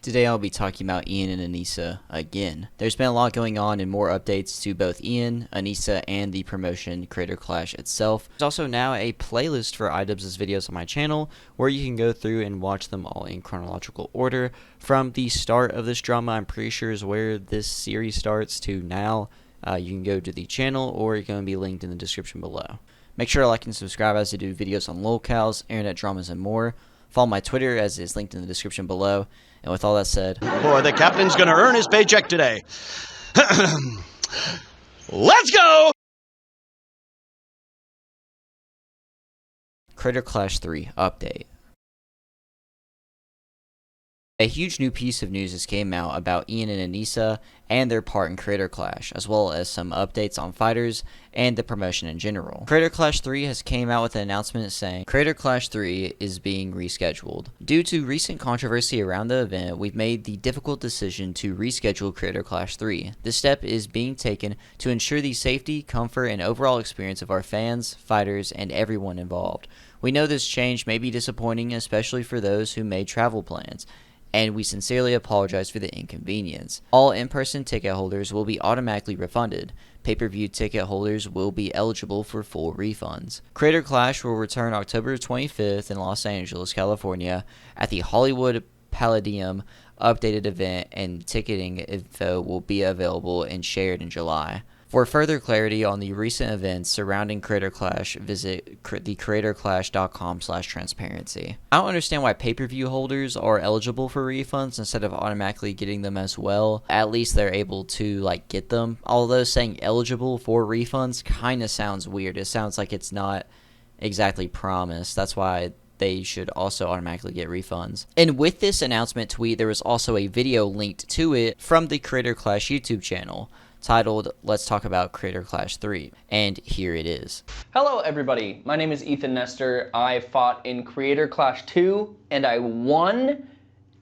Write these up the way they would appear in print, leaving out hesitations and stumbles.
Today I'll be talking about Ian and Anisa again. There's been a lot going on and more updates to both Ian, Anisa, and the promotion Creator Clash itself. There's also now a playlist for iDubbbz videos on my channel where you can go through and watch them all in chronological order. From the start of this drama, I'm pretty sure is where this series starts, to now. You can go to the channel, or it's going to be linked in the description below. Make sure to like and subscribe as I do videos on locales, internet dramas, and more. Follow my Twitter as is linked in the description below. And with all that said, boy, the captain's gonna earn his paycheck today. Let's go! Creator Clash 3 update. A huge new piece of news has came out about Ian and Anisa and their part in Creator Clash, as well as some updates on fighters and the promotion in general. Creator Clash 3 has came out with an announcement saying Creator Clash 3 is being rescheduled. Due to recent controversy around the event, we've made the difficult decision to reschedule Creator Clash 3. This step is being taken to ensure the safety, comfort, and overall experience of our fans, fighters, and everyone involved. We know this change may be disappointing, especially for those who made travel plans, and we sincerely apologize for the inconvenience. All in-person ticket holders will be automatically refunded. Pay-per-view ticket holders will be eligible for full refunds. Creator Clash will return October 25th in Los Angeles, California at the Hollywood Palladium. Updated event and ticketing info will be available and shared in July. For further clarity on the recent events surrounding Creator Clash, visit thecreatorclash.com/transparency. I don't understand why pay-per-view holders are eligible for refunds instead of automatically getting them as well. At least they're able to get them. Although saying eligible for refunds kind of sounds weird. It sounds like it's not exactly promised. That's why they should also automatically get refunds. And with this announcement tweet, there was also a video linked to it from the Creator Clash YouTube channel, titled Let's Talk About Creator Clash 3, and here it is. Hello everybody, my name is Ethan Nestor. I fought in Creator Clash 2 and I won,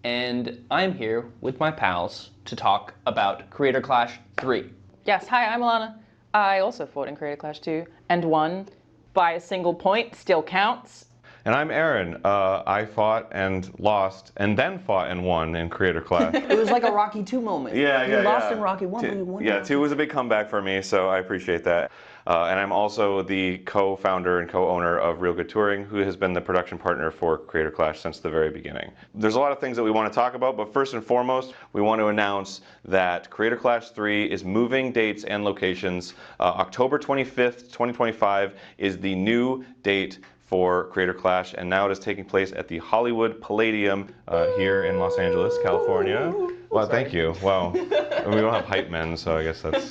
and I'm here with my pals to talk about Creator Clash 3. Yes, hi, I'm Alana. I also fought in Creator Clash 2 and won by a single point, still counts. And I'm Aaron. I fought and lost, and then fought and won in Creator Clash. It was like a Rocky 2 moment. Yeah. You lost in Rocky 1, but you won. Yeah, 2 was a big comeback for me, so I appreciate that. And I'm also the co-founder and co-owner of Real Good Touring, who has been the production partner for Creator Clash since the very beginning. There's a lot of things that we want to talk about, but first and foremost, we want to announce that Creator Clash 3 is moving dates and locations. October 25th, 2025 is the new date for Creator Clash, and now it is taking place at the Hollywood Palladium here in Los Angeles, California. Well, thank you. Wow. We don't have hype men, so I guess that's...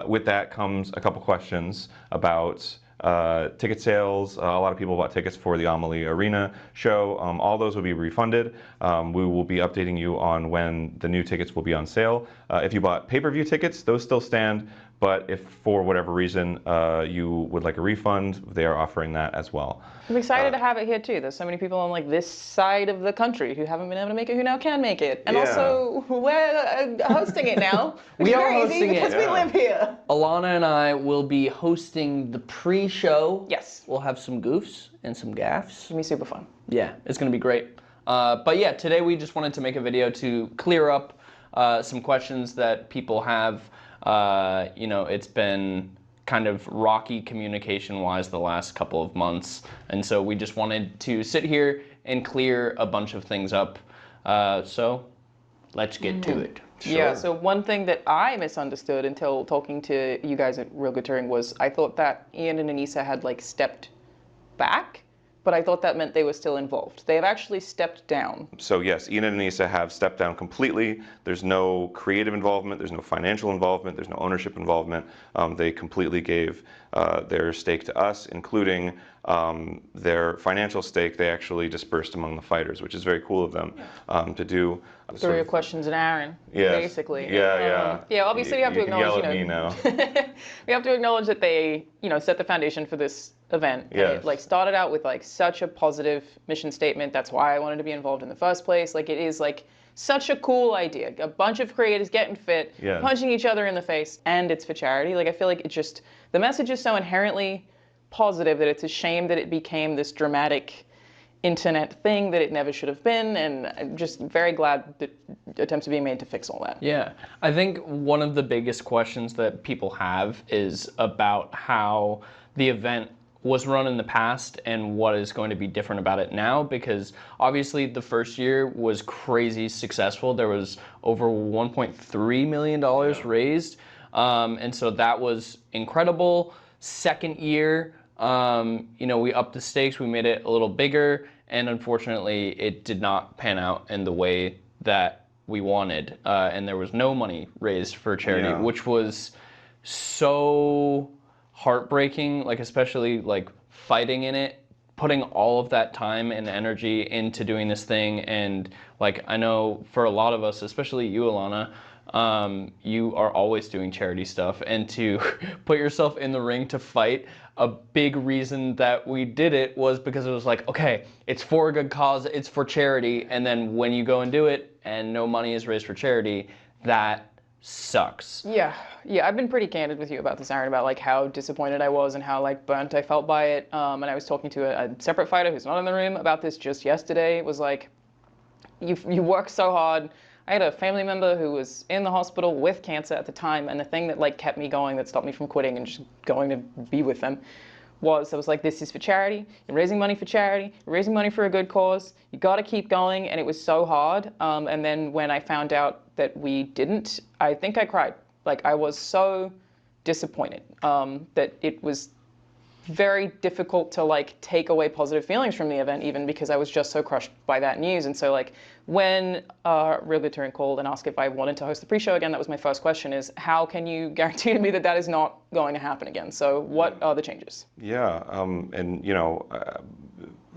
with that comes a couple questions about ticket sales. A lot of people bought tickets for the Amelie Arena show. All those will be refunded. We will be updating you on when the new tickets will be on sale. If you bought pay-per-view tickets, those still stand. But if for whatever reason you would like a refund, they are offering that as well. I'm excited to have it here too. There's so many people on this side of the country who haven't been able to make it, who now can make it. And also, we're hosting it now. We are hosting it. Because we live here. Alana and I will be hosting the pre-show. Yes. We'll have some goofs and some gaffes. It's gonna be super fun. Yeah, it's gonna be great. But yeah, today we just wanted to make a video to clear up some questions that people have. It's been kind of rocky communication-wise the last couple of months, and so we just wanted to sit here and clear a bunch of things up. So let's get to it. Sure. Yeah, so one thing that I misunderstood until talking to you guys at Real Good Touring was I thought that Ian and Anisa had stepped back, but I thought that meant they were still involved. They have actually stepped down. So yes, Ian and Anisa have stepped down completely. There's no creative involvement, there's no financial involvement, there's no ownership involvement. They completely gave their stake to us, including their financial stake they actually dispersed among the fighters, which is very cool of them to do. Throw your questions at Aaron, basically. Yeah. Yeah, obviously you have to acknowledge, yell at me now. we have to acknowledge that they, set the foundation for this event. Yes. And it started out with such a positive mission statement. That's why I wanted to be involved in the first place. It is such a cool idea. A bunch of creators getting fit, punching each other in the face, and it's for charity. I feel like it just, the message is so inherently positive that it's a shame that it became this dramatic internet thing that it never should have been, and I'm just very glad that attempts are being made to fix all that. Yeah, I think one of the biggest questions that people have is about how the event was run in the past and what is going to be different about it now, because obviously the first year was crazy successful. There was over $1.3 million raised, and so that was incredible. Second year, you know, we upped the stakes, we made it a little bigger, and unfortunately it did not pan out in the way that we wanted, and there was no money raised for charity, which was so heartbreaking, like especially like fighting in it, putting all of that time and energy into doing this thing. And like, I know for a lot of us, especially you, Alana, you are always doing charity stuff, and to put yourself in the ring to fight, a big reason that we did it was because it was like, okay, it's for a good cause, it's for charity, and then when you go and do it and no money is raised for charity, that sucks. Yeah, I've been pretty candid with you about this, Aaron, about like how disappointed I was and how like burnt I felt by it. And I was talking to a separate fighter who's not in the room about this just yesterday. It was like, you work so hard. I had a family member who was in the hospital with cancer at the time, and the thing that like kept me going, that stopped me from quitting and just going to be with them, was I was like, this is for charity. You're raising money for charity. You're raising money for a good cause. You got to keep going. And it was so hard. And then when I found out that we didn't, I think I cried. Like, I was so disappointed that it was very difficult to like take away positive feelings from the event, even because I was just so crushed by that news. And so like when Real Good Touring called and asked if I wanted to host the pre-show again, that was my first question, is how can you guarantee to me that that is not going to happen again? So what are the changes? Yeah, and you know,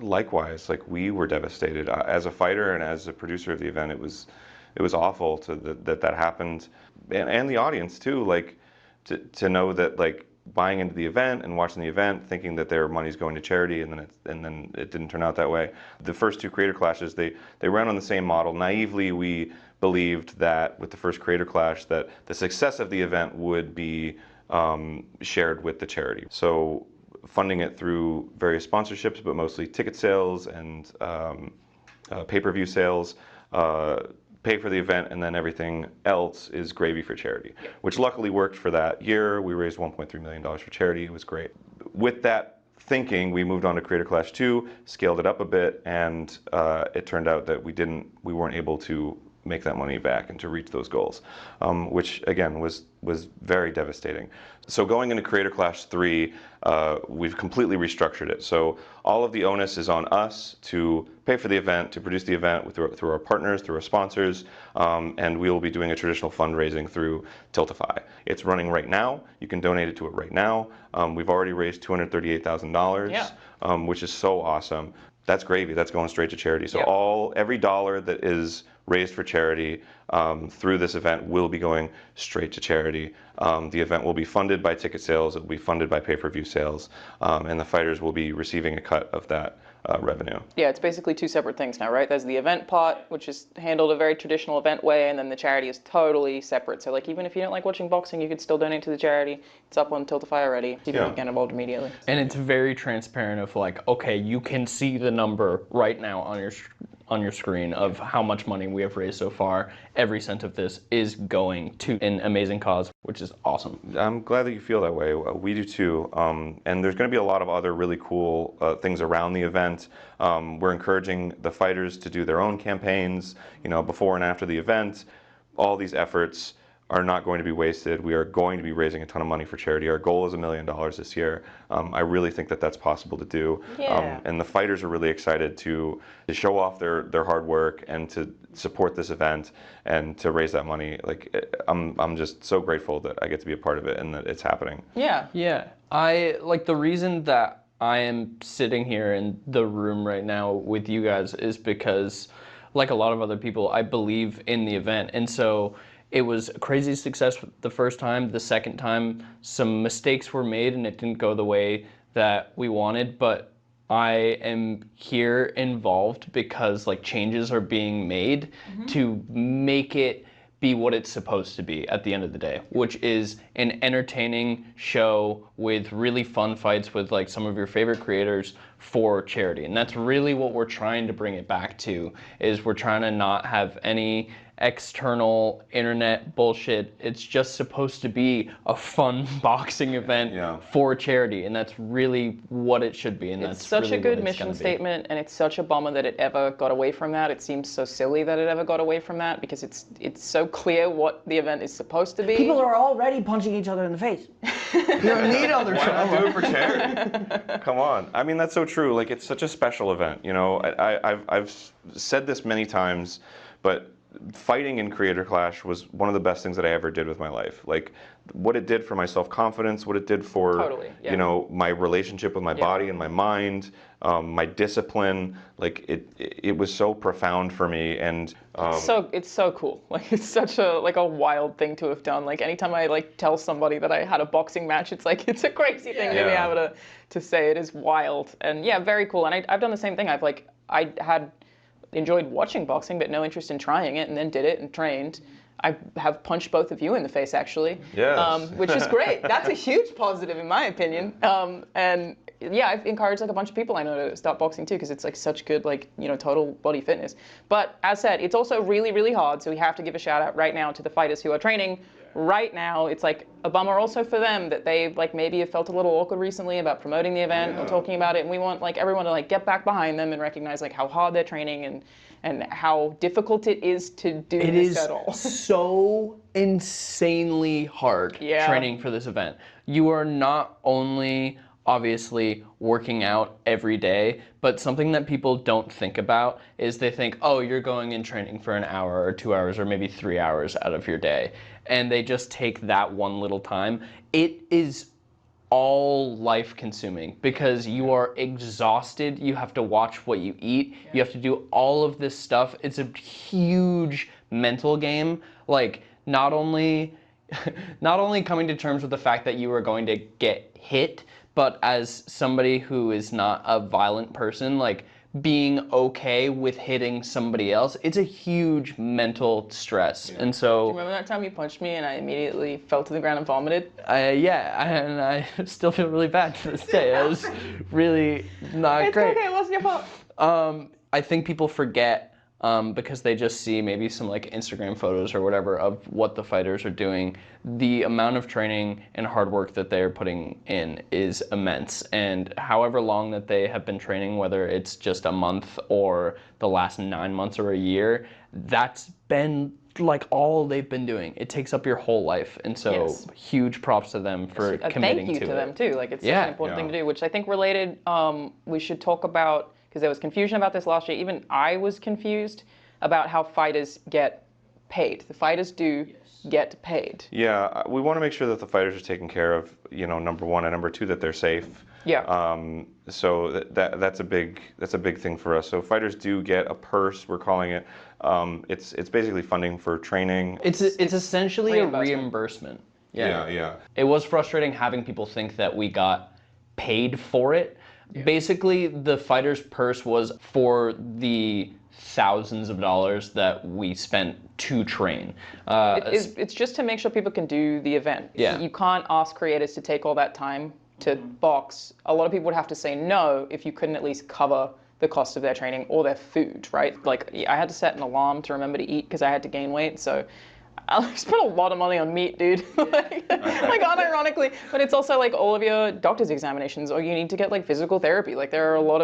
likewise, like we were devastated as a fighter and as a producer of the event. It was awful that happened, and the audience too. Like to know that like buying into the event and watching the event, thinking that their money's going to charity, and then it didn't turn out that way. The first two creator clashes, they ran on the same model. Naively, we believed that with the first creator clash, that the success of the event would be shared with the charity. So funding it through various sponsorships, but mostly ticket sales and pay-per-view sales. Pay for the event, and then everything else is gravy for charity, which luckily worked for that year. We raised $1.3 million for charity. It was great. With that thinking, we moved on to Creator Clash 2, scaled it up a bit, and it turned out that we weren't able to make that money back and to reach those goals, which again was very devastating. So going into Creator Clash 3, we've completely restructured it. So all of the onus is on us to pay for the event, to produce the event through our partners, through our sponsors, and we will be doing a traditional fundraising through Tiltify. It's running right now. You can donate it to it right now. We've already raised $238,000, which is so awesome. That's gravy. That's going straight to charity. So every dollar that is raised for charity through this event will be going straight to charity. The event will be funded by ticket sales. It will be funded by pay-per-view sales, and the fighters will be receiving a cut of that revenue. Yeah, it's basically two separate things now, right? There's the event part, which is handled a very traditional event way, and then the charity is totally separate. So like, even if you don't like watching boxing, you could still donate to the charity. It's up on Tiltify already. You can get involved immediately. And it's very transparent of like, okay, you can see the number right now on your screen of how much money we have raised so far. Every cent of this is going to an amazing cause, which is awesome. I'm glad that you feel that way. We do too. And there's going to be a lot of other really cool things around the event. We're encouraging the fighters to do their own campaigns, you know, before and after the event. All these efforts are not going to be wasted. We are going to be raising a ton of money for charity. Our goal is $1 million this year. I really think that that's possible to do. Yeah. And the fighters are really excited to show off their hard work and to support this event and to raise that money. Like, I'm just so grateful that I get to be a part of it and that it's happening. Yeah. I like the reason that I am sitting here in the room right now with you guys is because, like a lot of other people, I believe in the event. And so it was a crazy success the first time. The second time, some mistakes were made and it didn't go the way that we wanted, but I am here involved because like changes are being made to make it be what it's supposed to be at the end of the day, which is an entertaining show with really fun fights with like some of your favorite creators for charity. And that's really what we're trying to bring it back to, is we're trying to not have any external internet bullshit. It's just supposed to be a fun boxing event for charity, and that's really what it should be. And it's that's such really a good what it's mission statement, and it's such a bummer that it ever got away from that. It seems so silly that it ever got away from that, because it's so clear what the event is supposed to be. People are already punching each other in the face. You don't need other Why trauma. not do it for charity? Come on. I mean, that's so true. Like, it's such a special event. You know, I've said this many times, but fighting in Creator Clash was one of the best things that I ever did with my life. Like, what it did for my self-confidence, what it did for, you know, my relationship with my body and my mind, my discipline. Like, it was so profound for me, and it's so cool. Like, it's such a a wild thing to have done. Like, anytime I like tell somebody that I had a boxing match, it's like it's a crazy thing to be able to say. It is wild, and yeah, very cool. And I've done the same thing. I had enjoyed watching boxing, but no interest in trying it, and then did it and trained. I have punched both of you in the face, actually, which is great. That's a huge positive, in my opinion. And yeah, I've encouraged like a bunch of people I know to start boxing too, because it's like such good, like, you know, total body fitness. But as said, it's also really, really hard. So we have to give a shout out right now to the fighters who are training right now. It's like a bummer also for them that they like maybe have felt a little awkward recently about promoting the event or talking about it. And we want like everyone to like get back behind them and recognize like how hard they're training and how difficult it is to do this at all. It is so insanely hard training for this event. You are not only obviously working out every day, but something that people don't think about is they think, oh, you're going and training for an hour or 2 hours or maybe 3 hours out of your day. And they just take that one little time. It is all life consuming because you are exhausted. You have to watch what you eat. You have to do all of this stuff. It's a huge mental game. Like, not only coming to terms with the fact that you are going to get hit, but as somebody who is not a violent person, like being okay with hitting somebody else, it's a huge mental stress. And so, do you remember that time you punched me and I immediately fell to the ground and vomited? Yeah, and I still feel really bad to this day. It was really not great. It's okay, it wasn't your fault. I think people forget because they just see maybe some like Instagram photos or whatever of what the fighters are doing. The amount of training and hard work that they're putting in is immense. And however long that they have been training, whether it's just a month or the last 9 months or a year, that's been like all they've been doing. It takes up your whole life. And so huge props to them for committing to it. Thank you to them too. Like, it's such an important thing to do, which I think related, we should talk about, because there was confusion about this last year. Even I was confused about how fighters get paid. The fighters do get paid. Yeah, we want to make sure that the fighters are taken care of, you know, number one, and number two, that they're safe. Yeah. So that's a big thing for us. So fighters do get a purse, we're calling it. It's basically funding for training. It's essentially a reimbursement. Yeah. It was frustrating having people think that we got paid for it. Basically, the fighter's purse was for the thousands of dollars that we spent to train. It's just to make sure people can do the event. Yeah. You can't ask creators to take all that time to box. A lot of people would have to say no if you couldn't at least cover the cost of their training or their food, right? Like, I had to set an alarm to remember to eat because I had to gain weight, so I spent a lot of money on meat, dude. like unironically, but it's also like all of your doctor's examinations, or you need to get like physical therapy. Like, there are a lot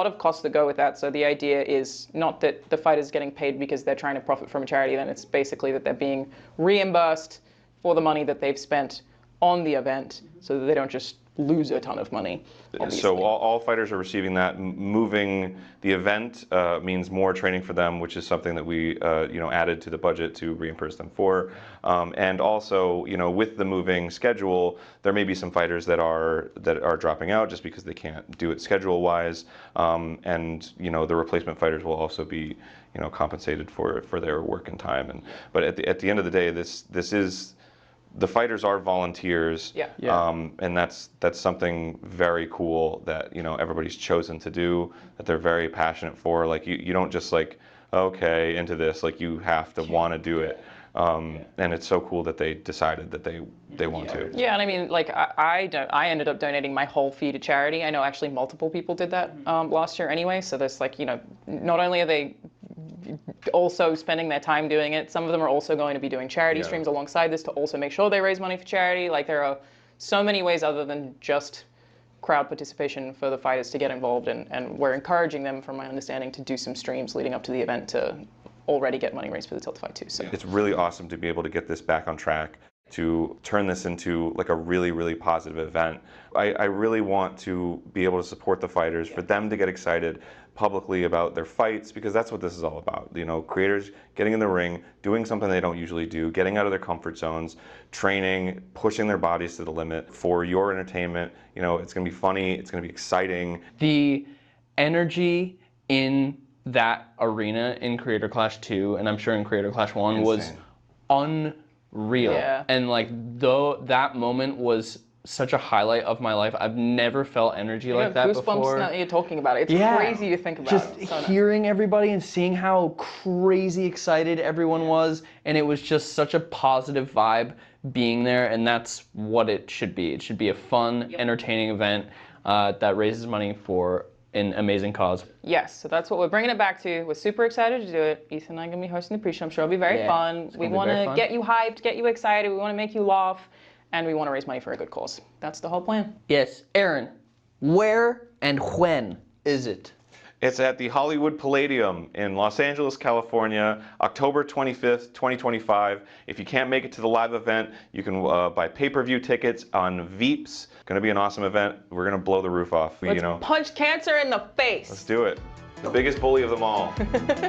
of costs that go with that. So the idea is not that the fighter's getting paid because they're trying to profit from a charity event. It's basically that they're being reimbursed for the money that they've spent on the event, so that they don't just lose a ton of money. Obviously. So all fighters are receiving that. Moving the event means more training for them, which is something that we added to the budget to reimburse them for. And also, you know, with the moving schedule, there may be some fighters that are dropping out just because they can't do it schedule-wise. And you know, the replacement fighters will also be, you know, compensated for their work and time. But at the end of the day, this is. The fighters are volunteers, and that's something very cool that, you know, everybody's chosen to do, that they're very passionate for. Like, you don't just like, okay, into this, like, you have to want to do it. And it's so cool that they decided that they want to. Yeah, and I mean, like, I ended up donating my whole fee to charity. I know actually multiple people did that last year anyway, so there's like, you know, not only are they also spending their time doing it, some of them are also going to be doing charity streams alongside this to also make sure they raise money for charity. Like, there are so many ways other than just crowd participation for the fighters to get involved, and we're encouraging them, from my understanding, to do some streams leading up to the event to already get money raised for the Tilt Fight too. So it's really awesome to be able to get this back on track, to turn this into like a really, really positive event. I really want to be able to support the fighters, for them to get excited publicly about their fights, because that's what this is all about. You know, creators getting in the ring, doing something they don't usually do, getting out of their comfort zones, training, pushing their bodies to the limit for your entertainment. You know, it's gonna be funny, it's gonna be exciting. The energy in that arena in Creator Clash 2, and I'm sure in Creator Clash 1, was unreal. Yeah. And like, though that moment was such a highlight of my life, I've never felt energy like that goosebumps before. now that you're talking about it. It's crazy to think about. Just hearing everybody and seeing how crazy excited everyone was, and it was just such a positive vibe being there, and that's what it should be. It should be a fun, entertaining event that raises money for an amazing cause. Yes, so that's what we're bringing it back to. We're super excited to do it. Ethan and I are going to be hosting the pre-show. I'm sure it'll be very fun. We want to get you hyped, get you excited. We want to make you laugh, and we want to raise money for a good cause. That's the whole plan. Yes. Aaron, where and when is it? It's at the Hollywood Palladium in Los Angeles, California, October 25th, 2025. If you can't make it to the live event, you can buy pay-per-view tickets on Veeps. Going to be an awesome event. We're going to blow the roof off. Let's punch cancer in the face. Let's do it. The biggest bully of them all.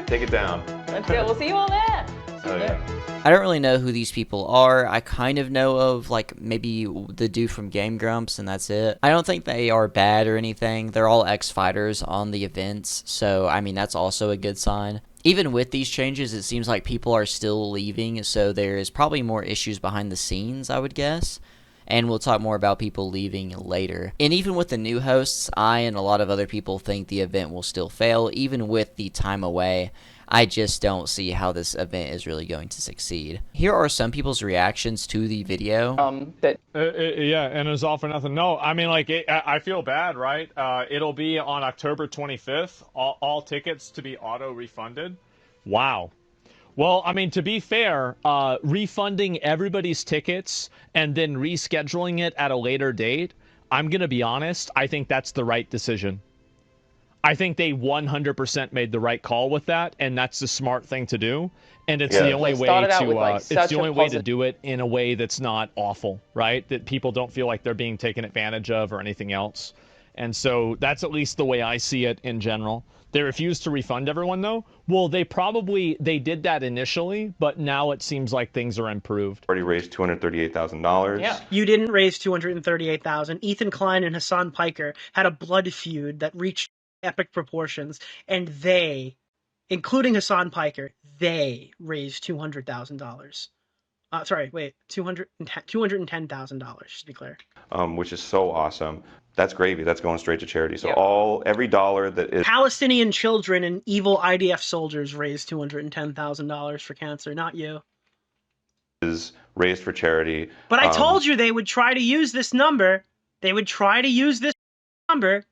Take it down. Let's do it. We'll see you all there. See you there. I don't really know who these people are. I kind of know of, like, maybe the dude from Game Grumps, and that's it. I don't think they are bad or anything. They're all ex-fighters on the events, so, I mean, that's also a good sign. Even with these changes, it seems like people are still leaving, so there's probably more issues behind the scenes, I would guess. And we'll talk more about people leaving later. And even with the new hosts, I and a lot of other people think the event will still fail, even with the time away. I just don't see how this event is really going to succeed. Here are some people's reactions to the video. Yeah, and it's all for nothing. No, I mean, like, I feel bad, right? It'll be on October 25th. All tickets to be auto-refunded. Wow. Well, I mean, to be fair, refunding everybody's tickets and then rescheduling it at a later date, I'm going to be honest, I think that's the right decision. I think they 100% made the right call with that, and that's the smart thing to do. And it's the only way to it's the only way to do it in a way that's not awful, right? That people don't feel like they're being taken advantage of or anything else. And so that's at least the way I see it in general. They refused to refund everyone, though. Well, they did that initially, but now it seems like things are improved. Already raised $238,000. Yeah. You didn't raise $238,000. Ethan Klein and Hassan Piker had a blood feud that reached epic proportions, and they, including Hassan Piker, they raised $200,000. Sorry, wait, $210,000, just to be clear. Which is so awesome. That's gravy. That's going straight to charity. So every dollar that is... Palestinian children and evil IDF soldiers raised $210,000 for cancer, not you. ...is raised for charity. But I told you they would try to use this number. They would try to use this number.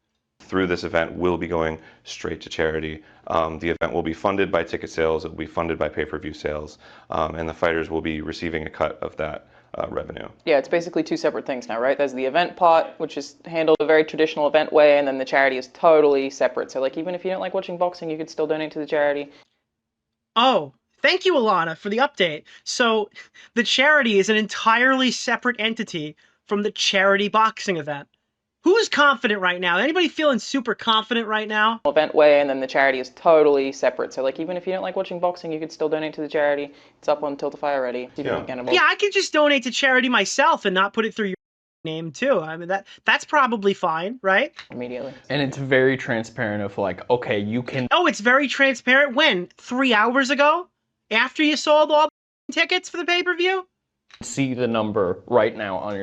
Through this event will be going straight to charity. The event will be funded by ticket sales, it will be funded by pay-per-view sales, and the fighters will be receiving a cut of that revenue. Yeah, it's basically two separate things now, right? There's the event part, which is handled a very traditional event way, and then the charity is totally separate. So, like, even if you don't like watching boxing, you could still donate to the charity. Oh, thank you, Alana, for the update. So, the charity is an entirely separate entity from the charity boxing event. Who's confident right now? Anybody feeling super confident right now? Event way, and then the charity is totally separate. So, like, even if you don't like watching boxing, you could still donate to the charity. It's up on Tiltify already. Yeah, I could just donate to charity myself and not put it through your name too. I mean, that's probably fine, right? Immediately. And it's very transparent of like, okay, you can... Oh, it's very transparent. When? 3 hours ago? After you sold all the tickets for the pay-per-view? See the number right now on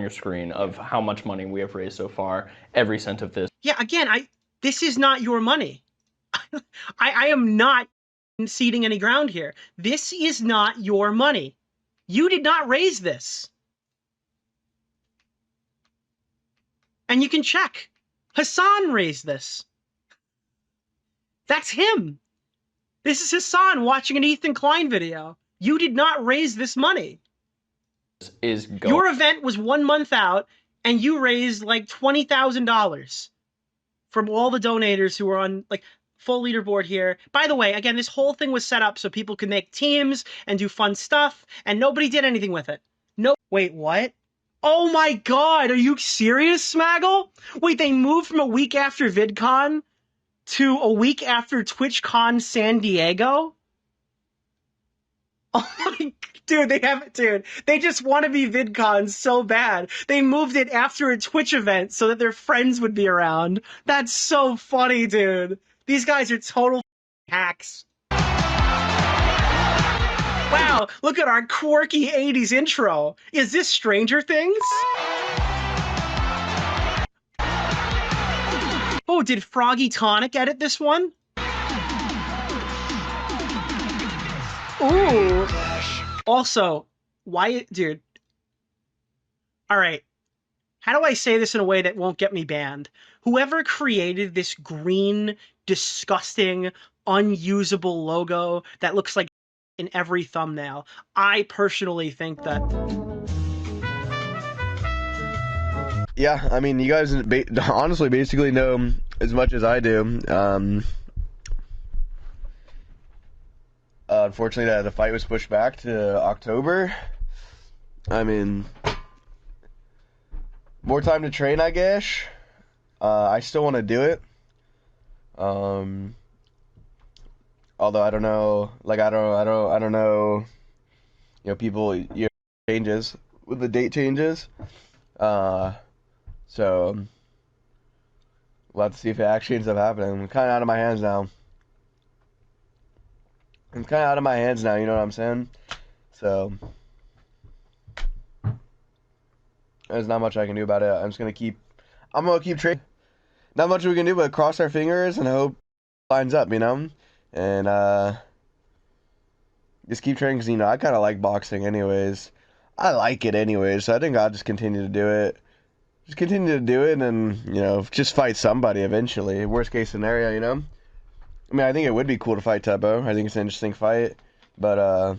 your screen of how much money we have raised so far, every cent of this. Yeah, again, this is not your money. I am not ceding any ground here. This is not your money. You did not raise this. And you can check. Hassan raised this. That's him. This is Hassan watching an Ethan Klein video. You did not raise this money. Your event was 1 month out, and you raised like $20,000 from all the donators who were on like full leaderboard here. By the way, again, this whole thing was set up so people could make teams and do fun stuff, and nobody did anything with it. No. Wait, what? Oh my God, are you serious, Smaggle? Wait, they moved from a week after VidCon to a week after TwitchCon San Diego? Oh my, dude, they just want to be VidCon so bad. They moved it after a Twitch event so that their friends would be around. That's so funny, dude. These guys are total hacks. Wow, look at our quirky 80s intro. Is this Stranger Things? Oh, did Froggy Tonic edit this one? Ooh. Also, why, dude. All right. How do I say this in a way that won't get me banned? Whoever created this green, disgusting, unusable logo that looks like in every thumbnail, I personally think that... Yeah, I mean, you guys honestly basically know as much as I do. Unfortunately, the fight was pushed back to October. I mean, more time to train, I guess. I still want to do it. Although I don't know, like I don't know. You know, people, changes with the date changes. So we'll have to see if it actually ends up happening. I'm kind of out of my hands now. You know what I'm saying? So there's not much I can do about it. I'm gonna keep training. Not much we can do but cross our fingers and hope it lines up, you know? And just keep training because, you know, I kind of like boxing anyways. I like it anyways, so I think I'll just continue to do it. Just continue to do it and, you know, just fight somebody eventually. Worst case scenario, you know? I mean, I think it would be cool to fight Tubbo. I think it's an interesting fight. But,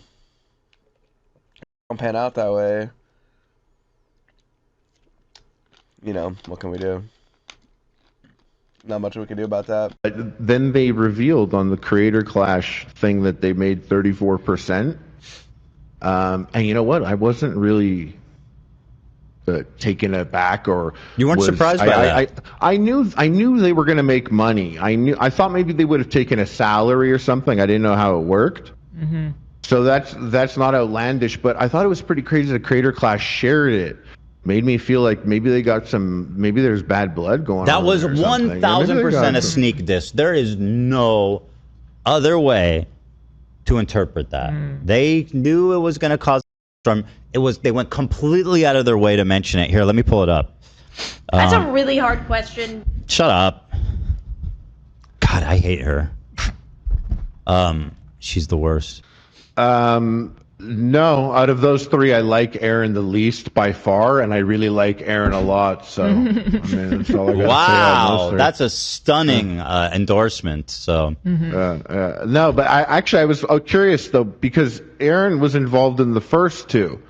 don't pan out that way. You know, what can we do? Not much we can do about that. Then they revealed on the Creator Clash thing that they made 34%. And you know what? I wasn't really taken aback, or you weren't surprised by that. I knew they were going to make money. I thought maybe they would have taken a salary or something. I didn't know how it worked. Mm-hmm. So that's not outlandish, but I thought it was pretty crazy that Creator Clash shared it. Made me feel like maybe they got maybe there's bad blood going on. That was 1,000% a sneak diss. There is no other way to interpret that. They knew it was going to cause they went completely out of their way to mention it. Here, let me pull it up. That's a really hard question. Shut up. God, I hate her. She's the worst. No, out of those three, I like Aaron the least by far, and I really like Aaron a lot. So, I mean, that's all I got wow, that's a stunning endorsement. So, no, but I was curious though, because Aaron was involved in the first two,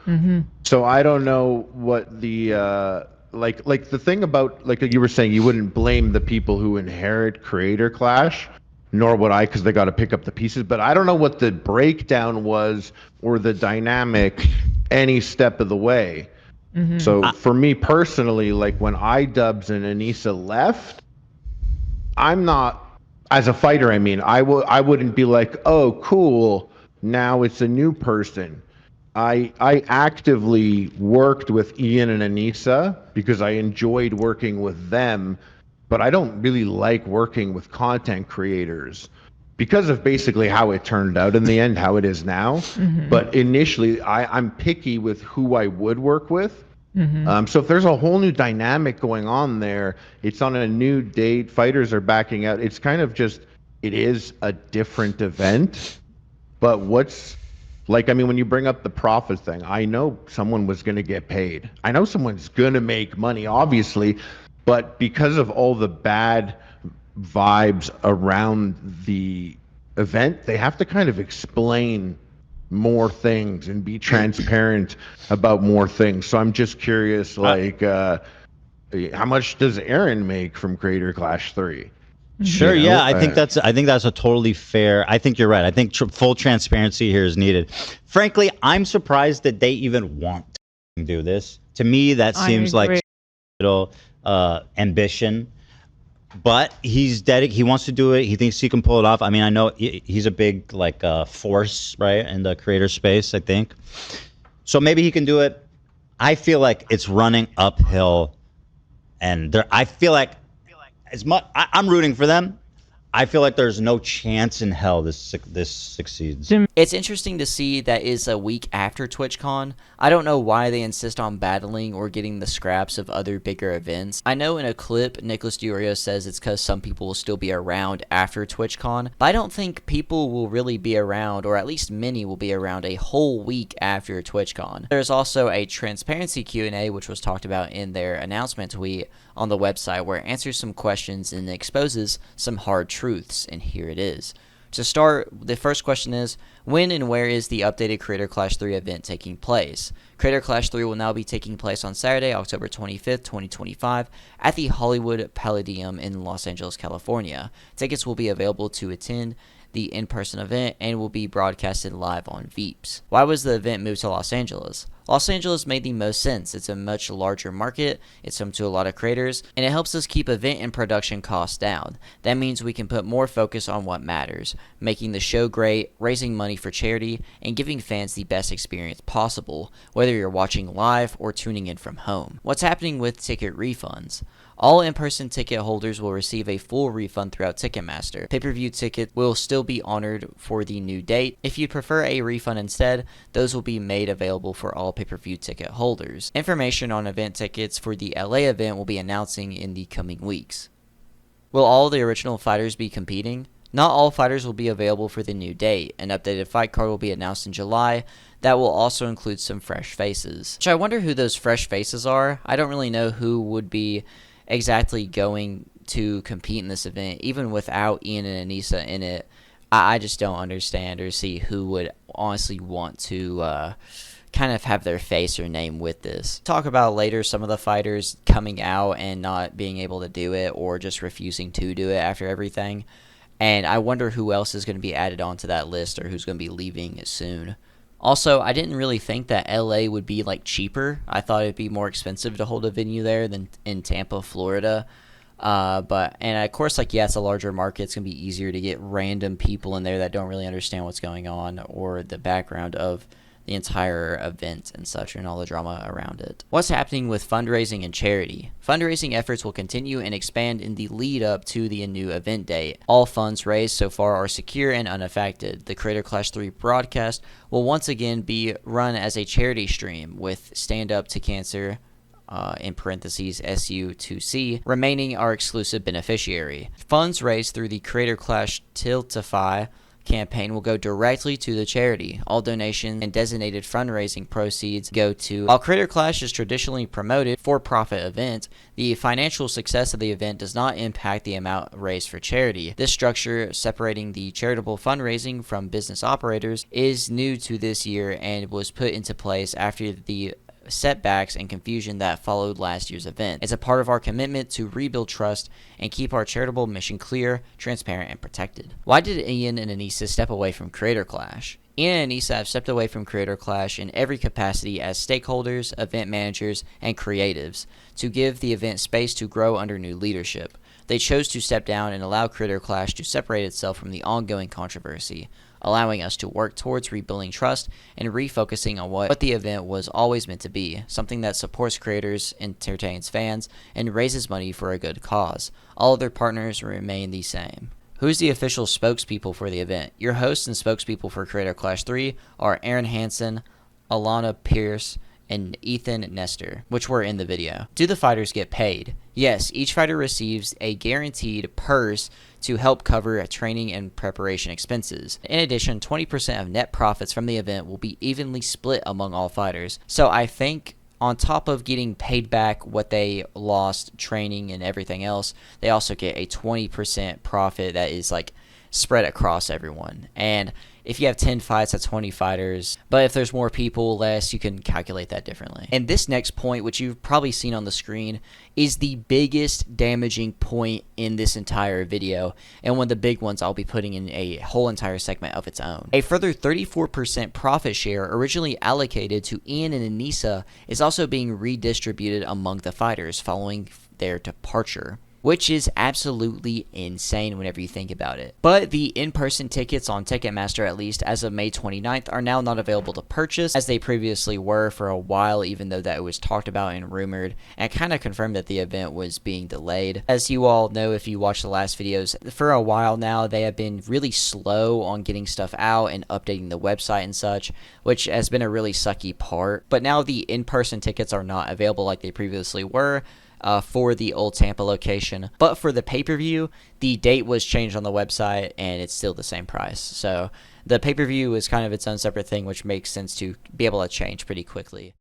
so I don't know what the like the thing about, like you were saying, you wouldn't blame the people who inherit Creator Clash. Nor would I, because they got to pick up the pieces. But I don't know what the breakdown was or the dynamic any step of the way. So for me personally, like when iDubbbz and Anisa left, I'm not, as a fighter, I mean, I wouldn't be like, oh, cool, now it's a new person. I actively worked with Ian and Anisa because I enjoyed working with them. But I don't really like working with content creators because of basically how it turned out in the end, how it is now. But initially, I'm picky with who I would work with. So if there's a whole new dynamic going on there, it's on a new date, fighters are backing out. It's kind of just it is a different event, but what's like, I mean, when you bring up the profit thing, I know someone was going to get paid. I know someone's going to make money, obviously, but because of all the bad vibes around the event, they have to kind of explain more things and be transparent about more things. So I'm just curious, like, how much does Aaron make from Creator Clash 3? Sure. Yeah, I think that's a totally fair. I think you're right. I think full transparency here is needed. Frankly, I'm surprised that they even want to do this. To me, that seems like little ambition. But he's dedicated. He wants to do it. He thinks he can pull it off. I mean, I know he's a big like force, right, in the creator space, I think. So maybe he can do it. I feel like it's running uphill, and I feel like as much I'm rooting for them. I feel like there's no chance in hell this succeeds. It's interesting to see that is a week after TwitchCon. I don't know why they insist on battling or getting the scraps of other bigger events. I know in a clip, Nicholas DiOrio says it's because some people will still be around after TwitchCon, but I don't think people will really be around, or at least many will be around a whole week after TwitchCon. There's also a transparency Q&A, which was talked about in their announcement tweet on the website, where it answers some questions and exposes some hard truths, and here it is. To start, the first question is, when and where is the updated Creator Clash 3 event taking place? Creator Clash 3 will now be taking place on Saturday, October 25th, 2025, at the Hollywood Palladium in Los Angeles, California. Tickets will be available to attend the in-person event and will be broadcasted live on Veeps. Why was the event moved to Los Angeles? Los Angeles made the most sense. It's a much larger market, it's home to a lot of creators, and it helps us keep event and production costs down. That means we can put more focus on what matters, making the show great, raising money for charity, and giving fans the best experience possible, whether you're watching live or tuning in from home. What's happening with ticket refunds? All in-person ticket holders will receive a full refund throughout Ticketmaster. Pay-per-view ticket will still be honored for the new date. If you prefer a refund instead, those will be made available for all pay-per-view ticket holders. Information on event tickets for the LA event will be announcing in the coming weeks. Will all the original fighters be competing? Not all fighters will be available for the new date. An updated fight card will be announced in July. That will also include some fresh faces. Which I wonder who those fresh faces are. I don't really know who would be exactly going to compete in this event, even without Ian and Anisa in it. I just don't understand or see who would honestly want to kind of have their face or name with this. Talk about later some of the fighters coming out and not being able to do it, or just refusing to do it after everything. And I wonder who else is going to be added onto that list, or who's going to be leaving soon. Also, I didn't really think that LA would be like cheaper. I thought it'd be more expensive to hold a venue there than in Tampa, Florida. And of course, like, yeah, it's a larger market. It's gonna be easier to get random people in there that don't really understand what's going on or the background of the entire event and such, and all the drama around it. What's happening with fundraising and charity? Fundraising efforts will continue and expand in the lead up to the new event date. All funds raised so far are secure and unaffected. The Creator Clash 3 broadcast will once again be run as a charity stream, with Stand Up to Cancer, in parentheses SU2C, remaining our exclusive beneficiary. Funds raised through the Creator Clash Tiltify campaign will go directly to the charity. All donations and designated fundraising proceeds go to. While Creator Clash is traditionally promoted for-profit event, the financial success of the event does not impact the amount raised for charity. This structure, separating the charitable fundraising from business operators, is new to this year and was put into place after the setbacks and confusion that followed last year's event. It's a part of our commitment to rebuild trust and keep our charitable mission clear, transparent, and protected. Why did Ian and Anisa step away from Creator Clash? Ian and Anisa have stepped away from Creator Clash in every capacity as stakeholders, event managers, and creatives to give the event space to grow under new leadership. They chose to step down and allow Creator Clash to separate itself from the ongoing controversy, allowing us to work towards rebuilding trust and refocusing on what the event was always meant to be, something that supports creators, entertains fans, and raises money for a good cause. All other partners remain the same. Who's the official spokespeople for the event? Your hosts and spokespeople for Creator Clash 3 are Aaron Hansen, Alana Pierce, and Ethan Nestor, which were in the video. Do the fighters get paid? Yes, each fighter receives a guaranteed purse to help cover training and preparation expenses. In addition, 20% of net profits from the event will be evenly split among all fighters. So I think on top of getting paid back what they lost training and everything else, they also get a 20% profit that is like spread across everyone. And if you have 10 fights, that's 20 fighters. But if there's more people, less, you can calculate that differently. And this next point, which you've probably seen on the screen, is the biggest damaging point in this entire video, and one of the big ones I'll be putting in a whole entire segment of its own. A further 34% profit share originally allocated to Ian and Anisa is also being redistributed among the fighters following their departure, which is absolutely insane whenever you think about it. But the in-person tickets on Ticketmaster, at least as of May 29th, are now not available to purchase, as they previously were for a while, even though that it was talked about and rumored, and kind of confirmed that the event was being delayed. As you all know if you watched the last videos, for a while now, they have been really slow on getting stuff out and updating the website and such, which has been a really sucky part. But now the in-person tickets are not available like they previously were, for the old Tampa location. But for the pay-per-view, the date was changed on the website and it's still the same price. So the pay-per-view is kind of its own separate thing, which makes sense to be able to change pretty quickly.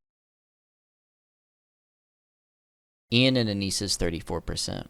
Ian and Anisa's 34%.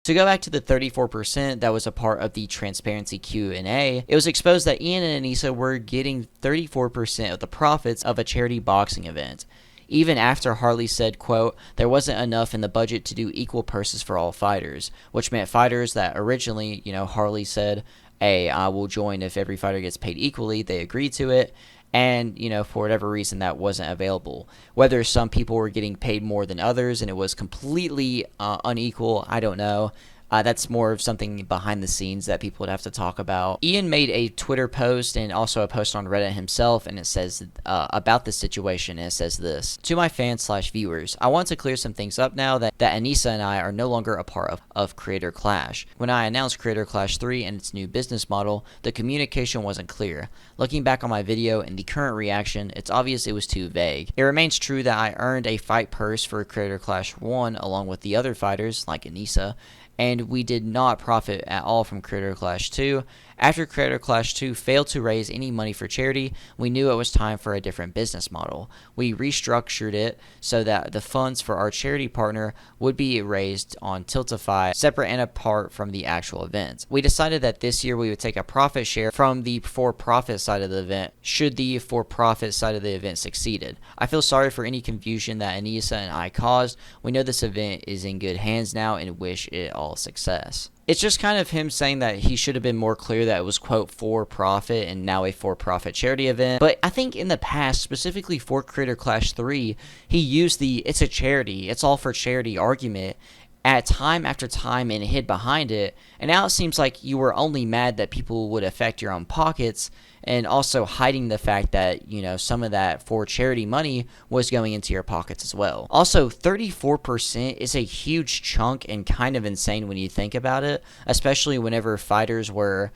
To go back to the 34% that was a part of the transparency Q&A, it was exposed that Ian and Anisa were getting 34% of the profits of a charity boxing event, even after Harley said, quote, there wasn't enough in the budget to do equal purses for all fighters, which meant fighters that originally, Harley said, hey, I will join if every fighter gets paid equally. They agreed to it. And, for whatever reason, that wasn't available. Whether some people were getting paid more than others and it was completely unequal, I don't know. That's more of something behind the scenes that people would have to talk about. Ian made a Twitter post and also a post on Reddit himself, and it says about this situation, and it says this: to my fans/viewers, I want to clear some things up now that Anisa and I are no longer a part of Creator Clash. When I announced Creator Clash 3 and its new business model, the communication wasn't clear. Looking back on my video and the current reaction, it's obvious it was too vague. It remains true that I earned a fight purse for Creator Clash 1 along with the other fighters, like Anisa, and we did not profit at all from Creator Clash 2. After Creator Clash 2 failed to raise any money for charity, we knew it was time for a different business model. We restructured it so that the funds for our charity partner would be raised on Tiltify, separate and apart from the actual event. We decided that this year we would take a profit share from the for-profit side of the event, should the for-profit side of the event succeeded. I feel sorry for any confusion that Anisa and I caused. We know this event is in good hands now and wish it all success. It's just kind of him saying that he should have been more clear that it was, quote, for profit and now a for-profit charity event. But I think in the past, specifically for Creator Clash 3, he used the it's a charity, it's all for charity argument at time after time and hid behind it. And now it seems like you were only mad that people would affect your own pockets, and also hiding the fact that, some of that for charity money was going into your pockets as well. Also, 34% is a huge chunk and kind of insane when you think about it, especially whenever fighters were,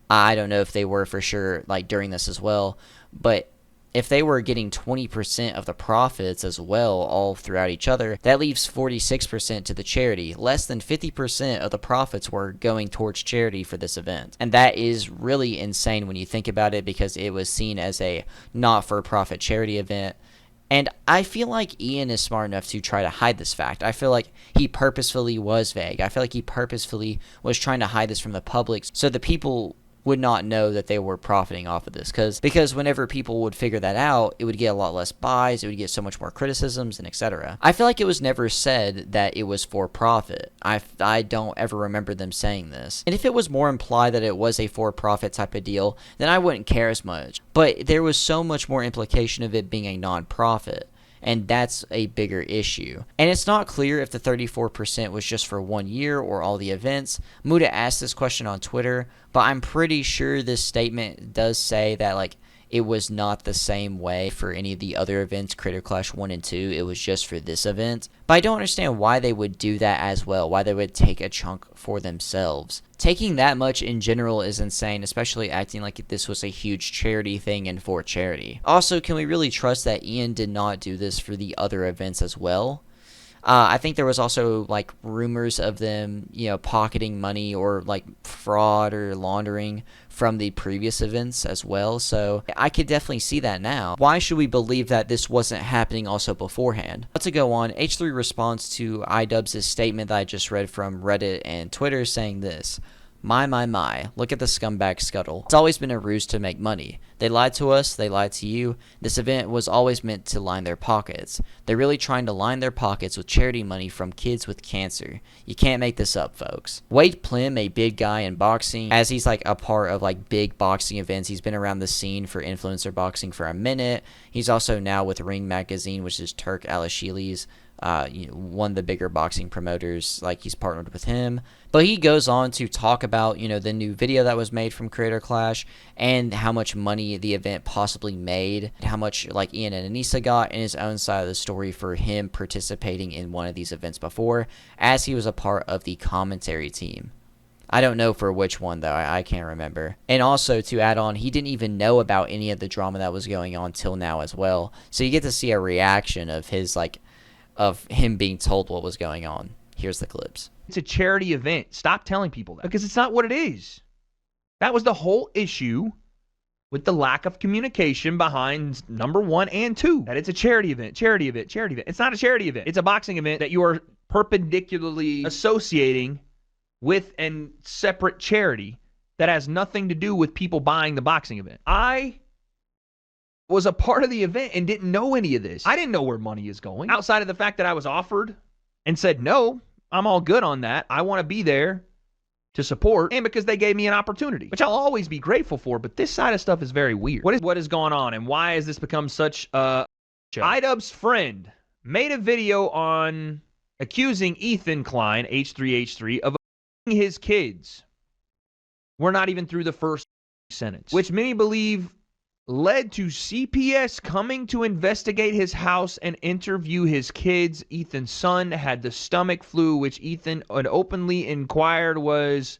I don't know if they were for sure like during this as well, but if they were getting 20% of the profits as well all throughout each other, that leaves 46% to the charity. Less than 50% of the profits were going towards charity for this event. And that is really insane when you think about it, because it was seen as a not-for-profit charity event. And I feel like Ian is smart enough to try to hide this fact. I feel like he purposefully was vague. I feel like he purposefully was trying to hide this from the public so the people would not know that they were profiting off of this, because whenever people would figure that out, it would get a lot less buys, it would get so much more criticisms, and etc. I feel like it was never said that it was for profit. I don't ever remember them saying this. And if it was more implied that it was a for profit type of deal, then I wouldn't care as much. But there was so much more implication of it being a non-profit, and that's a bigger issue. And it's not clear if the 34% was just for 1 year or all the events. Muda asked this question on Twitter, but I'm pretty sure this statement does say that, like, it was not the same way for any of the other events, Creator Clash 1 and 2. It was just for this event. But I don't understand why they would do that as well, why they would take a chunk for themselves. Taking that much in general is insane, especially acting like this was a huge charity thing and for charity. Also, can we really trust that Ian did not do this for the other events as well? I think there was also like rumors of them, pocketing money or like fraud or laundering from the previous events as well. So I could definitely see that now. Why should we believe that this wasn't happening also beforehand? But to go on, H3 responds to iDubbbz' statement that I just read from Reddit and Twitter saying this. My, look at the scumbag scuttle. It's always been a ruse to make money. They lied to us, they lied to you. This event was always meant to line their pockets. They're really trying to line their pockets with charity money from kids with cancer. You can't make this up, folks. Wade Plim, a big guy in boxing, as he's like a part of like big boxing events. He's been around the scene for influencer boxing for a minute. He's also now with Ring Magazine, which is PERK Alishili's one of the bigger boxing promoters. Like, he's partnered with him. But he goes on to talk about, the new video that was made from Creator Clash and how much money the event possibly made, and how much like Ian and Anisa got in his own side of the story for him participating in one of these events before, as he was a part of the commentary team. I don't know for which one, though. I can't remember. And also, to add on, he didn't even know about any of the drama that was going on till now as well. So you get to see a reaction of his, of him being told what was going on. Here's the clips. It's a charity event. Stop telling people that, because it's not what it is. That was the whole issue with the lack of communication behind number 1 and 2. That it's a charity event, charity event, charity event. It's not a charity event. It's a boxing event that you are perpendicularly associating with a separate charity that has nothing to do with people buying the boxing event. I was a part of the event and didn't know any of this. I didn't know where money is going, outside of the fact that I was offered and said, no, I'm all good on that. I want to be there to support, and because they gave me an opportunity, which I'll always be grateful for. But this side of stuff is very weird. What is going on, and why has this become such a show? iDubbbz friend made a video on accusing Ethan Klein, h3h3, of his kids. We're not even through the first sentence, which many believe led to CPS coming to investigate his house and interview his kids. Ethan's son had the stomach flu, which Ethan had openly inquired was,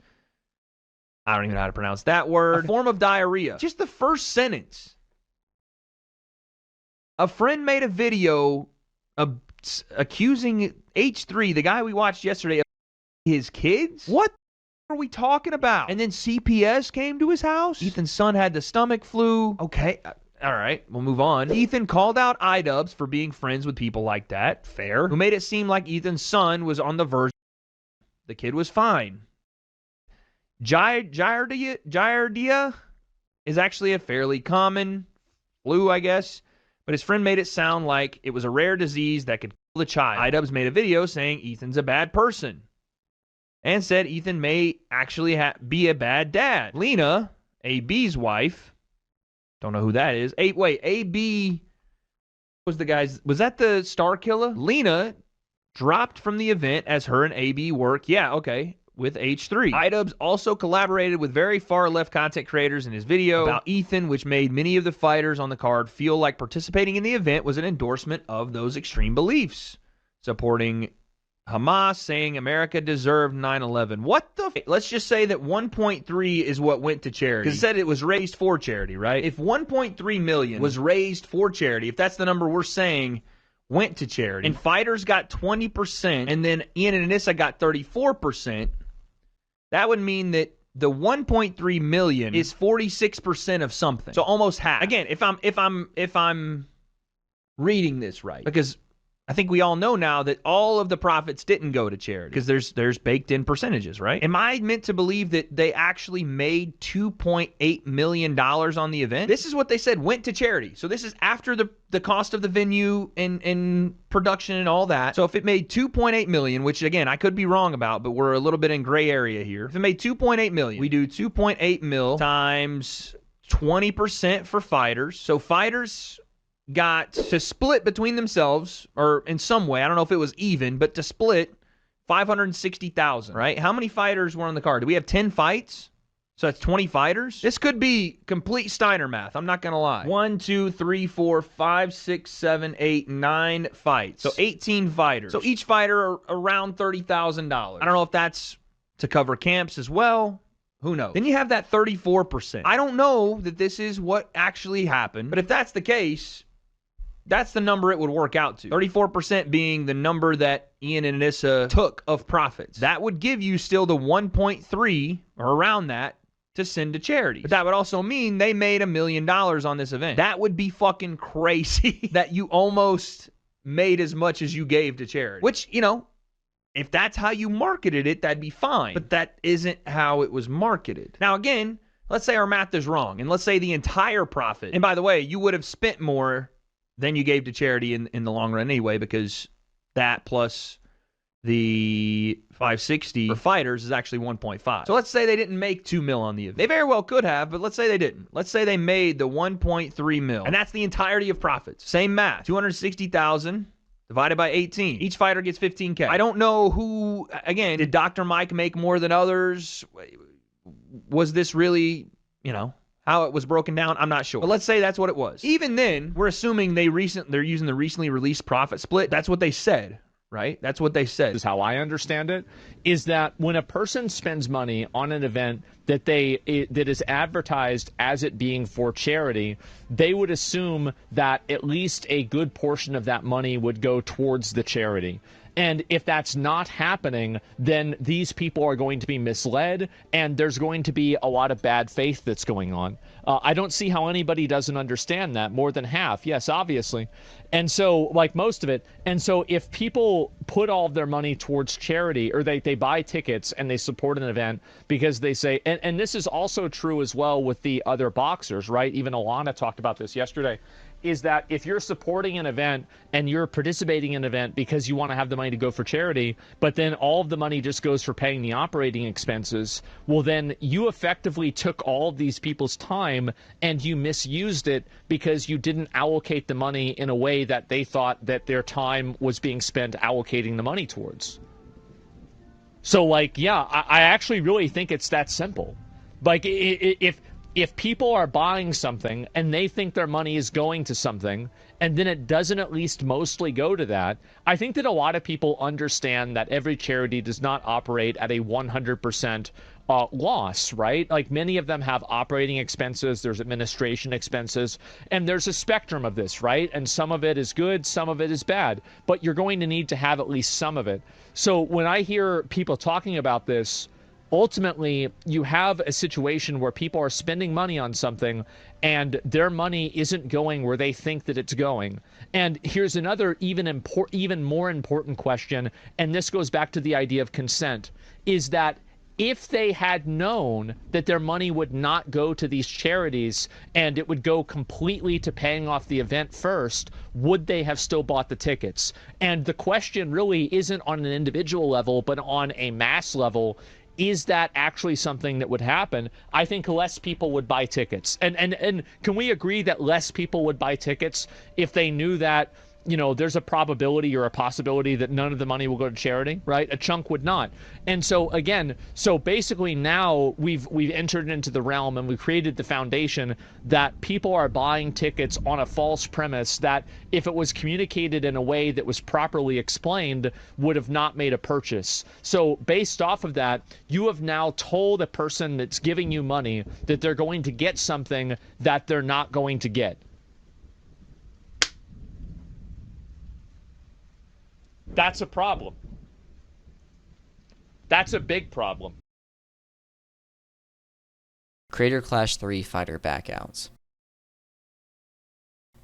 I don't even know how to pronounce that word, a form of diarrhea. Just the first sentence. A friend made a video accusing H3, the guy we watched yesterday, of his kids? What are we talking about? And then CPS came to his house? Ethan's son had the stomach flu. Okay, all right, we'll move on. Ethan called out iDubbbz for being friends with people like that. Fair. Who made it seem like Ethan's son was on the verge. The kid was fine. Giardia is actually a fairly common flu, I guess. But his friend made it sound like it was a rare disease that could kill the child. iDubbbz made a video saying Ethan's a bad person, and said Ethan may actually be a bad dad. Lena, AB's wife, don't know who that is. AB was the guy's, was that the star killer? Lena dropped from the event as her and AB work, with H3. iDubbbz also collaborated with very far left content creators in his video about Ethan, which made many of the fighters on the card feel like participating in the event was an endorsement of those extreme beliefs. Supporting Hamas, saying America deserved 9/11. What the let's just say that 1.3 is what went to charity. Because it said it was raised for charity, right? If 1.3 million was raised for charity, if that's the number we're saying went to charity, and fighters got 20%, and then Ian and Anisa got 34%, that would mean that the 1.3 million is 46% of something. So almost half. Again, if I'm reading this right, because I think we all know now that all of the profits didn't go to charity, because there's baked in percentages, right? Am I meant to believe that they actually made $2.8 million on the event? This is what they said went to charity. So this is after the cost of the venue and production and all that. So if it made $2.8 million, which again, I could be wrong about, but we're a little bit in gray area here. If it made $2.8 million, we do 2.8 mil times 20% for fighters. So fighters got to split between themselves, or in some way, I don't know if it was even, but to split $560,000, right? How many fighters were on the card? Do we have 10 fights? So that's 20 fighters. This could be complete Steiner math. I'm not going to lie. 1, 2, 3, 4, 5, 6, 7, 8, 9 fights. So 18 fighters. So each fighter around $30,000. I don't know if that's to cover camps as well. Who knows? Then you have that 34%. I don't know that this is what actually happened, but if that's the case, that's the number it would work out to. 34% being the number that Ian and Anisa took of profits. That would give you still the 1.3 or around that to send to charity. But that would also mean they made $1 million on this event. That would be fucking crazy that you almost made as much as you gave to charity. Which, you know, if that's how you marketed it, that'd be fine. But that isn't how it was marketed. Now, again, let's say our math is wrong, and let's say the entire profit, and by the way, you would have spent more than you gave to charity in the long run anyway, because that plus the 560 for fighters is actually 1.5. So let's say they didn't make 2 mil on the event. They very well could have, but let's say they didn't. Let's say they made the 1.3 mil, and that's the entirety of profits. Same math, 260,000 divided by 18. Each fighter gets 15K. I don't know who, again, did Dr. Mike make more than others? Was this really, you know, how it was broken down? I'm not sure. But let's say that's what it was. Even then, we're assuming they're using the recently released profit split. That's what they said, right? That's what they said. Is how I understand it, is that when a person spends money on an event that that is advertised as it being for charity, they would assume that at least a good portion of that money would go towards the charity. And if that's not happening, then these people are going to be misled, and there's going to be a lot of bad faith that's going on. I don't see how anybody doesn't understand that. More than half, yes, obviously. And so, like most of it, and so if people put all of their money towards charity, or they buy tickets and they support an event because they say, and this is also true as well with the other boxers, right? Even Alana talked about this yesterday, is that if you're supporting an event and you're participating in an event because you want to have the money to go for charity, but then all of the money just goes for paying the operating expenses, well, then you effectively took all of these people's time and you misused it because you didn't allocate the money in a way that they thought that their time was being spent allocating the money towards. So, like, yeah, I actually really think it's that simple. Like, if people are buying something and they think their money is going to something, and then it doesn't at least mostly go to that, I think that a lot of people understand that every charity does not operate at a 100% loss, right? Like, many of them have operating expenses, there's administration expenses, and there's a spectrum of this, right? And some of it is good, some of it is bad, but you're going to need to have at least some of it. So when I hear people talking about this, ultimately, you have a situation where people are spending money on something and their money isn't going where they think that it's going. And here's another even more important question, and this goes back to the idea of consent, is that if they had known that their money would not go to these charities and it would go completely to paying off the event first, would they have still bought the tickets? And the question really isn't on an individual level, but on a mass level. Is that actually something that would happen? I think less people would buy tickets. And can we agree that less people would buy tickets if they knew that, you know, there's a probability or a possibility that none of the money will go to charity, right? A chunk would not. And so again, so basically now we've entered into the realm and we've created the foundation that people are buying tickets on a false premise that if it was communicated in a way that was properly explained, would have not made a purchase. So based off of that, you have now told a person that's giving you money that they're going to get something that they're not going to get. That's a problem. That's a big problem. Creator Clash 3 fighter backouts.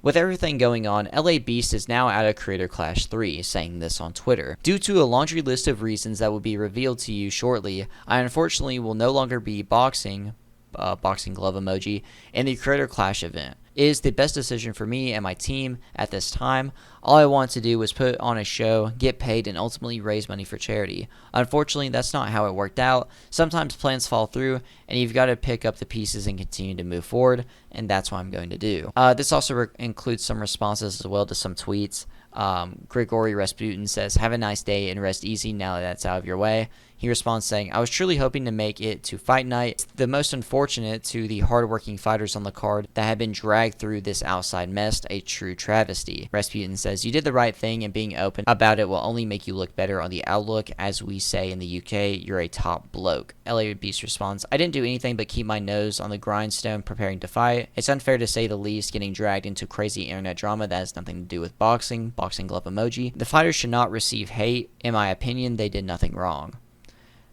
With everything going on, LA Beast is now out of Creator Clash 3, saying this on Twitter. Due to a laundry list of reasons that will be revealed to you shortly, I unfortunately will no longer be boxing glove emoji, in the Creator Clash event. It is the best decision for me and my team at this time. All I want to do was put on a show, get paid, and ultimately raise money for charity. Unfortunately, that's not how it worked out. Sometimes plans fall through, and you've got to pick up the pieces and continue to move forward, and that's what I'm going to do. This also includes some responses as well to some tweets. Grigory Rasputin says, have a nice day and rest easy now that that's out of your way. He responds saying, I was truly hoping to make it to fight night. It's the most unfortunate to the hardworking fighters on the card that have been dragged through this outside mess, a true travesty. Rasputin says, you did the right thing, and being open about it will only make you look better on the outlook. As we say in the UK, you're a top bloke. iDubbbz responds, I didn't do anything but keep my nose on the grindstone preparing to fight. It's unfair to say the least, getting dragged into crazy internet drama that has nothing to do with boxing. Boxing glove emoji. The fighters should not receive hate. In my opinion, they did nothing wrong.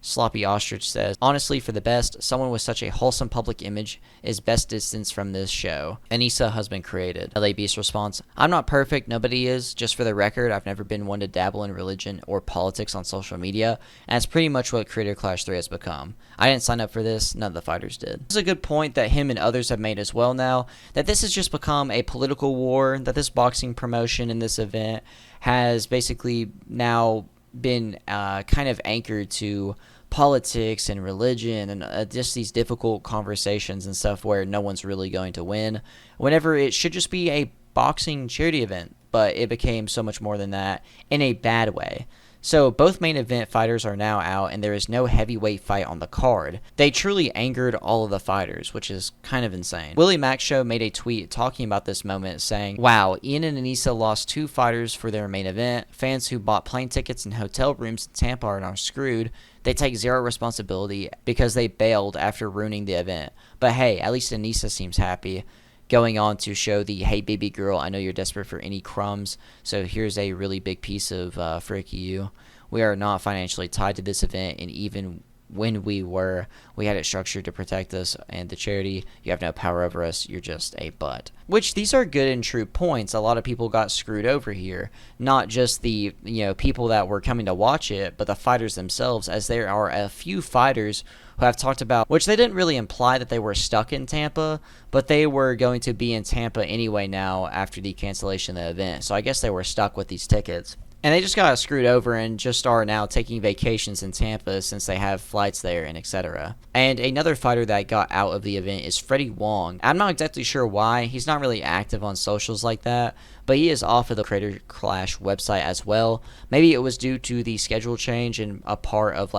Sloppy Ostrich says, honestly, for the best, someone with such a wholesome public image is best distanced from this show. Anisa has been created. iDubbbz responds, I'm not perfect, nobody is. Just for the record, I've never been one to dabble in religion or politics on social media, and it's pretty much what Creator Clash 3 has become. I didn't sign up for this, none of the fighters did. This is a good point that him and others have made as well now, that this has just become a political war, that this boxing promotion in this event has basically now been kind of anchored to politics and religion and just these difficult conversations and stuff where no one's really going to win, whenever it should just be a boxing charity event, but it became so much more than that in a bad way. So both main event fighters are now out, and there is no heavyweight fight on the card. They truly angered all of the fighters, which is kind of insane. Willie Mack Show made a tweet talking about this moment, saying, wow, Ian and Anisa lost 2 fighters for their main event. Fans who bought plane tickets and hotel rooms in Tampa are now screwed. They take zero responsibility because they bailed after ruining the event. But hey, at least Anisa seems happy. Going on to show the, hey baby girl, I know you're desperate for any crumbs, so here's a really big piece of frick you. We are not financially tied to this event, and even when we were, we had it structured to protect us and the charity. You have no power over us, you're just a butt. Which, these are good and true points. A lot of people got screwed over here. Not just the people that were coming to watch it, but the fighters themselves, as there are a few fighters who have talked about, which they didn't really imply that they were stuck in Tampa, but they were going to be in Tampa anyway now after the cancellation of the event. So I guess they were stuck with these tickets. And they just got screwed over and just are now taking vacations in Tampa since they have flights there and etc. And another fighter that got out of the event is Freddie Wong. I'm not exactly sure why. He's not really active on socials like that, but he is off of the Creator Clash website as well. Maybe it was due to the schedule change and a part of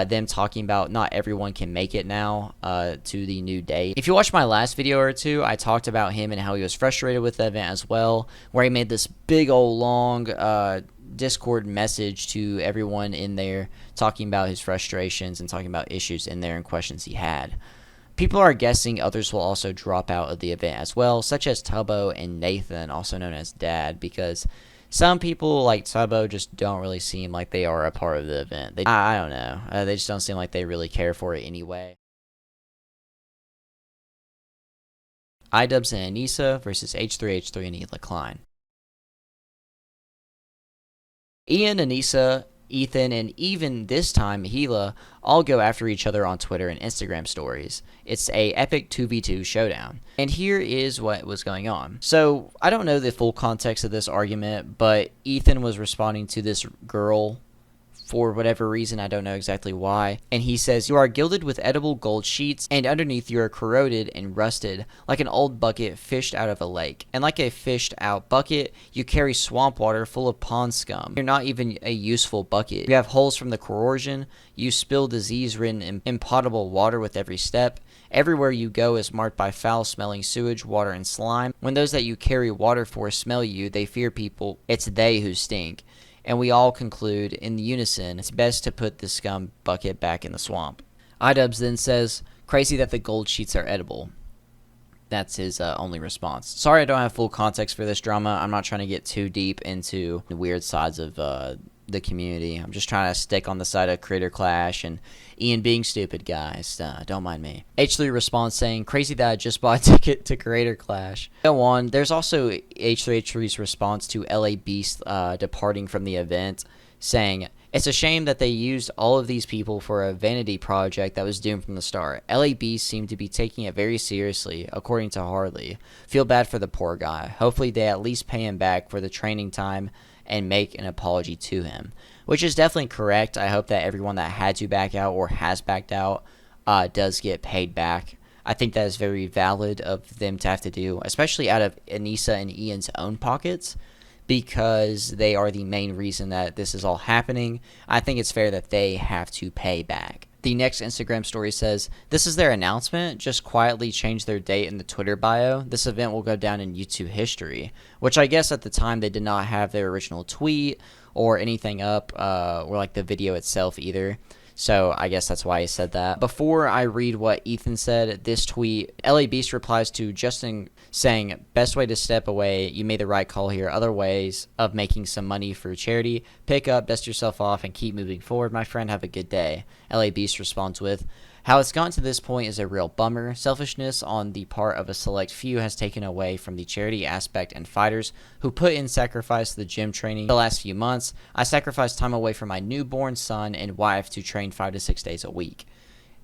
them talking about not everyone can make it now to the new date. If you watched my last video or two, I talked about him and how he was frustrated with the event as well, where he made this big old long Discord message to everyone in there talking about his frustrations and talking about issues in there and questions he had. People are guessing others will also drop out of the event as well, such as Tubbo and Nathan, also known as Dad, because some people like Tubbo just don't really seem like they are a part of the event. I don't know. They just don't seem like they really care for it anyway. iDubbbz and Anisa versus h3h3 and Hila Klein. Ian, Anisa, Ethan, and even this time Hila all go after each other on Twitter and Instagram stories. It's a epic 2v2 showdown. And here is what was going on. So, I don't know the full context of this argument, but Ethan was responding to this girl for whatever reason, I don't know exactly why. And he says, you are gilded with edible gold sheets, and underneath you are corroded and rusted, like an old bucket fished out of a lake. And like a fished out bucket, you carry swamp water full of pond scum. You're not even a useful bucket. You have holes from the corrosion. You spill disease-ridden, impotable water with every step. Everywhere you go is marked by foul-smelling sewage, water, and slime. When those that you carry water for smell you, they fear people. It's they who stink. And we all conclude in unison, it's best to put the scum bucket back in the swamp. iDubbbz then says, crazy that the gold sheets are edible. That's his only response. Sorry I don't have full context for this drama. I'm not trying to get too deep into the weird sides of the community. I'm just trying to stick on the side of Creator Clash and Ian being stupid, guys. Don't mind me. H3 responds saying, crazy that I just bought a ticket to Creator Clash. Go on. There's also H3H3's response to LA Beast departing from the event, saying, it's a shame that they used all of these people for a vanity project that was doomed from the start. LA Beast seemed to be taking it very seriously, according to Harley. Feel bad for the poor guy. Hopefully they at least pay him back for the training time and make an apology to him, which is definitely correct. I hope that everyone that had to back out or has backed out does get paid back. I think that is very valid of them to have to do, especially out of Anisa and Ian's own pockets, because they are the main reason that this is all happening, I think it's fair that they have to pay back. The next Instagram story says, this is their announcement, just quietly change their date in the Twitter bio. This event will go down in YouTube history, which I guess at the time they did not have their original tweet or anything up, or like the video itself either. So I guess that's why he said that. Before I read what Ethan said, this tweet, iDubbbz replies to Justin saying, best way to step away, you made the right call here. Other ways of making some money for charity. Pick up, dust yourself off, and keep moving forward, my friend. Have a good day. iDubbbz responds with, how it's gotten to this point is a real bummer. Selfishness on the part of a select few has taken away from the charity aspect and fighters who put in sacrifice to the gym training. The last few months, I sacrificed time away from my newborn son and wife to train 5 to 6 days a week.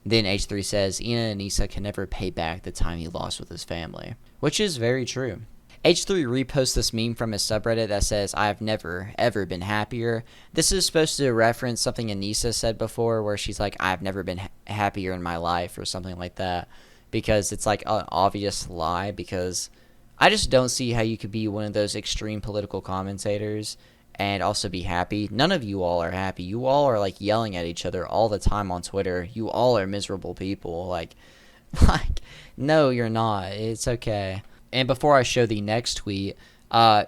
Then H3 says, Ian and Anisa can never pay back the time he lost with his family. Which is very true. H3 reposts this meme from his subreddit that says, I have never, ever been happier. This is supposed to reference something Anisa said before where she's like, I've never been happier in my life or something like that. Because it's like an obvious lie, because I just don't see how you could be one of those extreme political commentators and also be happy. None of you all are happy. You all are like yelling at each other all the time on Twitter. You all are miserable people. Like, no, you're not. It's okay. And before I show the next tweet,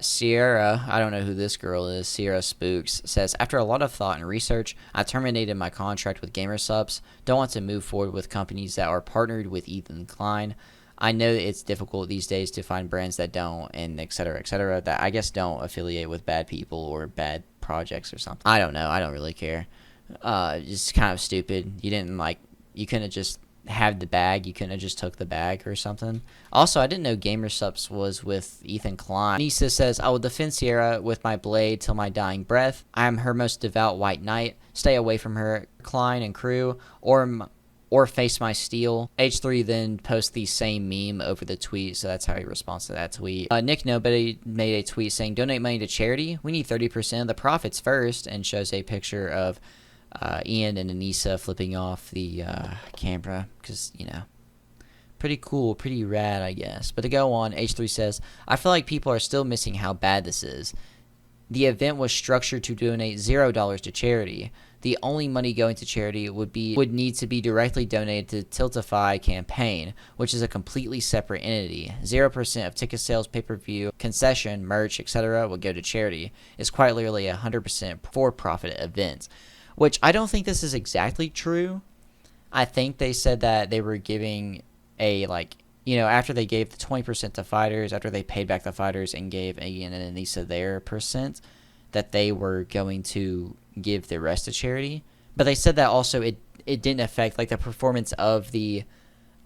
Sierra, I don't know who this girl is, Sierra Spooks, says, after a lot of thought and research, I terminated my contract with GamerSupps. Don't want to move forward with companies that are partnered with Ethan Klein. I know that it's difficult these days to find brands that don't, and et cetera, that I guess don't affiliate with bad people or bad projects or something. I don't know. I don't really care. It's kind of stupid. You couldn't have just had the bag. You couldn't have just took the bag or something. Also, I didn't know GamerSupps was with Ethan Klein. Anisa says, I will defend Sierra with my blade till my dying breath. I am her most devout white knight. Stay away from her, Klein and crew, or face my steel. H3 then posts the same meme over the tweet, so that's how he responds to that tweet. Nick Nobody made a tweet saying, donate money to charity. We need 30% of the profits first, and shows a picture of Ian and Anisa flipping off the camera, because, you know, pretty cool, pretty rad, I guess. But to go on, H3 says, I feel like people are still missing how bad this is. The event was structured to donate $0 to charity. The only money going to charity would need to be directly donated to Tiltify campaign, which is a completely separate entity. 0% of ticket sales, pay-per-view, concession, merch, etc. would go to charity. It's quite literally a 100% for-profit event. Which I don't think this is exactly true. I think they said that they were giving a, like, you know, after they gave the 20% to fighters, after they paid back the fighters and gave Ian and Anisa their percent, that they were going to give the rest to charity. But they said that also it didn't affect, like, the performance of the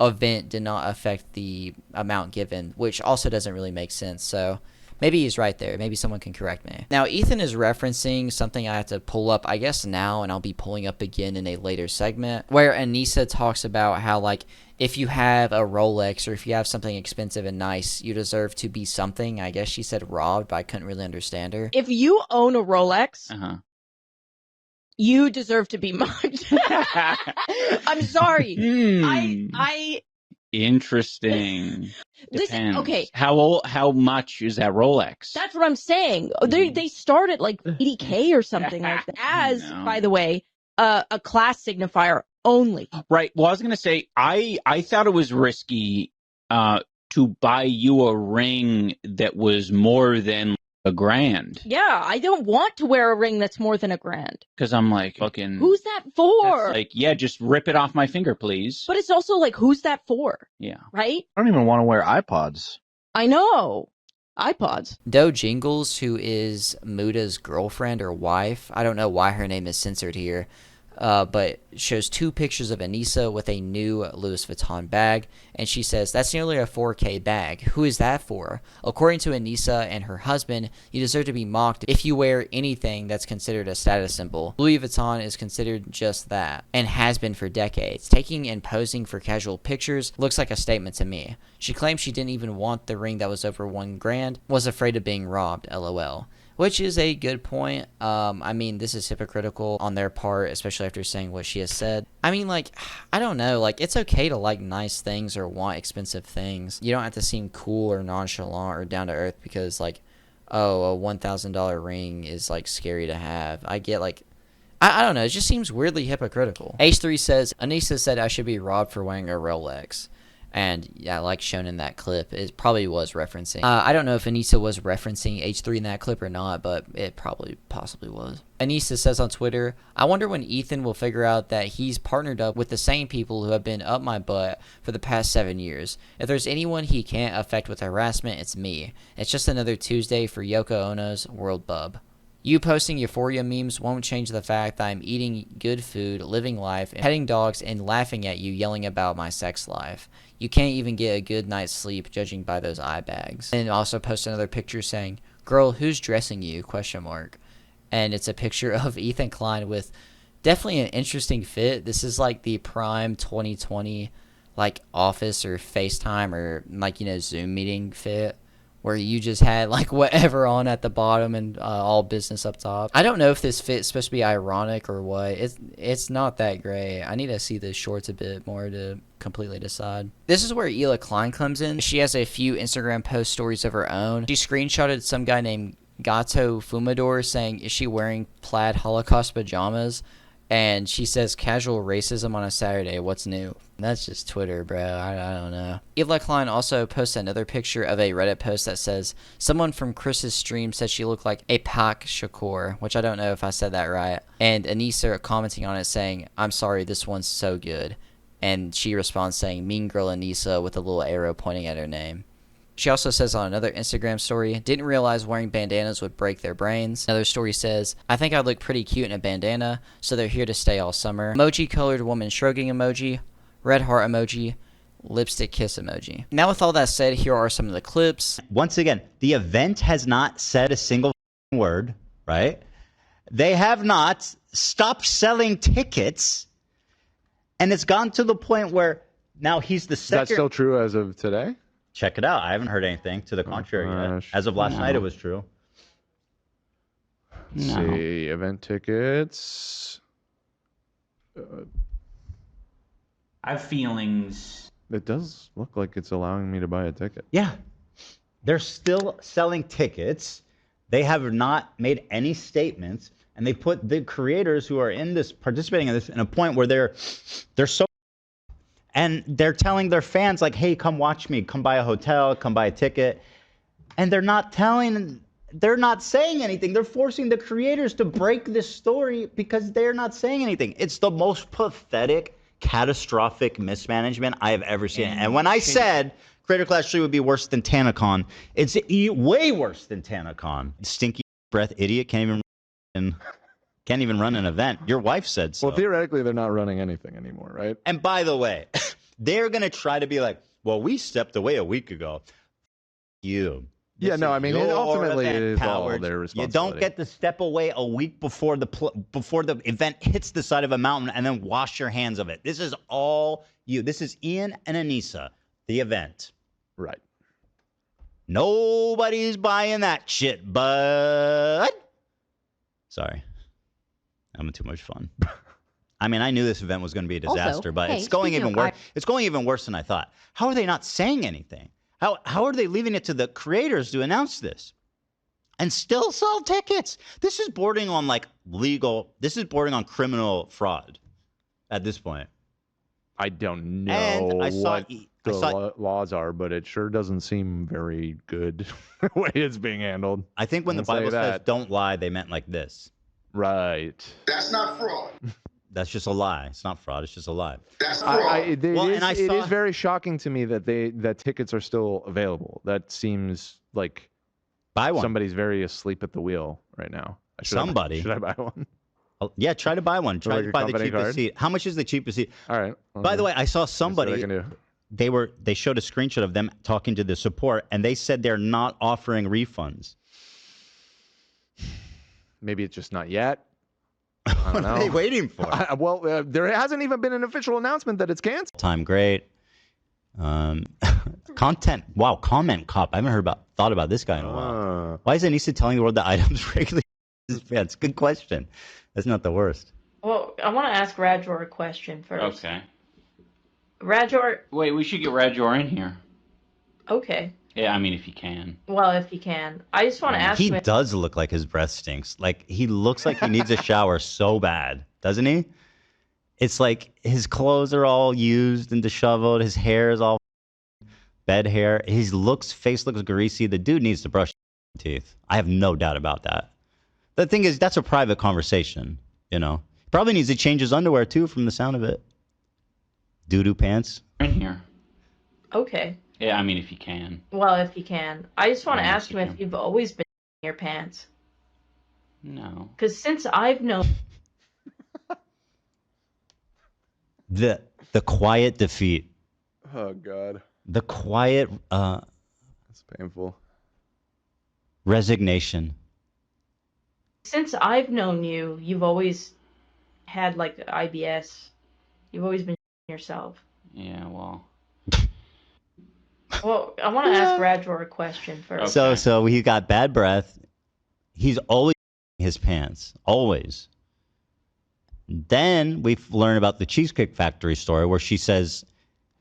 event did not affect the amount given, which also doesn't really make sense. So maybe he's right there. Maybe someone can correct me. Now, Ethan is referencing something I have to pull up, I guess now, and I'll be pulling up again in a later segment, where Anisa talks about how, like, if you have a Rolex or if you have something expensive and nice, you deserve to be something. I guess she said robbed, but I couldn't really understand her. If you own a Rolex, you deserve to be mugged. I'm sorry. I Interesting. Depends. Okay. How much is that Rolex? That's what I'm saying. They start at like 80K or something like that. As, by the way, a class signifier only. Right. Well, I was gonna say I thought it was risky to buy you a ring that was more than $1,000. Yeah, I don't want to wear a ring that's more than $1,000. Because I'm like, fucking. Who's that for? Like, yeah, just rip it off my finger, please. But it's also like, who's that for? Yeah. Right? I don't even want to wear iPods. I know. iPods. Doe Jingles, who is Muda's girlfriend or wife, I don't know why her name is censored here, but shows 2 pictures of Anisa with a new Louis Vuitton bag, and she says, that's nearly a 4K bag. Who is that for? According to Anisa and her husband, you deserve to be mocked if you wear anything that's considered a status symbol. Louis Vuitton is considered just that, and has been for decades. Taking and posing for casual pictures looks like a statement to me. She claims she didn't even want the ring that was over $1,000, was afraid of being robbed, lol. Which is a good point. I mean, this is hypocritical on their part, especially after saying what she has said. I mean, like, I don't know. Like, it's okay to like nice things or want expensive things. You don't have to seem cool or nonchalant or down to earth because, like, oh, a $1,000 ring is like scary to have. I get like, I don't know. It just seems weirdly hypocritical. H3 says, Anisa said I should be robbed for wearing a Rolex. And yeah, like shown in that clip, it probably was referencing. I don't know if Anisa was referencing H3 in that clip or not, but it possibly was. Anisa says on Twitter, I wonder when Ethan will figure out that he's partnered up with the same people who have been up my butt for the past 7 years. If there's anyone he can't affect with harassment, it's me. It's just another Tuesday for Yoko Ono's World Bub. You posting Euphoria memes won't change the fact that I'm eating good food, living life, petting dogs, and laughing at you yelling about my sex life. You can't even get a good night's sleep judging by those eye bags. And also post another picture saying, girl, who's dressing you? ? And it's a picture of Ethan Klein with definitely an interesting fit. This is like the prime 2020 like Office or FaceTime or like, Zoom meeting fit, where you just had like whatever on at the bottom and all business up top. I don't know if this fit is supposed to be ironic or what. It's not that great. I need to see the shorts a bit more to completely decide. This is where Hila Klein comes in. She has a few Instagram post stories of her own. She screenshotted some guy named Gato Fumador saying, is she wearing plaid Holocaust pajamas? And she says, casual racism on a Saturday, what's new? That's just Twitter, bro. I don't know. Hila Klein also posted another picture of a Reddit post that says, someone from Chris's stream said she looked like a Pak Shakur, which I don't know if I said that right. And Anisa commenting on it saying, I'm sorry, this one's so good. And she responds saying, mean girl Anisa, with a little arrow pointing at her name. She also says on another Instagram story, didn't realize wearing bandanas would break their brains. Another story says, I think I'd look pretty cute in a bandana, so they're here to stay all summer. Emoji colored woman shrugging emoji, red heart emoji, lipstick kiss emoji. Now with all that said, here are some of the clips. Once again, the event has not said a single word, right? They have not stopped selling tickets, and it's gone to the point where now he's the second. Is that still true as of today? Check it out. I haven't heard anything to the contrary yet. As of last night, it was true. Let's see, event tickets. I have feelings. It does look like it's allowing me to buy a ticket. Yeah. They're still selling tickets. They have not made any statements, and they put the creators who are in this, participating in this, in a point where they're so. And they're telling their fans, like, hey, come watch me, come buy a hotel, come buy a ticket. And they're not saying anything. They're forcing the creators to break this story because they're not saying anything. It's the most pathetic, catastrophic mismanagement I have ever seen. And when I said Creator Clash 3 would be worse than TanaCon, it's way worse than TanaCon. Stinky breath idiot can't even run an event. Your wife said so. Well, theoretically, they're not running anything anymore, right? And by the way, they're going to try to be like, well, we stepped away a week ago. You. Yeah, no, I mean, ultimately, it is all their responsibility. You don't get to step away a week before the event hits the side of a mountain and then wash your hands of it. This is all you. This is Ian and Anisa, the event. Right. Nobody's buying that shit, bud. Sorry. I'm too much fun. I mean, I knew this event was going to be a disaster, but it's going even worse. It's going even worse than I thought. How are they not saying anything? How are they leaving it to the creators to announce this and still sell tickets? This is bordering on like legal. This is bordering on criminal fraud at this point. I don't know what the laws are, but it sure doesn't seem very good the way it's being handled. I think when the Bible says don't lie, they meant like this. Right. That's not fraud. That's just a lie. It's not fraud. It's just a lie. That's fraud. It is very shocking to me that tickets are still available. That seems like buy one. Somebody's very asleep at the wheel right now. Should I buy one? Yeah, try to buy one. Try to buy the cheapest seat. How much is the cheapest seat? All right. By the way, I saw somebody. They showed a screenshot of them talking to the support, and they said they're not offering refunds. Maybe it's just not yet. I don't know. What are they waiting for? There hasn't even been an official announcement that it's canceled. Time great. Content. Wow, comment cop. I haven't thought about this guy in a while. Why is Anisa telling the world that iDubbbz regularly his fans? Good question. That's not the worst. Well, I want to ask Rajor a question first. Okay. Rajor. Wait, we should get Rajor in here. Okay. Yeah, I mean, if you can. Well, if you can. I just want to ask He him. does look like his breath stinks. Like, he looks like he needs a shower so bad, doesn't he? It's like his clothes are all used and disheveled. His hair is all bed hair. His face looks greasy. The dude needs to brush his teeth. I have no doubt about that. The thing is, that's a private conversation, you know. Probably needs to change his underwear, too, from the sound of it. Doo-doo pants. In here. Okay. Yeah, I mean, if you can. Well, if you can. I just want to Yeah, ask him if you've always been in your pants. No. Because since I've known... The quiet defeat. Oh, God. The quiet It's painful. resignation. Since I've known you, you've always had, like, IBS. You've always been yourself. Yeah, well. Well, I want to ask Radjor a question first. So he got bad breath. He's always his pants. Always. Then we learn about the Cheesecake Factory story where she says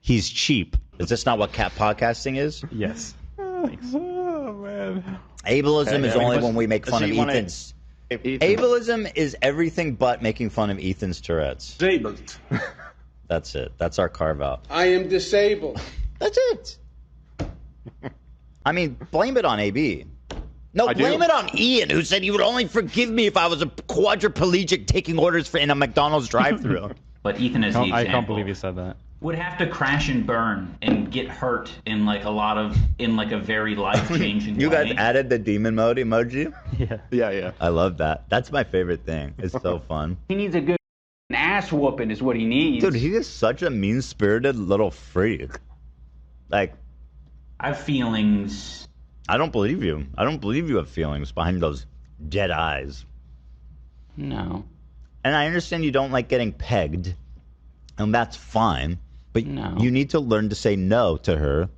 he's cheap. Is this not what cat podcasting is? Yes. Oh, man. Ableism is only when we make so fun of you wanna- Ethan's. Ableism is everything but making fun of Ethan's Tourette's. Disabled. That's it. That's our carve out. I am disabled. That's it. I mean, blame it on AB. No, I do. blame it on Ian, who said he would only forgive me if I was a quadriplegic taking orders in a McDonald's drive-thru. But Ethan is the example. I can't believe you said that. Would have to crash and burn and get hurt in like a very life-changing You way. guys added the demon mode emoji? Yeah. I love that. That's my favorite thing. It's so fun. He needs a good ass whooping is what he needs. Dude, he is such a mean-spirited little freak. Like, I have feelings. I don't believe you. I don't believe you have feelings behind those dead eyes. No. And I understand you don't like getting pegged, and that's fine. But No. you need to learn to say no to her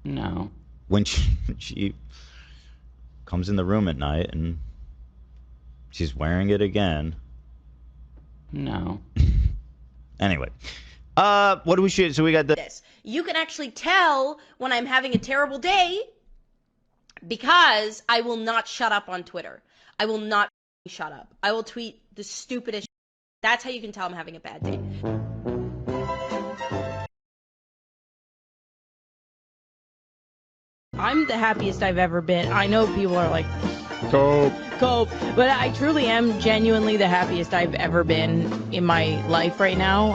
No. when she comes in the room at night and she's wearing it again. No. Anyway, what do we shoot? So we got the. You can actually tell when I'm having a terrible day because I will not shut up on Twitter. I will not shut up. I will tweet the stupidest. That's how you can tell I'm having a bad day. I'm the happiest I've ever been. I know people are like, cope, but I truly am genuinely the happiest I've ever been in my life right now.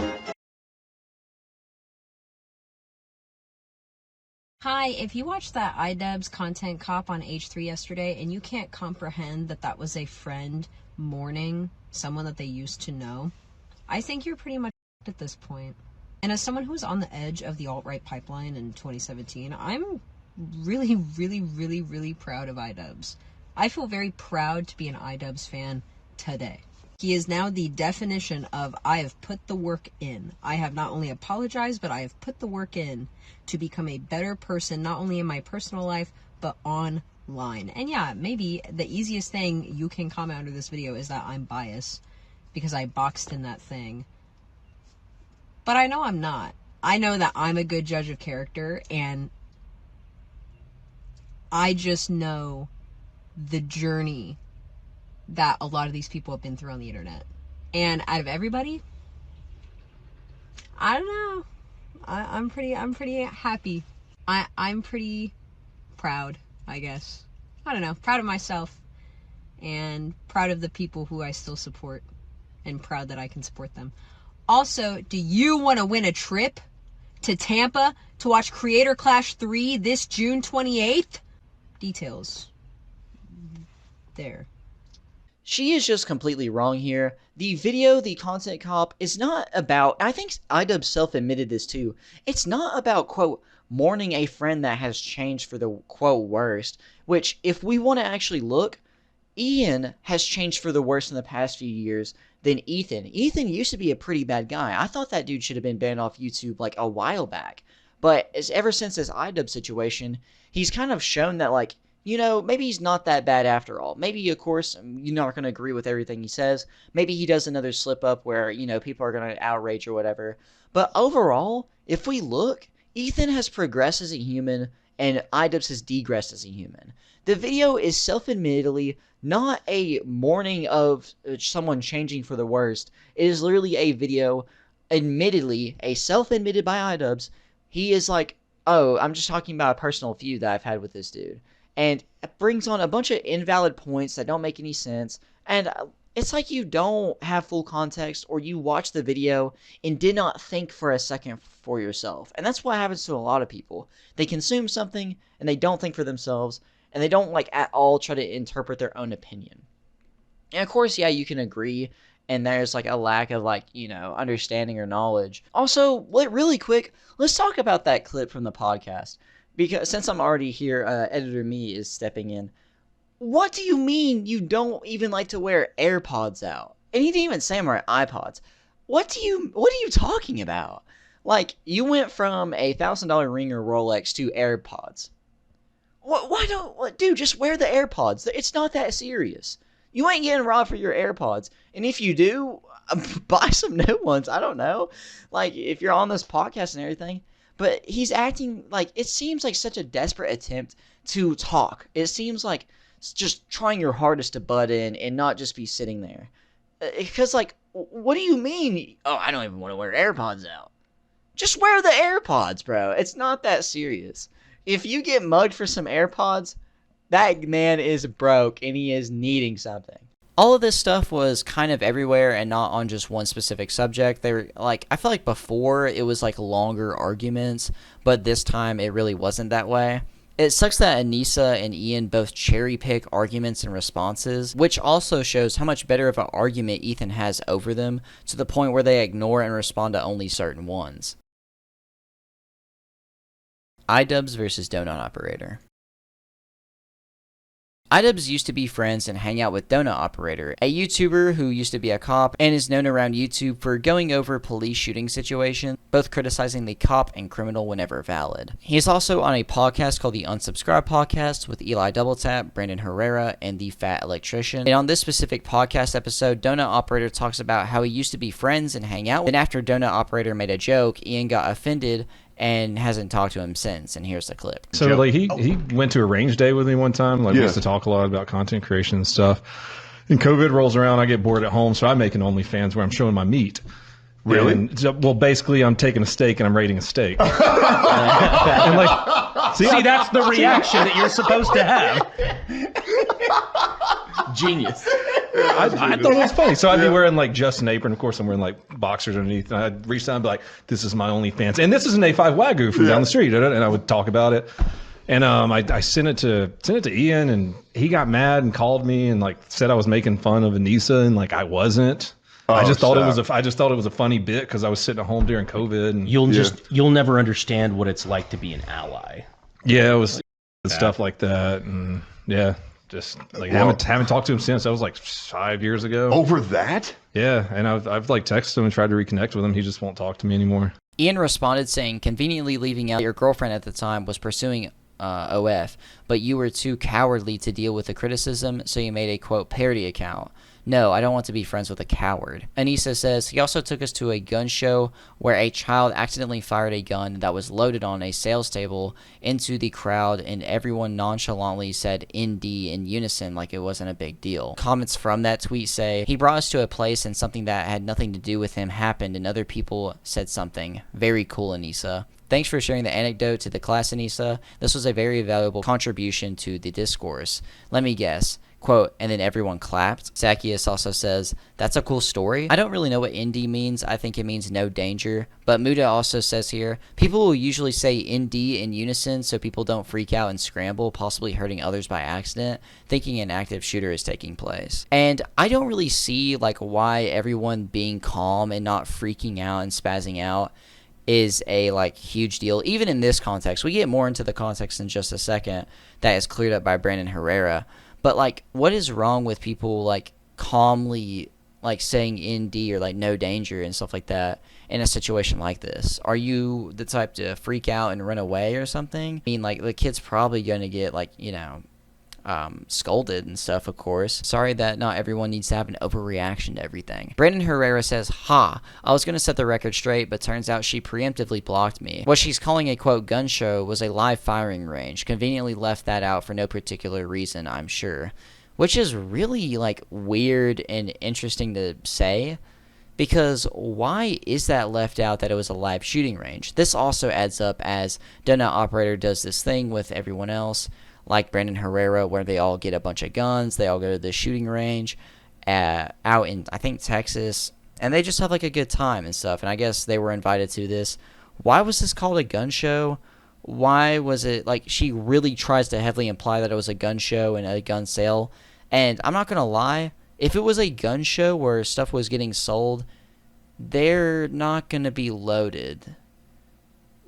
Hi, if you watched that iDubbbz content cop on H3 yesterday and you can't comprehend that that was a friend mourning someone that they used to know, I think you're pretty much at this point. And as someone who was on the edge of the alt-right pipeline in 2017, I'm really, really, really, really proud of iDubbbz. I feel very proud to be an iDubbbz fan today. He is now the definition of I have put the work in. I have not only apologized, but I have put the work in to become a better person, not only in my personal life, but online. And yeah, maybe the easiest thing you can comment under this video is that I'm biased because I boxed in that thing. But I know I'm not. I know that I'm a good judge of character, and I just know the journey that a lot of these people have been through on the internet. And out of everybody, I don't know. I'm pretty happy. I'm pretty proud, I guess. I don't know. Proud of myself and proud of the people who I still support and proud that I can support them. Also, do you want to win a trip to Tampa to watch Creator Clash 3 this June 28th? Details there. She is just completely wrong here. The video, the content cop, is not about, I think iDubbbz self-admitted this too, it's not about, quote, mourning a friend that has changed for the, quote, worst, which, if we want to actually look, Ian has changed for the worst in the past few years than Ethan. Ethan used to be a pretty bad guy. I thought that dude should have been banned off YouTube like a while back. But ever since this iDubbbz situation, he's kind of shown that, like, you know, maybe he's not that bad after all. Maybe, of course, you're not going to agree with everything he says. Maybe he does another slip up where, you know, people are going to outrage or whatever. But overall, if we look, Ethan has progressed as a human, and iDubbbz has degressed as a human. The video is self-admittedly not a mourning of someone changing for the worst. It is literally a video, admittedly, a self-admitted by iDubbbz. He is like, oh, I'm just talking about a personal feud that I've had with this dude. And it brings on a bunch of invalid points that don't make any sense. And it's like you don't have full context, or you watch the video and did not think for a second for yourself. And that's what happens to a lot of people. They consume something and they don't think for themselves, and they don't like at all try to interpret their own opinion. And of course, yeah, you can agree, and there's like a lack of like, you know, understanding or knowledge. Also, really quick, let's talk about that clip from the podcast. Because since I'm already here, Editor Me is stepping in. What do you mean you don't even like to wear AirPods out? And he didn't even say I'm wearing iPods. What are you talking about? Like, you went from a $1,000 ring or Rolex to AirPods. Dude, just wear the AirPods. It's not that serious. You ain't getting robbed for your AirPods. And if you do, buy some new ones. I don't know. Like, if you're on this podcast and everything. But he's acting like, it seems like such a desperate attempt to talk. It seems like just trying your hardest to butt in and not just be sitting there. Because, like, what do you mean? Oh, I don't even want to wear AirPods out. Just wear the AirPods, bro. It's not that serious. If you get mugged for some AirPods, that man is broke and he is needing something. All of this stuff was kind of everywhere and not on just one specific subject. They were like, I feel like before it was like longer arguments, but this time it really wasn't that way. It sucks that Anisa and Ian both cherry pick arguments and responses, which also shows how much better of an argument Ethan has over them, to the point where they ignore and respond to only certain ones. iDubbbz versus Donut Operator. iDubbbz used to be friends and hang out with Donut Operator, a YouTuber who used to be a cop and is known around YouTube for going over police shooting situations, both criticizing the cop and criminal whenever valid. He is also on a podcast called the Unsubscribed Podcast with iDubbbz, Brandon Herrera, and the Fat Electrician. And on this specific podcast episode, Donut Operator talks about how he used to be friends and hang out, and after Donut Operator made a joke, Ian got offended and hasn't talked to him since, and here's the clip. So like he went to a range day with me one time. Like we used to talk a lot about content creation and stuff. And COVID rolls around, I get bored at home, so I make an OnlyFans where I'm showing my meat. Really? And so, well, basically, I'm taking a steak and I'm rating a steak. And like, see, that's the reaction that you're supposed to have. Genius. I thought it was funny. So I'd be wearing like just an apron. Of course, I'm wearing like boxers underneath. And I'd reach down and be like, this is my OnlyFans. And this is an A5 Wagyu from down the street. And I would talk about it. And I sent it to Ian, and he got mad and called me and like said I was making fun of Anisa, and like I wasn't. I just thought it was a funny bit because I was sitting at home during COVID. And you'll never understand what it's like to be an ally. Yeah, it was stuff like that, and yeah. Just like haven't talked to him since. That was like 5 years ago. Over that? Yeah, and I've like texted him and tried to reconnect with him. He just won't talk to me anymore. Ian responded saying, conveniently leaving out your girlfriend at the time was pursuing OF, but you were too cowardly to deal with the criticism, so you made a quote parody account. No, I don't want to be friends with a coward. Anisa says he also took us to a gun show where a child accidentally fired a gun that was loaded on a sales table into the crowd, and everyone nonchalantly said ND in unison like it wasn't a big deal. Comments from that tweet say, he brought us to a place and something that had nothing to do with him happened and other people said something. Very cool, Anisa. Thanks for sharing the anecdote to the class, Anisa. This was a very valuable contribution to the discourse. Let me guess. Quote, and then everyone clapped. Zacchaeus also says, that's a cool story. I don't really know what ND means. I think it means no danger. But Muda also says here, people will usually say ND in unison so people don't freak out and scramble, possibly hurting others by accident, thinking an active shooter is taking place. And I don't really see like why everyone being calm and not freaking out and spazzing out is a like huge deal. Even in this context, we get more into the context in just a second that is cleared up by Brandon Herrera. But, like, what is wrong with people, like, calmly, like, saying ND or, like, no danger and stuff like that in a situation like this? Are you the type to freak out and run away or something? I mean, like, the kid's probably going to get, like, you know, scolded and stuff, of course. Sorry that not everyone needs to have an overreaction to everything. Brandon Herrera says, "Ha, I was going to set the record straight, but turns out she preemptively blocked me. What she's calling a quote gun show was a live firing range. Conveniently left that out for no particular reason, I'm sure." Which is really, like, weird and interesting to say. Because why is that left out that it was a live shooting range? This also adds up as Donut Operator does this thing with everyone else, like Brandon Herrera, where they all get a bunch of guns, they all go to the shooting range out in, I think, Texas, and they just have, like, a good time and stuff, and I guess they were invited to this. Why was this called a gun show? Why was it, like, she really tries to heavily imply that it was a gun show and a gun sale, and I'm not going to lie, if it was a gun show where stuff was getting sold, they're not going to be loaded.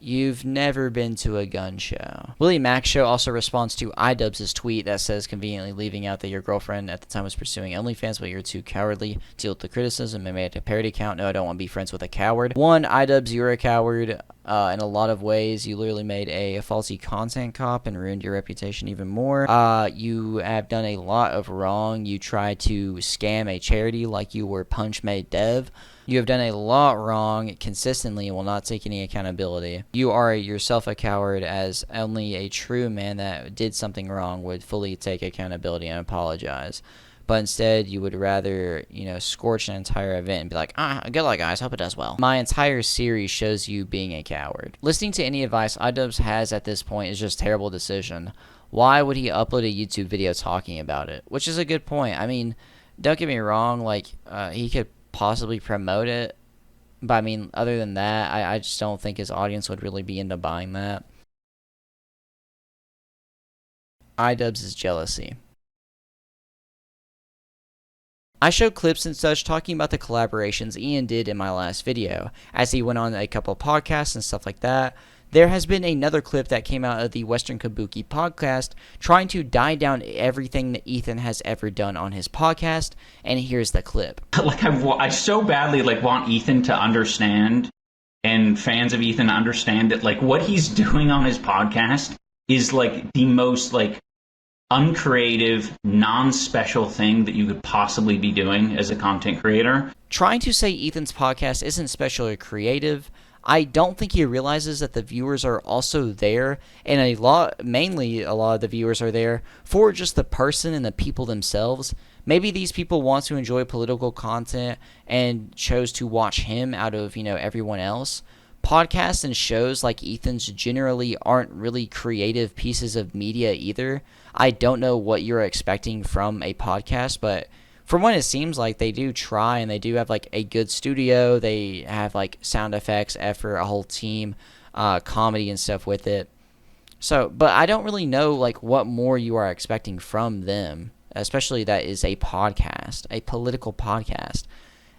You've never been to a gun show. Willie Mac Show also responds to iDubbbz's tweet that says, conveniently leaving out that your girlfriend at the time was pursuing OnlyFans, but you're too cowardly to deal with the criticism and made a parody account. No, I don't want to be friends with a coward. One, iDubbbz, you're a coward in a lot of ways. You literally made a faulty content cop and ruined your reputation even more. You have done a lot of wrong. You tried to scam a charity like you were Punch Made Dev. You have done a lot wrong consistently and will not take any accountability. You are yourself a coward, as only a true man that did something wrong would fully take accountability and apologize. But instead, you would rather, scorch an entire event and be like, good luck, guys. Hope it does well. My entire series shows you being a coward. Listening to any advice iDubbbz has at this point is just a terrible decision. Why would he upload a YouTube video talking about it? Which is a good point. I mean, don't get me wrong. Like, he could possibly promote it, but I mean, other than that, I just don't think his audience would really be into buying that. iDubbbz's jealousy. I showed clips and such talking about the collaborations Ian did in my last video, as he went on a couple of podcasts and stuff like that. There has been another clip that came out of the Western Kabuki podcast trying to die down everything that Ethan has ever done on his podcast, and here's the clip. Like, I so badly want Ethan to understand, and fans of Ethan understand that what he's doing on his podcast is the most uncreative, non-special thing that you could possibly be doing as a content creator. Trying to say Ethan's podcast isn't special or creative, I don't think he realizes that the viewers are also there, and mainly a lot of the viewers are there for just the person and the people themselves. Maybe these people want to enjoy political content and chose to watch him out of, everyone else. Podcasts and shows like Ethan's generally aren't really creative pieces of media either. I don't know what you're expecting from a podcast, but from what it seems like, they do try, and they do have a good studio. They have sound effects, effort, a whole team, comedy and stuff with it. So, but I don't really know what more you are expecting from them, especially that is a podcast, a political podcast.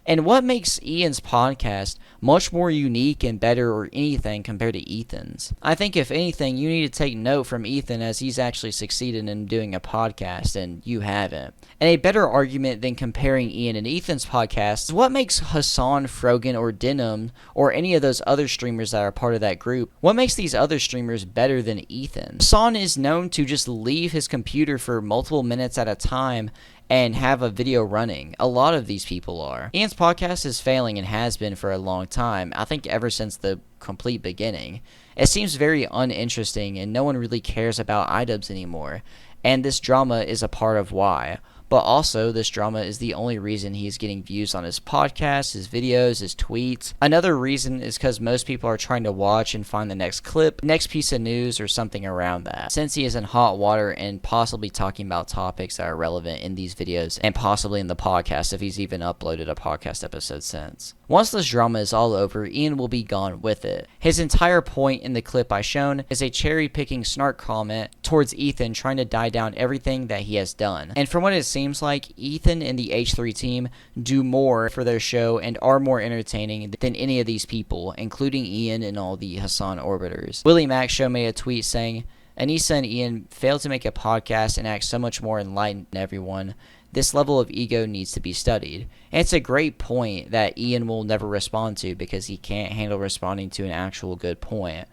And what makes Ian's podcast much more unique and better or anything compared to Ethan's? I think if anything, you need to take note from Ethan, as he's actually succeeded in doing a podcast and you haven't. And a better argument than comparing Ian and Ethan's podcast is what makes Hassan, Frogan, or Denim, or any of those other streamers that are part of that group, what makes these other streamers better than Ethan? Hassan is known to just leave his computer for multiple minutes at a time and have a video running. A lot of these people are. Ian's podcast is failing and has been for a long time. I think ever since the complete beginning. It seems very uninteresting and no one really cares about iDubbbz anymore. And this drama is a part of why. But also, this drama is the only reason he's getting views on his podcast, his videos, his tweets. Another reason is because most people are trying to watch and find the next clip, next piece of news, or something around that. Since he is in hot water and possibly talking about topics that are relevant in these videos, and possibly in the podcast if he's even uploaded a podcast episode since. Once this drama is all over, Ian will be gone with it. His entire point in the clip I shown is a cherry-picking snark comment towards Ethan trying to die down everything that he has done. And from what it seems like, Ethan and the H3 team do more for their show and are more entertaining than any of these people, including Ian and all the Hassan orbiters. Willie Mac Show made a tweet saying, Anisa and Ian failed to make a podcast and act so much more enlightened than everyone. This level of ego needs to be studied. And it's a great point that Ian will never respond to because he can't handle responding to an actual good point.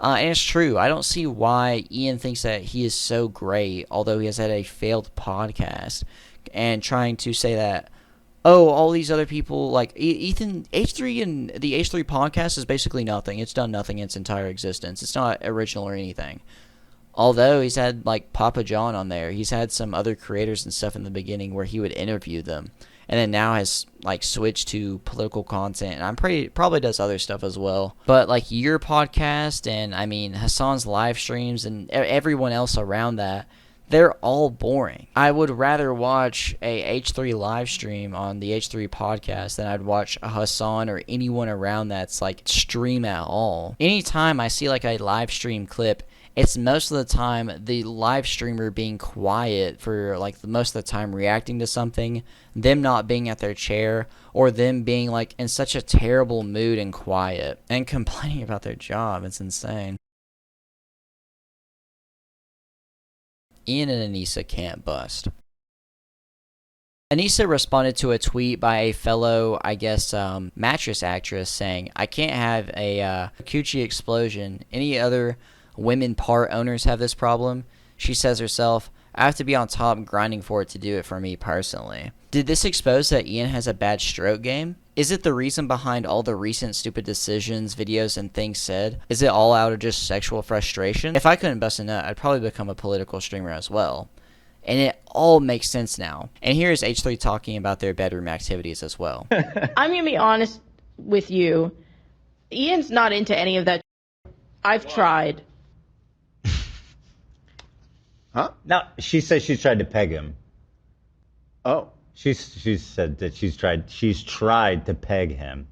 And it's true. I don't see why Ian thinks that he is so great, although he has had a failed podcast, and trying to say that, oh, all these other people, like Ethan, H3 and the H3 podcast is basically nothing. It's done nothing in its entire existence. It's not original or anything. Although he's had, like, Papa John on there. He's had some other creators and stuff in the beginning where he would interview them. And then now has, like, switched to political content. And probably does other stuff as well. But, like, your podcast and, I mean, Hassan's live streams and everyone else around that, they're all boring. I would rather watch a H3 live stream on the H3 podcast than I'd watch a Hassan or anyone around that's, like, stream at all. Anytime I see, like, a live stream clip, it's most of the time the live streamer being quiet for, like, most of the time reacting to something, them not being at their chair, or them being, like, in such a terrible mood and quiet, and complaining about their job. It's insane. Ian and Anisa can't bust. Anisa responded to a tweet by a fellow, I guess, mattress actress saying, I can't have a coochie explosion. Any other women part owners have this problem? She says herself, I have to be on top grinding for it to do it for me personally. Did this expose that Ian has a bad stroke game? Is it the reason behind all the recent stupid decisions, videos, and things said? Is it all out of just sexual frustration? If I couldn't bust a nut, I'd probably become a political streamer as well. And it all makes sense now. And here's H3 talking about their bedroom activities as well. I'm going to be honest with you. Ian's not into any of that. I've tried. Huh? No, she says she's tried to peg him. Oh. She said that she's tried to peg him.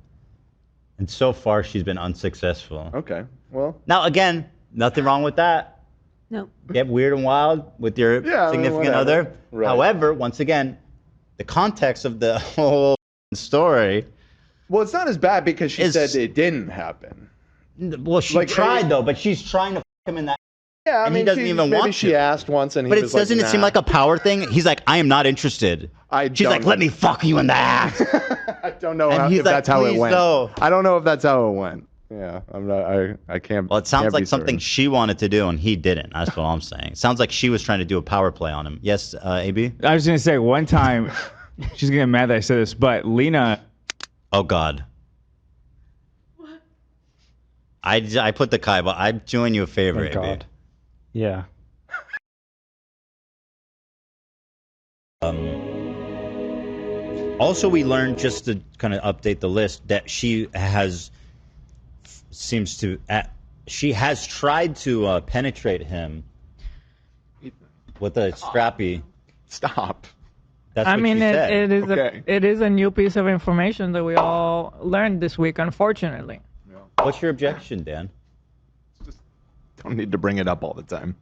And so far she's been unsuccessful. Okay. Well. Now again, nothing wrong with that. No. Get weird and wild with your significant other. Right. However, once again, the context of the whole story. Well, it's not as bad because she said it didn't happen. Well, she tried though, but she's trying to f him in that. Yeah, I and mean, he doesn't even want to. She asked once, and he but was doesn't like, it seem like a power thing? He's like, I am not interested. She's like, let me fuck you in the ass. I don't know if that's how it went. No. I don't know if that's how it went. Yeah, I'm not. I can't. Well, it sounds like certain. something she wanted to do and he didn't. That's what I'm saying. It sounds like she was trying to do a power play on him. Yes, AB. I was gonna say one time, she's gonna get mad that I said this, but Lena. Oh God. What? I put the Kai, but I'm doing you a favor, AB. God. Yeah. Also, we learned, just to kind of update the list, that she has tried to penetrate him with a scrappy. Stop. That's what she said. It is a new piece of information that we all learned this week, unfortunately. What's your objection, Dan? Don't need to bring it up all the time.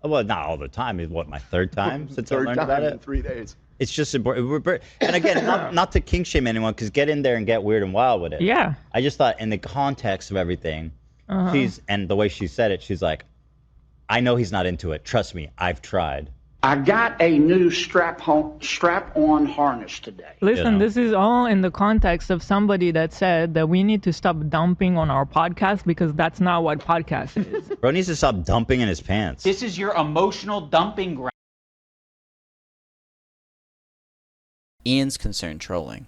Well, not all the time. It's what, my third time since I learned about it? In 3 days. It's just important. And again, not to kink shame anyone, because get in there and get weird and wild with it. Yeah. I just thought in the context of everything, and the way she said it, she's like, I know he's not into it. Trust me, I've tried. I got a new strap-on harness today. Listen, this is all in the context of somebody that said that we need to stop dumping on our podcast because that's not what podcast is. Bro needs to stop dumping in his pants. This is your emotional dumping ground. Ian's concerned trolling.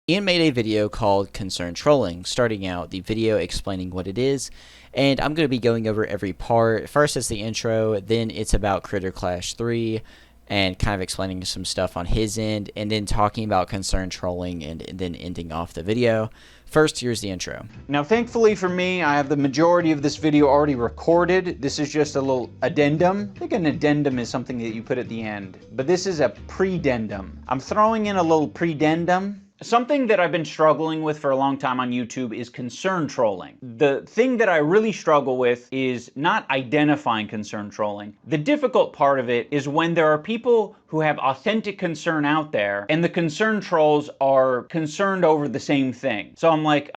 Ian made a video called Concerned Trolling, starting out the video explaining what it is, and I'm going to be going over every part. First it's the intro, then it's about Critter Clash 3, and kind of explaining some stuff on his end, and then talking about Concerned Trolling, and then ending off the video. First, here's the intro. Now, thankfully for me, I have the majority of this video already recorded. This is just a little addendum. I think an addendum is something that you put at the end, but this is a predendum. I'm throwing in a little predendum. Something that I've been struggling with for a long time on YouTube is concern trolling. The thing that I really struggle with is not identifying concern trolling. The difficult part of it is when there are people who have authentic concern out there and the concern trolls are concerned over the same thing. So I'm like,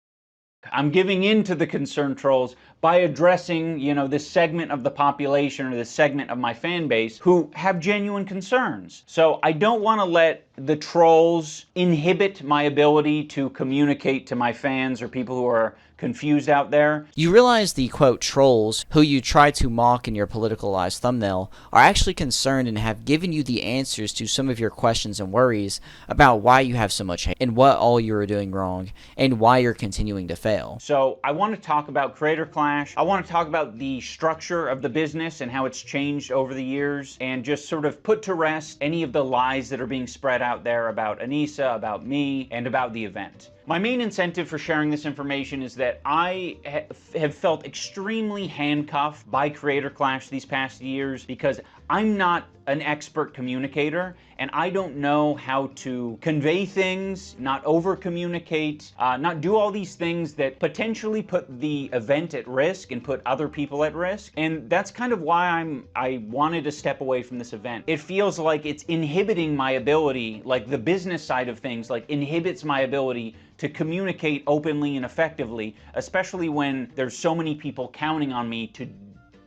I'm giving in to the concern trolls, by addressing, you know, this segment of the population or this segment of my fan base who have genuine concerns. So I don't want to let the trolls inhibit my ability to communicate to my fans or people who are confused out there. You realize the, quote, trolls, who you try to mock in your politicalized thumbnail, are actually concerned and have given you the answers to some of your questions and worries about why you have so much hate and what all you are doing wrong and why you're continuing to fail. So I want to talk about Creator Clash. I want to talk about the structure of the business and how it's changed over the years, and just sort of put to rest any of the lies that are being spread out there about Anisa, about me, and about the event. My main incentive for sharing this information is that I have felt extremely handcuffed by Creator Clash these past years because I'm not an expert communicator and I don't know how to convey things, not over communicate, not do all these things that potentially put the event at risk and put other people at risk. And that's kind of why I wanted to step away from this event. It feels like it's inhibiting my ability, like the business side of things, like inhibits my ability to communicate openly and effectively, especially when there's so many people counting on me to,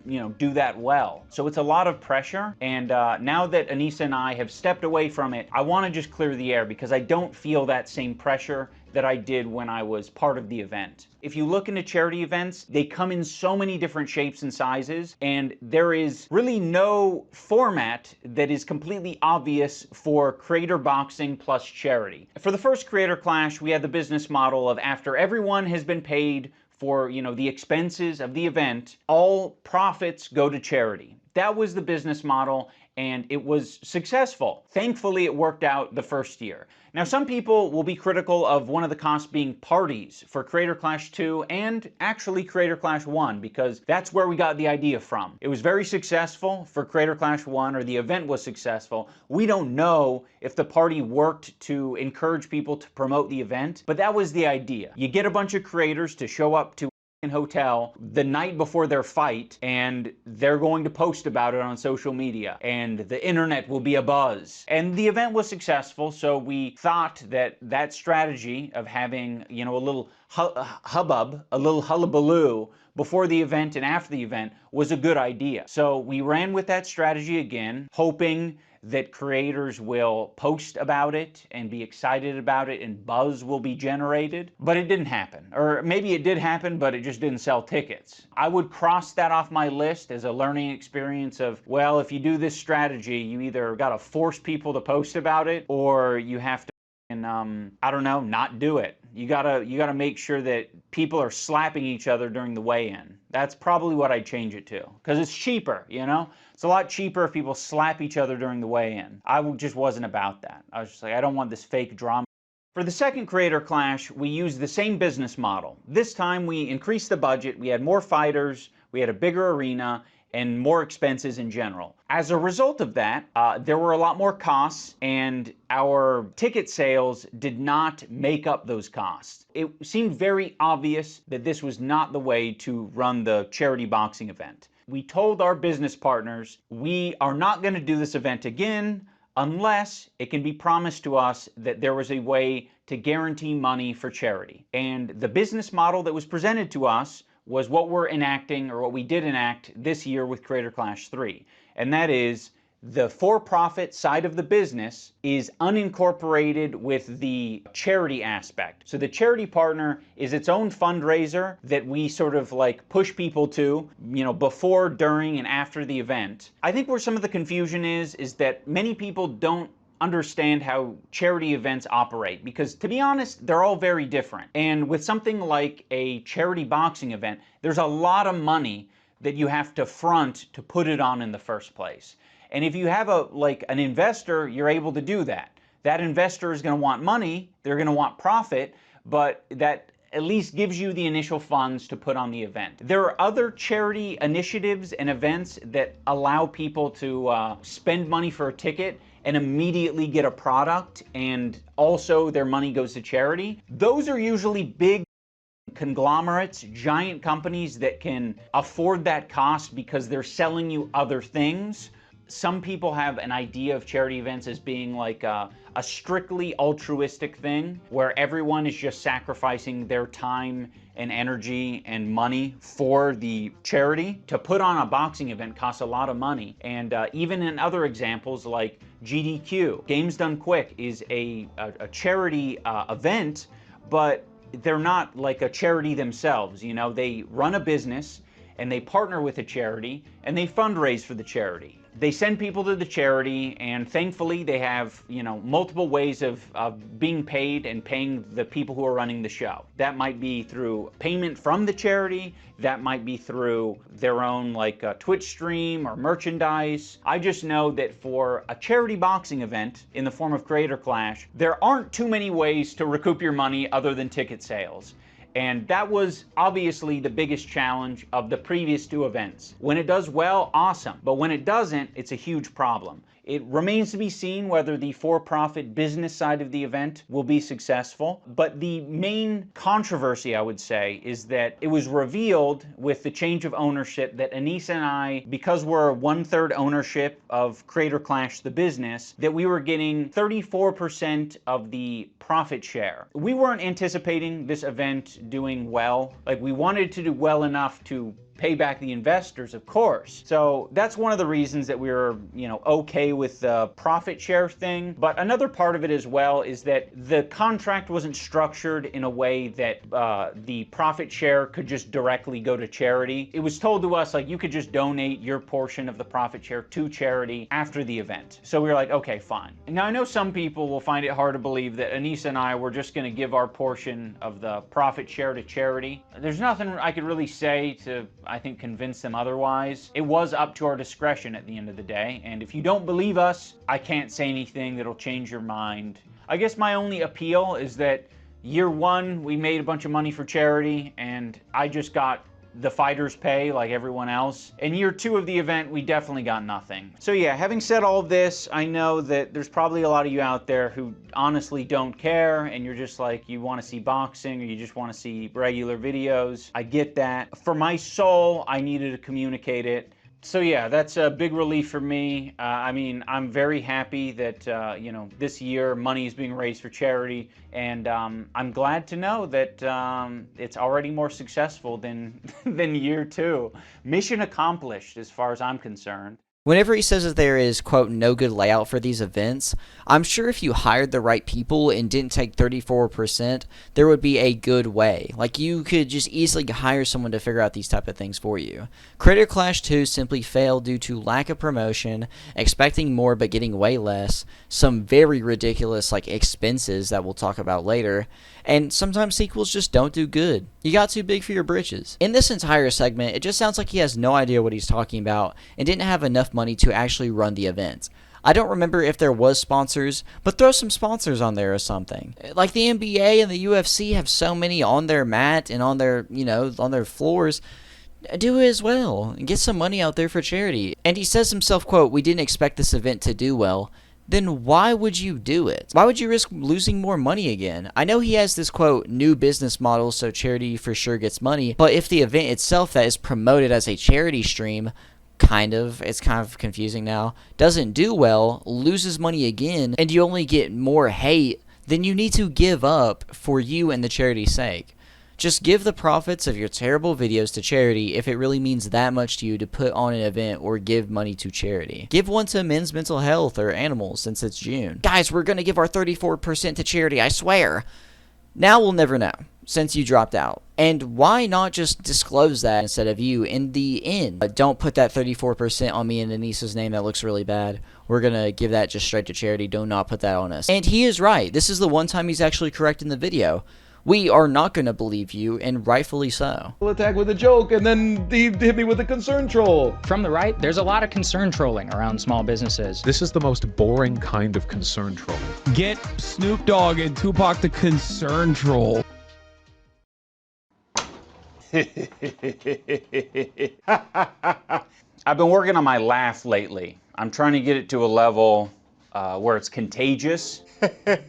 you know, do that well. So it's a lot of pressure, and now that Anisa and I have stepped away from it, I want to just clear the air because I don't feel that same pressure that I did when I was part of the event. If you look into charity events, they come in so many different shapes and sizes, and there is really no format that is completely obvious for creator boxing plus charity. For the first Creator Clash, we had the business model of after everyone has been paid for, you know, the expenses of the event, all profits go to charity. That was the business model, and it was successful. Thankfully, it worked out the first year. Now, some people will be critical of one of the costs being parties for Creator Clash 2 and actually Creator Clash 1, because that's where we got the idea from. It was very successful for Creator Clash 1, or the event was successful. We don't know if the party worked to encourage people to promote the event, but that was the idea. You get a bunch of creators to show up to hotel the night before their fight, and they're going to post about it on social media, and the internet will be abuzz. And the event was successful, so we thought that that strategy of having, you know, a little hubbub, a little hullabaloo before the event and after the event was a good idea. So we ran with that strategy again, hoping that creators will post about it and be excited about it and buzz will be generated, but it didn't happen. Or maybe it did happen, but it just didn't sell tickets. I would cross that off my list as a learning experience of, well, if you do this strategy, you either gotta force people to post about it, or you have to, I don't know, not do it. You gotta make sure that people are slapping each other during the weigh-in. That's probably what I'd change it to, because it's cheaper, you know? It's a lot cheaper if people slap each other during the weigh-in. I just wasn't about that. I was just like, I don't want this fake drama. For the second Creator Clash, we used the same business model. This time we increased the budget, we had more fighters, we had a bigger arena, and more expenses in general. As a result of that, there were a lot more costs, and our ticket sales did not make up those costs. It seemed very obvious that this was not the way to run the charity boxing event. We told our business partners, we are not going to do this event again unless it can be promised to us that there was a way to guarantee money for charity. And the business model that was presented to us was what we're enacting, or what we did enact this year with Creator Clash 3. And that is, the for-profit side of the business is unincorporated with the charity aspect. So the charity partner is its own fundraiser that we sort of like push people to, you know, before, during, and after the event. I think where some of the confusion is that many people don't understand how charity events operate, because to be honest, they're all very different. And with something like a charity boxing event, there's a lot of money that you have to front to put it on in the first place. And if you have an investor, you're able to do that. That investor is going to want money, they're going to want profit, but that at least gives you the initial funds to put on the event. There are other charity initiatives and events that allow people to spend money for a ticket and immediately get a product, and also their money goes to charity. Those are usually big conglomerates, giant companies that can afford that cost because they're selling you other things. Some people have an idea of charity events as being like a strictly altruistic thing where everyone is just sacrificing their time and energy and money for the charity. To put on a boxing event costs a lot of money. And even in other examples like GDQ, Games Done Quick is a charity event, but they're not like a charity themselves. You know, they run a business and they partner with a charity and they fundraise for the charity. They send people to the charity, and thankfully they have, you know, multiple ways of being paid and paying the people who are running the show. That might be through payment from the charity, that might be through their own like Twitch stream or merchandise. I just know that for a charity boxing event in the form of Creator Clash, there aren't too many ways to recoup your money other than ticket sales. And that was obviously the biggest challenge of the previous two events. When it does well, awesome. But when it doesn't, it's a huge problem. It remains to be seen whether the for-profit business side of the event will be successful. But the main controversy, I would say, is that it was revealed with the change of ownership that Anisa and I, because we're 1/3 ownership of Creator Clash, the business, that we were getting 34% of the profit share. We weren't anticipating this event doing well. Like, we wanted to do well enough to pay back the investors, of course. So that's one of the reasons that we were, you know, okay with the profit share thing. But another part of it as well is that the contract wasn't structured in a way that the profit share could just directly go to charity. It was told to us, like, you could just donate your portion of the profit share to charity after the event. So we were like, okay, fine. Now, I know some people will find it hard to believe that Anisa and I were just gonna give our portion of the profit share to charity. There's nothing I could really say to, I think, convince them otherwise. It was up to our discretion at the end of the day, and if you don't believe us, I can't say anything that'll change your mind. I guess my only appeal is that year one, we made a bunch of money for charity, and I just got the fighters' pay like everyone else. In year two of the event, we definitely got nothing. So yeah, having said all of this, I know that there's probably a lot of you out there who honestly don't care, and you're just like, you want to see boxing or you just want to see regular videos. I get that. For my soul, I needed to communicate it. So yeah, that's a big relief for me. I mean, I'm very happy that, you know, this year money is being raised for charity, and I'm glad to know that it's already more successful than year two. Mission accomplished as far as I'm concerned. Whenever he says that there is, quote, no good layout for these events, I'm sure if you hired the right people and didn't take 34%, there would be a good way. Like, you could just easily hire someone to figure out these type of things for you. Creator Clash 2 simply failed due to lack of promotion, expecting more but getting way less, some very ridiculous, like, expenses that we'll talk about later, and sometimes sequels just don't do good. You got too big for your britches. In this entire segment, it just sounds like he has no idea what he's talking about and didn't have enough money to actually run the event. I don't remember if there was sponsors, but throw some sponsors on there or something. Like the NBA and the UFC have so many on their mat and on their, you know, on their floors. Do it as well and get some money out there for charity. And he says himself, quote, we didn't expect this event to do well. Then why would you do it? Why would you risk losing more money again? I know he has this, quote, new business model, so charity for sure gets money, but if the event itself that is promoted as a charity stream, it's kind of confusing now, doesn't do well, loses money again, and you only get more hate, then you need to give up for you and the charity's sake. Just give the profits of your terrible videos to charity if it really means that much to you to put on an event or give money to charity. Give one to men's mental health or animals since it's June. Guys, we're going to give our 34% to charity, I swear. Now we'll never know, since you dropped out. And why not just disclose that instead of you in the end? Don't put that 34% on me and Anisa's name, that looks really bad. We're going to give that just straight to charity, do not put that on us. And he is right, this is the one time he's actually correct in the video. We are not going to believe you, and rightfully so. Attack with a joke, and then he hit me with a concern troll. From the right, there's a lot of concern trolling around small businesses. This is the most boring kind of concern trolling. Get Snoop Dogg and Tupac the concern troll. I've been working on my laugh lately. I'm trying to get it to a level where it's contagious. I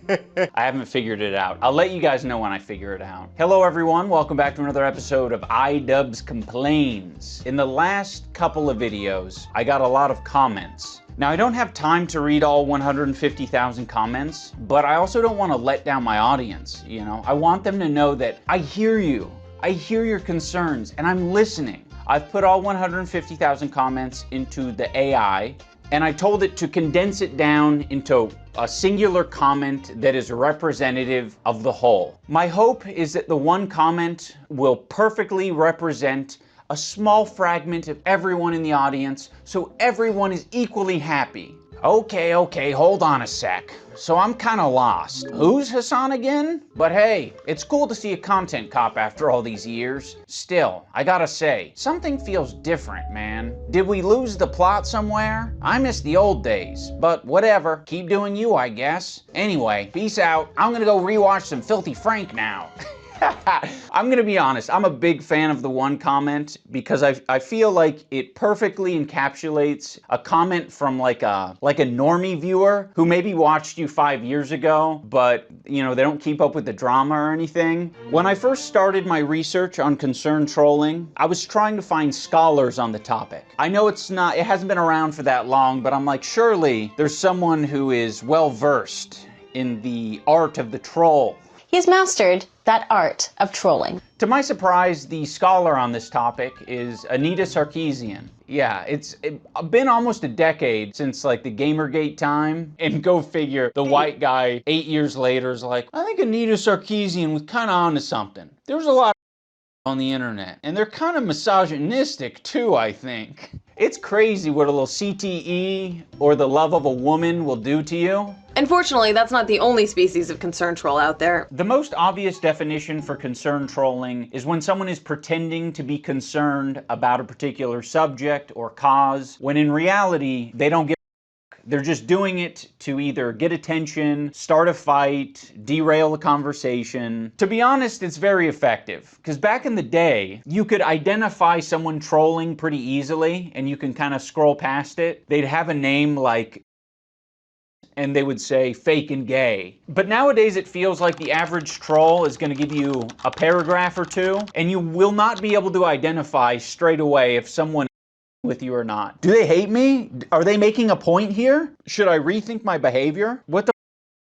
haven't figured it out. I'll let you guys know when I figure it out. Hello everyone, welcome back to another episode of iDubbbz Complains. In the last couple of videos, I got a lot of comments. Now I don't have time to read all 150,000 comments, but I also don't want to let down my audience, you know? I want them to know that I hear you. I hear your concerns and I'm listening. I've put all 150,000 comments into the AI and I told it to condense it down into a singular comment that is representative of the whole. My hope is that the one comment will perfectly represent a small fragment of everyone in the audience, so everyone is equally happy. Okay, hold on a sec. So I'm kinda lost. Who's Hassan again? But hey, it's cool to see a content cop after all these years. Still, I gotta say, something feels different, man. Did we lose the plot somewhere? I miss the old days, but whatever. Keep doing you, I guess. Anyway, peace out. I'm gonna go rewatch some Filthy Frank now. I'm gonna be honest, I'm a big fan of the one comment because I feel like it perfectly encapsulates a comment from like a normie viewer who maybe watched you 5 years ago, but you know, they don't keep up with the drama or anything. When I first started my research on concerned trolling, I was trying to find scholars on the topic. I know it hasn't been around for that long, but I'm like, surely there's someone who is well versed in the art of the troll. He's mastered that art of trolling. To my surprise, the scholar on this topic is Anita Sarkeesian. Yeah, it's been almost a decade since like the Gamergate time, and go figure, the white guy 8 years later is like, I think Anita Sarkeesian was kind of onto something. There's a lot of on the internet, and they're kind of misogynistic too, I think. It's crazy what a little CTE or the love of a woman will do to you. Unfortunately, that's not the only species of concern troll out there. The most obvious definition for concern trolling is when someone is pretending to be concerned about a particular subject or cause, when in reality, they don't give a fuck. They're just doing it to either get attention, start a fight, derail a conversation. To be honest, it's very effective, because back in the day, you could identify someone trolling pretty easily, and you can kind of scroll past it. They'd have a name like, and they would say fake and gay. But nowadays it feels like the average troll is going to give you a paragraph or two, and you will not be able to identify straight away if someone with you or not. Do they hate me? Are they making a point here? Should I rethink my behavior? What the?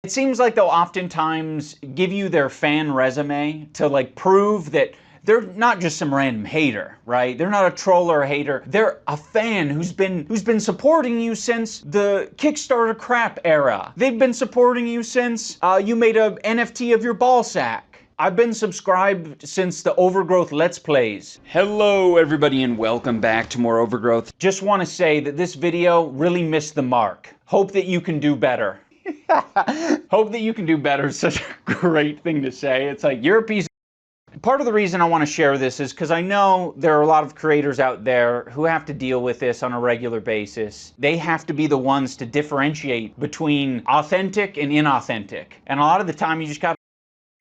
It seems like they'll oftentimes give you their fan resume to like prove that they're not just some random hater, right? They're not a troll or a hater. They're a fan who's been supporting you since the Kickstarter crap era. They've been supporting you since you made a NFT of your ball sack. I've been subscribed since the Overgrowth Let's Plays. Hello everybody and welcome back to more Overgrowth. Just want to say that this video really missed the mark. Hope that you can do better. Hope that you can do better is such a great thing to say. It's like, you're a piece of... Part of the reason I want to share this is because I know there are a lot of creators out there who have to deal with this on a regular basis. They have to be the ones to differentiate between authentic and inauthentic. And a lot of the time you just got to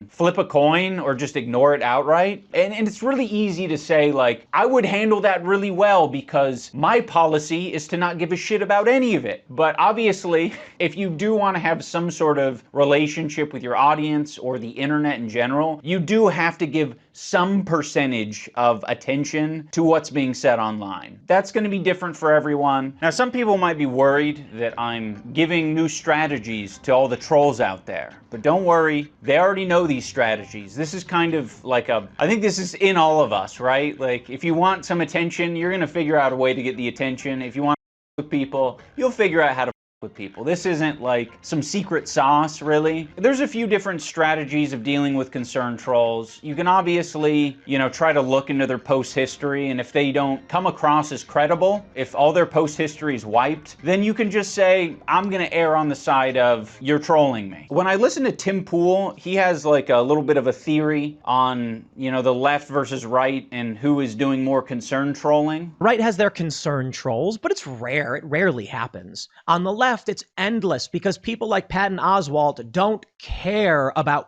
flip a coin or just ignore it outright. And it's really easy to say, like, I would handle that really well because my policy is to not give a shit about any of it. But obviously, if you do want to have some sort of relationship with your audience or the internet in general, you do have to give some percentage of attention to what's being said online. That's going to be different for everyone. Now, some people might be worried that I'm giving new strategies to all the trolls out there. But don't worry, they already know these strategies. This is kind of like I think this is in all of us, right? Like, if you want some attention, you're going to figure out a way to get the attention. If you want to with people, you'll figure out how to with people. This isn't like some secret sauce, really. There's a few different strategies of dealing with concerned trolls. You can obviously, you know, try to look into their post history, and if they don't come across as credible, if all their post history is wiped, then you can just say, I'm gonna err on the side of you're trolling me. When I listen to Tim Pool, he has like a little bit of a theory on, you know, the left versus right and who is doing more concerned trolling. Right has their concerned trolls, but it's rare. It rarely happens. On the left, it's endless because people like Patton Oswalt don't care about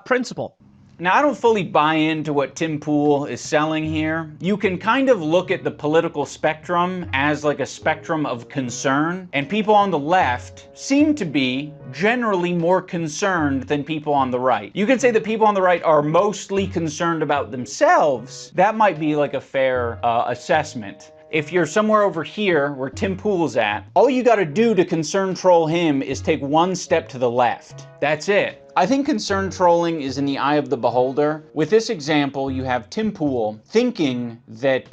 principle. Now, I don't fully buy into what Tim Pool is selling here. You can kind of look at the political spectrum as like a spectrum of concern, and people on the left seem to be generally more concerned than people on the right. You can say that people on the right are mostly concerned about themselves. That might be like a fair assessment. If you're somewhere over here where Tim Pool's at, all you gotta do to concern troll him is take one step to the left. That's it. I think concern trolling is in the eye of the beholder. With this example, you have Tim Pool thinking that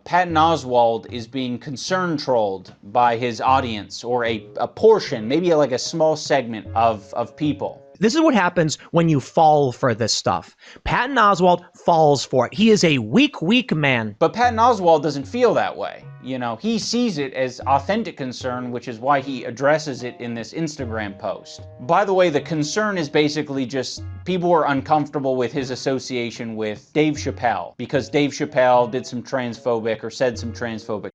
Patton Oswalt is being concern trolled by his audience, or a portion, maybe like a small segment of people. This is what happens when you fall for this stuff. Patton Oswalt falls for it. He is a weak man. But Patton Oswalt doesn't feel that way. You know, he sees it as authentic concern, which is why he addresses it in this Instagram post. By the way, the concern is basically just people were uncomfortable with his association with Dave Chappelle, because Dave Chappelle did some transphobic or said some transphobic.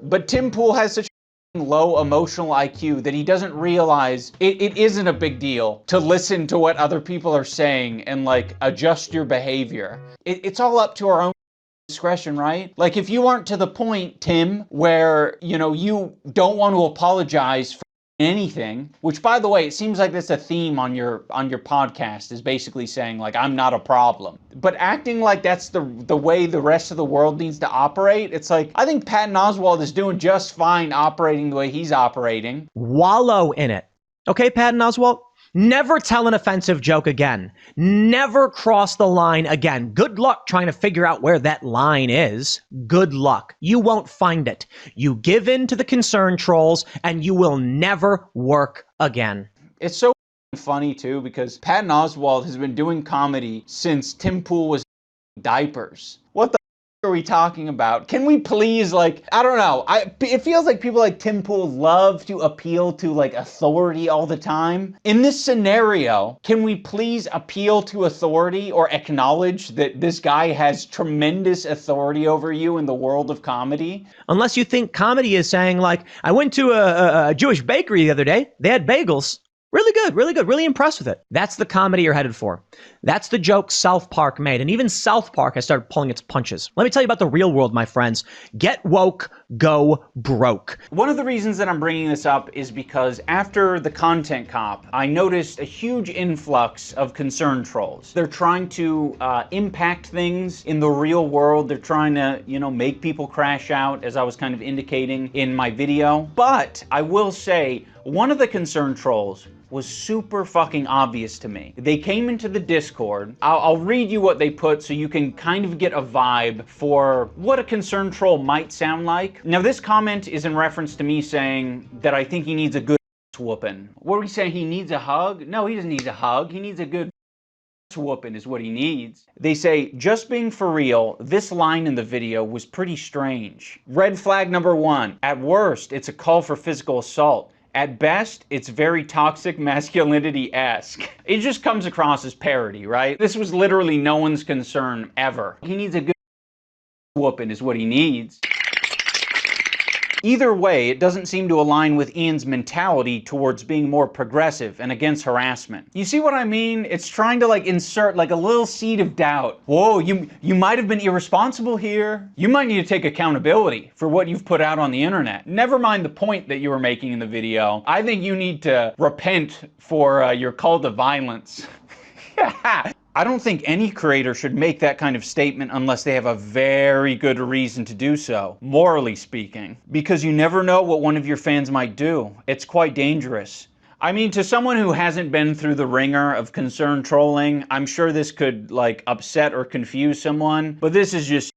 But Tim Pool has such low emotional IQ that he doesn't realize it isn't a big deal to listen to what other people are saying and like adjust your behavior. It's all up to our own discretion, right? Like if you aren't to the point, Tim, where, you know, you don't want to apologize for anything, which by the way, it seems like that's a theme on your podcast, is basically saying like, I'm not a problem. But acting like that's the way the rest of the world needs to operate, it's like, I think Patton Oswalt is doing just fine operating the way he's operating. Wallow in it. Okay, Patton Oswalt? Never tell an offensive joke again. Never cross the line again. Good luck trying to figure out where that line is. Good luck. You won't find it. You give in to the concern trolls and you will never work again. It's so funny too, because Patton Oswalt has been doing comedy since Tim Pool was diapers. What the are we talking about? Can we please, like, I don't know. It feels like people like Tim Pool love to appeal to like authority all the time. In this scenario, can we please appeal to authority or acknowledge that this guy has tremendous authority over you in the world of comedy? Unless you think comedy is saying like, I went to a Jewish bakery the other day. They had bagels. Really good, really impressed with it. That's the comedy you're headed for. That's the joke South Park made, and even South Park has started pulling its punches. Let me tell you about the real world, my friends. Get woke, go broke. One of the reasons that I'm bringing this up is because after the content cop, I noticed a huge influx of concern trolls. They're trying to impact things in the real world. They're trying to, you know, make people crash out, as I was kind of indicating in my video. But I will say, one of the concern trolls was super fucking obvious to me. They came into the Discord. I'll read you what they put so you can kind of get a vibe for what a concern troll might sound like. Now this comment is in reference to me saying that I think he needs a good whooping. What are we saying? He needs a hug? No, he doesn't need a hug. He needs a good whooping is what he needs. They say, just being for real, this line in the video was pretty strange. Red flag number 1. At worst, it's a call for physical assault. At best, it's very toxic masculinity-esque. It just comes across as parody, right? This was literally no one's concern ever. He needs a good whooping is what he needs. Either way, it doesn't seem to align with Ian's mentality towards being more progressive and against harassment. You see what I mean? It's trying to like insert like a little seed of doubt. Whoa, you might have been irresponsible here. You might need to take accountability for what you've put out on the internet. Never mind the point that you were making in the video. I think you need to repent for your call to violence. I don't think any creator should make that kind of statement unless they have a very good reason to do so, morally speaking. Because you never know what one of your fans might do. It's quite dangerous. I mean, to someone who hasn't been through the ringer of concern trolling, I'm sure this could, like, upset or confuse someone, but this is just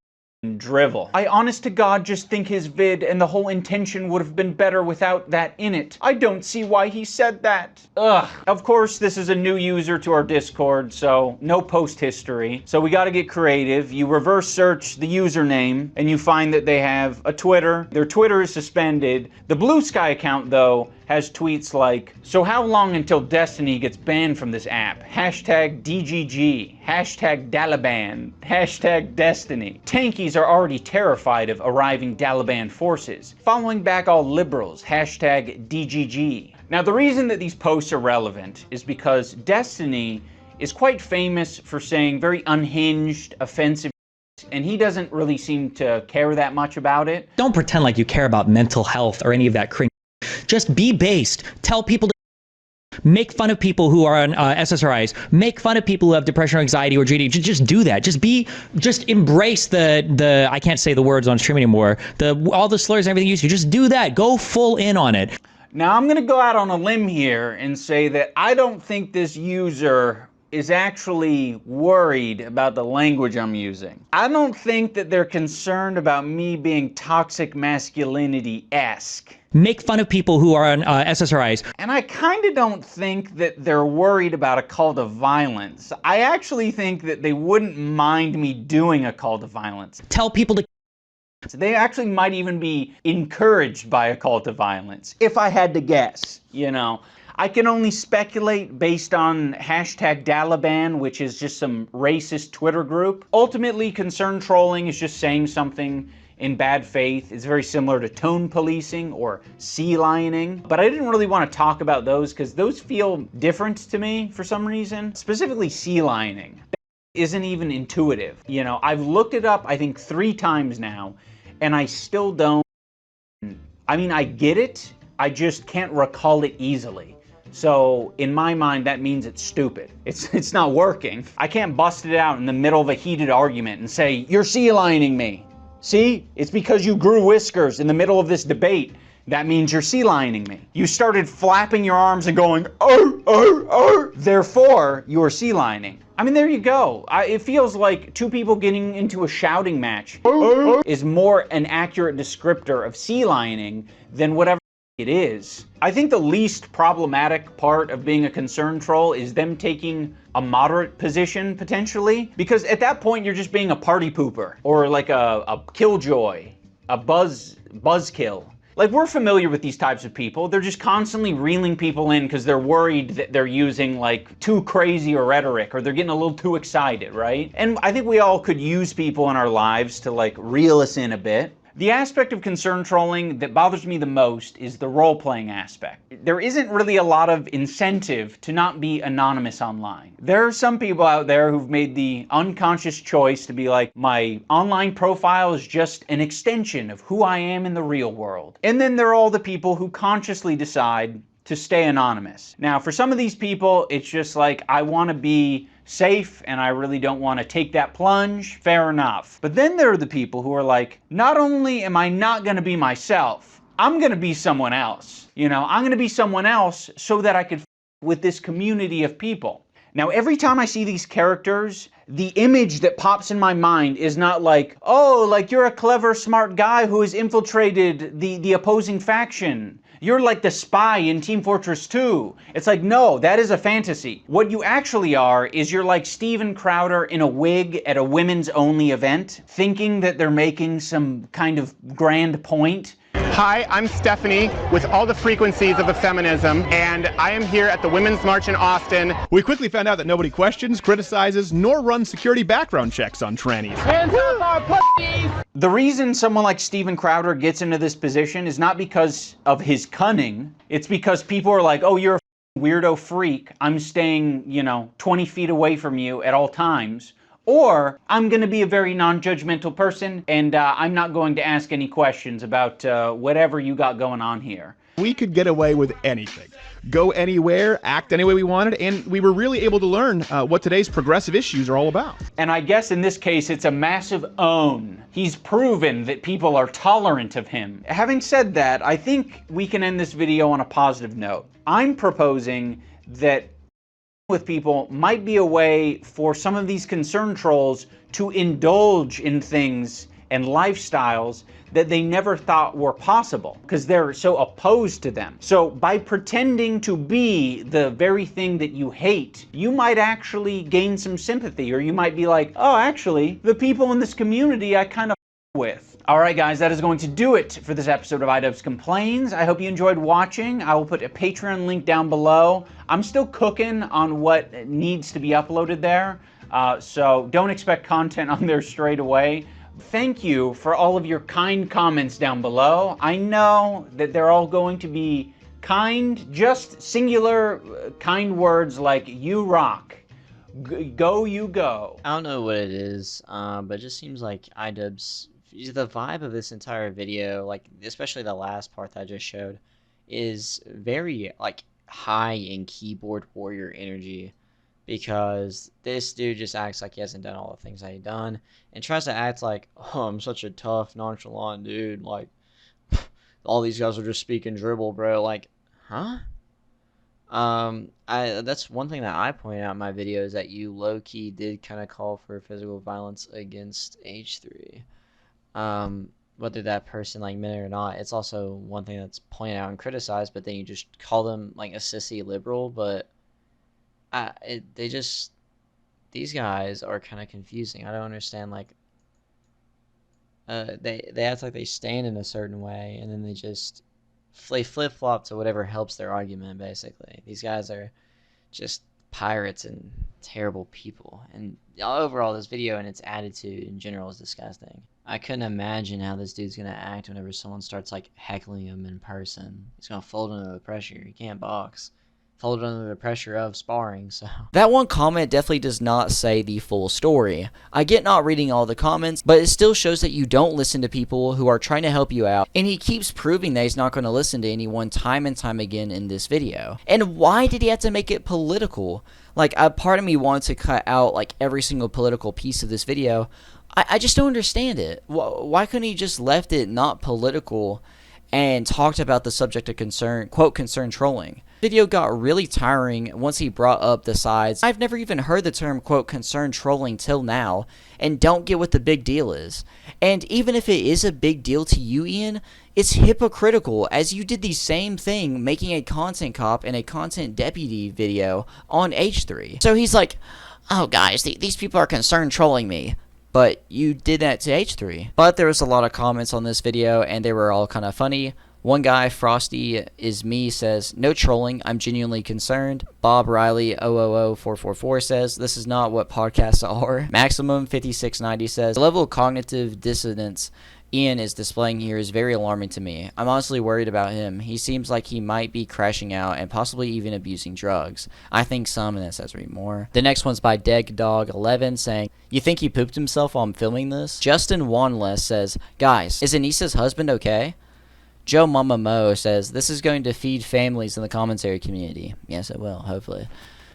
drivel. I honest to God just think his vid and the whole intention would have been better without that in it. I don't see why he said that. Ugh. Of course, this is a new user to our Discord, so no post history. So we gotta get creative. You reverse search the username and you find that they have a Twitter. Their Twitter is suspended. The Blue Sky account, though, has tweets like, so how long until Destiny gets banned from this app? Hashtag DGG, hashtag Daliban, hashtag Destiny. Tankies are already terrified of arriving Daliban forces. Following back all liberals, hashtag DGG. Now the reason that these posts are relevant is because Destiny is quite famous for saying very unhinged, offensive, and he doesn't really seem to care that much about it. Don't pretend like you care about mental health or any of that cringe. Just be based. Tell people to make fun of people who are on SSRIs. Make fun of people who have depression or anxiety or GD. Just do that. Just embrace the I can't say the words on stream anymore. All the slurs and everything you use. Just do that. Go full in on it. Now I'm going to go out on a limb here and say that I don't think this user is actually worried about the language I'm using. I don't think that they're concerned about me being toxic masculinity-esque. Make fun of people who are on SSRIs. And I kind of don't think that they're worried about a call to violence. I actually think that they wouldn't mind me doing a call to violence. Tell people to... They actually might even be encouraged by a call to violence, if I had to guess, you know. I can only speculate based on #Dalaban, which is just some racist Twitter group. Ultimately, concern trolling is just saying something in bad faith. It's very similar to tone policing or sea lioning. But I didn't really want to talk about those because those feel different to me for some reason. Specifically sea lioning isn't even intuitive. You know, I've looked it up I think 3 times now, and I still don't. I mean, I get it. I just can't recall it easily. So in my mind, that means it's stupid. It's not working. I can't bust it out in the middle of a heated argument and say, you're sea lining me. See, it's because you grew whiskers in the middle of this debate. That means you're sea lining me. You started flapping your arms and going, oh, oh, oh. Therefore, you're sea lining. I mean, there you go. It feels like 2 people getting into a shouting match is more an accurate descriptor of sea lining than whatever it is. I think the least problematic part of being a concern troll is them taking a moderate position, potentially, because at that point you're just being a party pooper, or like a killjoy, a buzzkill. Like, we're familiar with these types of people. They're just constantly reeling people in because they're worried that they're using like too crazy a rhetoric, or they're getting a little too excited, right? And I think we all could use people in our lives to like reel us in a bit. The aspect of concern trolling that bothers me the most is the role-playing aspect. There isn't really a lot of incentive to not be anonymous online. There are some people out there who've made the unconscious choice to be like, my online profile is just an extension of who I am in the real world. And then there are all the people who consciously decide to stay anonymous. Now, for some of these people, it's just like, I want to be safe and I really don't want to take that plunge. Fair enough. But then there are the people who are like, not only am I not going to be myself, I'm going to be someone else. You know, I'm going to be someone else so that I could with this community of people. Now, every time I see these characters, the image that pops in my mind is not like, oh, like you're a clever, smart guy who has infiltrated the opposing faction. You're like the spy in Team Fortress 2. It's like, no, that is a fantasy. What you actually are is you're like Steven Crowder in a wig at a women's only event, thinking that they're making some kind of grand point. Hi, I'm Stephanie with all the frequencies of the feminism, and I am here at the Women's March in Austin. We quickly found out that nobody questions, criticizes, nor runs security background checks on trannies. Hands up our pussies! The reason someone like Steven Crowder gets into this position is not because of his cunning. It's because people are like, oh, you're a weirdo freak. I'm staying, you know, 20 feet away from you at all times. Or I'm going to be a very non-judgmental person, and I'm not going to ask any questions about whatever you got going on here. We could get away with anything. Go anywhere, act any way we wanted, and we were really able to learn what today's progressive issues are all about. And I guess in this case, it's a massive own. He's proven that people are tolerant of him. Having said that, I think we can end this video on a positive note. I'm proposing that with people might be a way for some of these concern trolls to indulge in things and lifestyles that they never thought were possible because they're so opposed to them. So by pretending to be the very thing that you hate, you might actually gain some sympathy, or you might be like, oh, actually, the people in this community I kind of with. Alright guys, that is going to do it for this episode of iDubbbz Complains. I hope you enjoyed watching. I will put a Patreon link down below. I'm still cooking on what needs to be uploaded there, so don't expect content on there straight away. Thank you for all of your kind comments down below. I know that they're all going to be kind, just singular kind words like you rock. Go you go. I don't know what it is, but it just seems like iDubbbz, the vibe of this entire video, like especially the last part that I just showed, is very like high in keyboard warrior energy, because this dude just acts like he hasn't done all the things that he's done and tries to act like, oh, I'm such a tough, nonchalant dude, like all these guys are just speaking dribble, bro. Like, Huh? That's one thing that I point out in my video is that you low-key did kind of call for physical violence against H3. Whether that person like meant it or not, it's also one thing that's pointed out and criticized, but then you just call them like a sissy liberal, but these guys are kind of confusing. I don't understand, like, they act like they stand in a certain way, and then they flip-flop to whatever helps their argument, basically. These guys are just pirates and terrible people, and overall this video and its attitude in general is disgusting. I couldn't imagine how this dude's gonna act whenever someone starts like heckling him in person. He's gonna fold under the pressure. He can't box. Folded under the pressure of sparring, so. That one comment definitely does not say the full story. I get not reading all the comments, but it still shows that you don't listen to people who are trying to help you out, and he keeps proving that he's not going to listen to anyone time and time again in this video. And why did he have to make it political? Like, a part of me wants to cut out like every single political piece of this video. I just don't understand it. Why couldn't he just left it not political and talked about the subject of concern, quote, concern trolling? Video got really tiring once he brought up the sides. I've never even heard the term, quote, concern trolling till now, and don't get what the big deal is. And even if it is a big deal to you, Ian, it's hypocritical, as you did the same thing making a content cop and a content deputy video on H3. So he's like, oh guys, these people are concern trolling me. But you did that to H3. But there was a lot of comments on this video, and they were all kind of funny. One guy, Frosty is me, says, no trolling, I'm genuinely concerned. Bob Riley 000444 says, this is not what podcasts are. Maximum 5690 says, the level of cognitive dissonance Ian is displaying here is very alarming to me. I'm honestly worried about him. He seems like he might be crashing out and possibly even abusing drugs. I think some, and it says read more. The next one's by DegDog11 saying, you think he pooped himself while I'm filming this? Justin Wanless says, guys, is Anisa's husband okay? Joe Mama Mo says, this is going to feed families in the commentary community. Yes, it will, hopefully.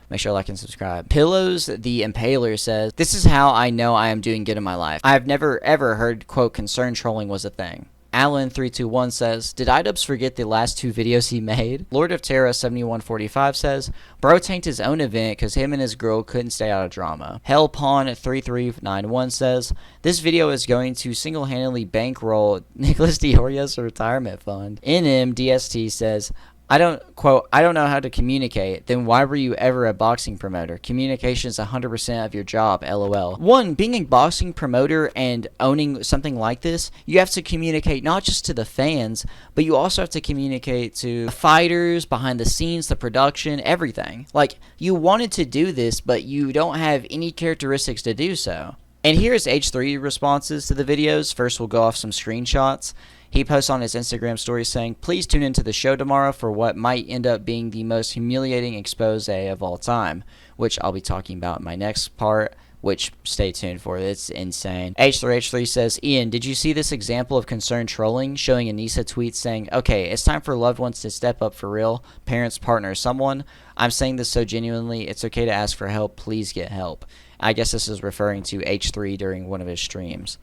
Make sure to like and subscribe. Pillows the Impaler says, this is how I know I am doing good in my life. I have never ever heard, quote, concern trolling was a thing. Alan321 says, did iDubbbz forget the last 2 videos he made? Lord of Terra 7145 says, bro tanked his own event because him and his girl couldn't stay out of drama. Hellpawn3391 says, this video is going to single-handedly bankroll Nicholas Dioria's retirement fund. NMDST says, I don't know how to communicate. Then why were you ever a boxing promoter? Communication is 100% of your job, lol. One, being a boxing promoter and owning something like this, you have to communicate not just to the fans, but you also have to communicate to the fighters, behind the scenes, the production, everything. Like, you wanted to do this, but you don't have any characteristics to do so. And here's H3 responses to the videos. First, we'll go off some screenshots. He posts on his Instagram story saying, please tune into the show tomorrow for what might end up being the most humiliating expose of all time, which I'll be talking about in my next part, which stay tuned for. It's insane. H3h3 says, Ian, did you see this example of concerned trolling showing Anisa tweets saying, okay, it's time for loved ones to step up for real, parents, partners, someone. I'm saying this so genuinely, it's okay to ask for help, please get help. I guess this is referring to H3 during one of his streams,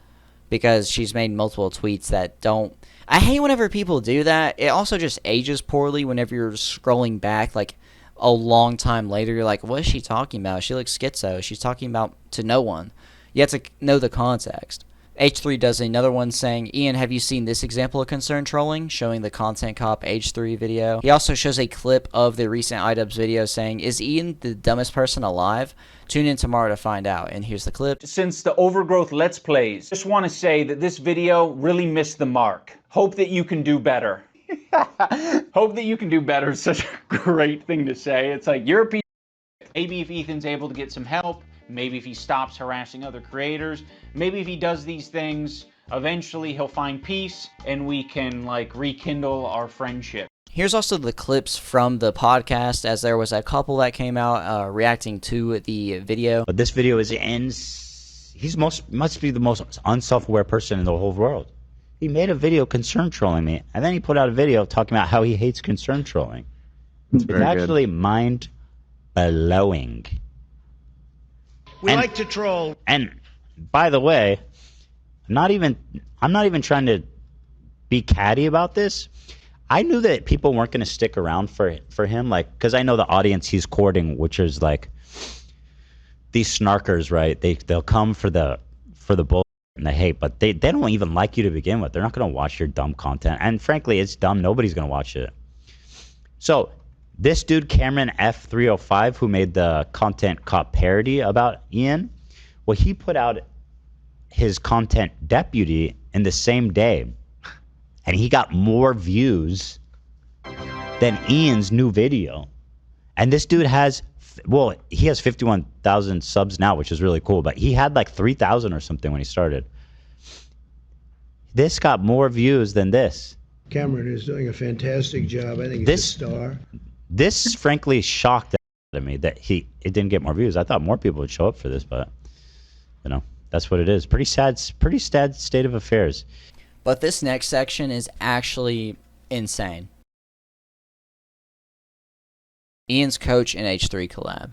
because she's made multiple tweets that don't... I hate whenever people do that. It also just ages poorly whenever you're scrolling back like a long time later. You're like, what is she talking about? She looks schizo. She's talking about to no one. You have to know the context. H3 does another one saying, Ian, have you seen this example of concerned trolling? Showing the Content Cop H3 video. He also shows a clip of the recent iDubbbz video saying, is Ian the dumbest person alive? Tune in tomorrow to find out. And here's the clip. Since the Overgrowth Let's Plays, just want to say that this video really missed the mark. Hope that you can do better. Hope that you can do better is such a great thing to say. It's like, you're a piece of... Maybe if Ethan's able to get some help, maybe if he stops harassing other creators, maybe if he does these things, eventually he'll find peace and we can like rekindle our friendship. Here's also the clips from the podcast, as there was a couple that came out reacting to the video. But this video he's must be the most unself-aware person in the whole world. He made a video concern trolling me, and then he put out a video talking about how he hates concern trolling. It's actually mind-blowing. We like to troll. And by the way, I'm not even trying to be catty about this. I knew that people weren't going to stick around for him, like, because I know the audience he's courting, which is like these snarkers, right? They'll come for the bull and the hate, but they don't even like you to begin with. They're not going to watch your dumb content, and frankly, it's dumb. Nobody's going to watch it. So this dude Cameron F305, who made the content cop parody about Ian, well, he put out his content deputy in the same day, and he got more views than Ian's new video. And this dude has, well, he has 51,000 subs now, which is really cool, but he had like 3,000 or something when he started. This got more views than this. Cameron is doing a fantastic job. I think he's a star. This frankly shocked me that it didn't get more views. I thought more people would show up for this, but you know, that's what it is. Pretty sad state of affairs. But this next section is actually insane. Ian's coach and H3 collab.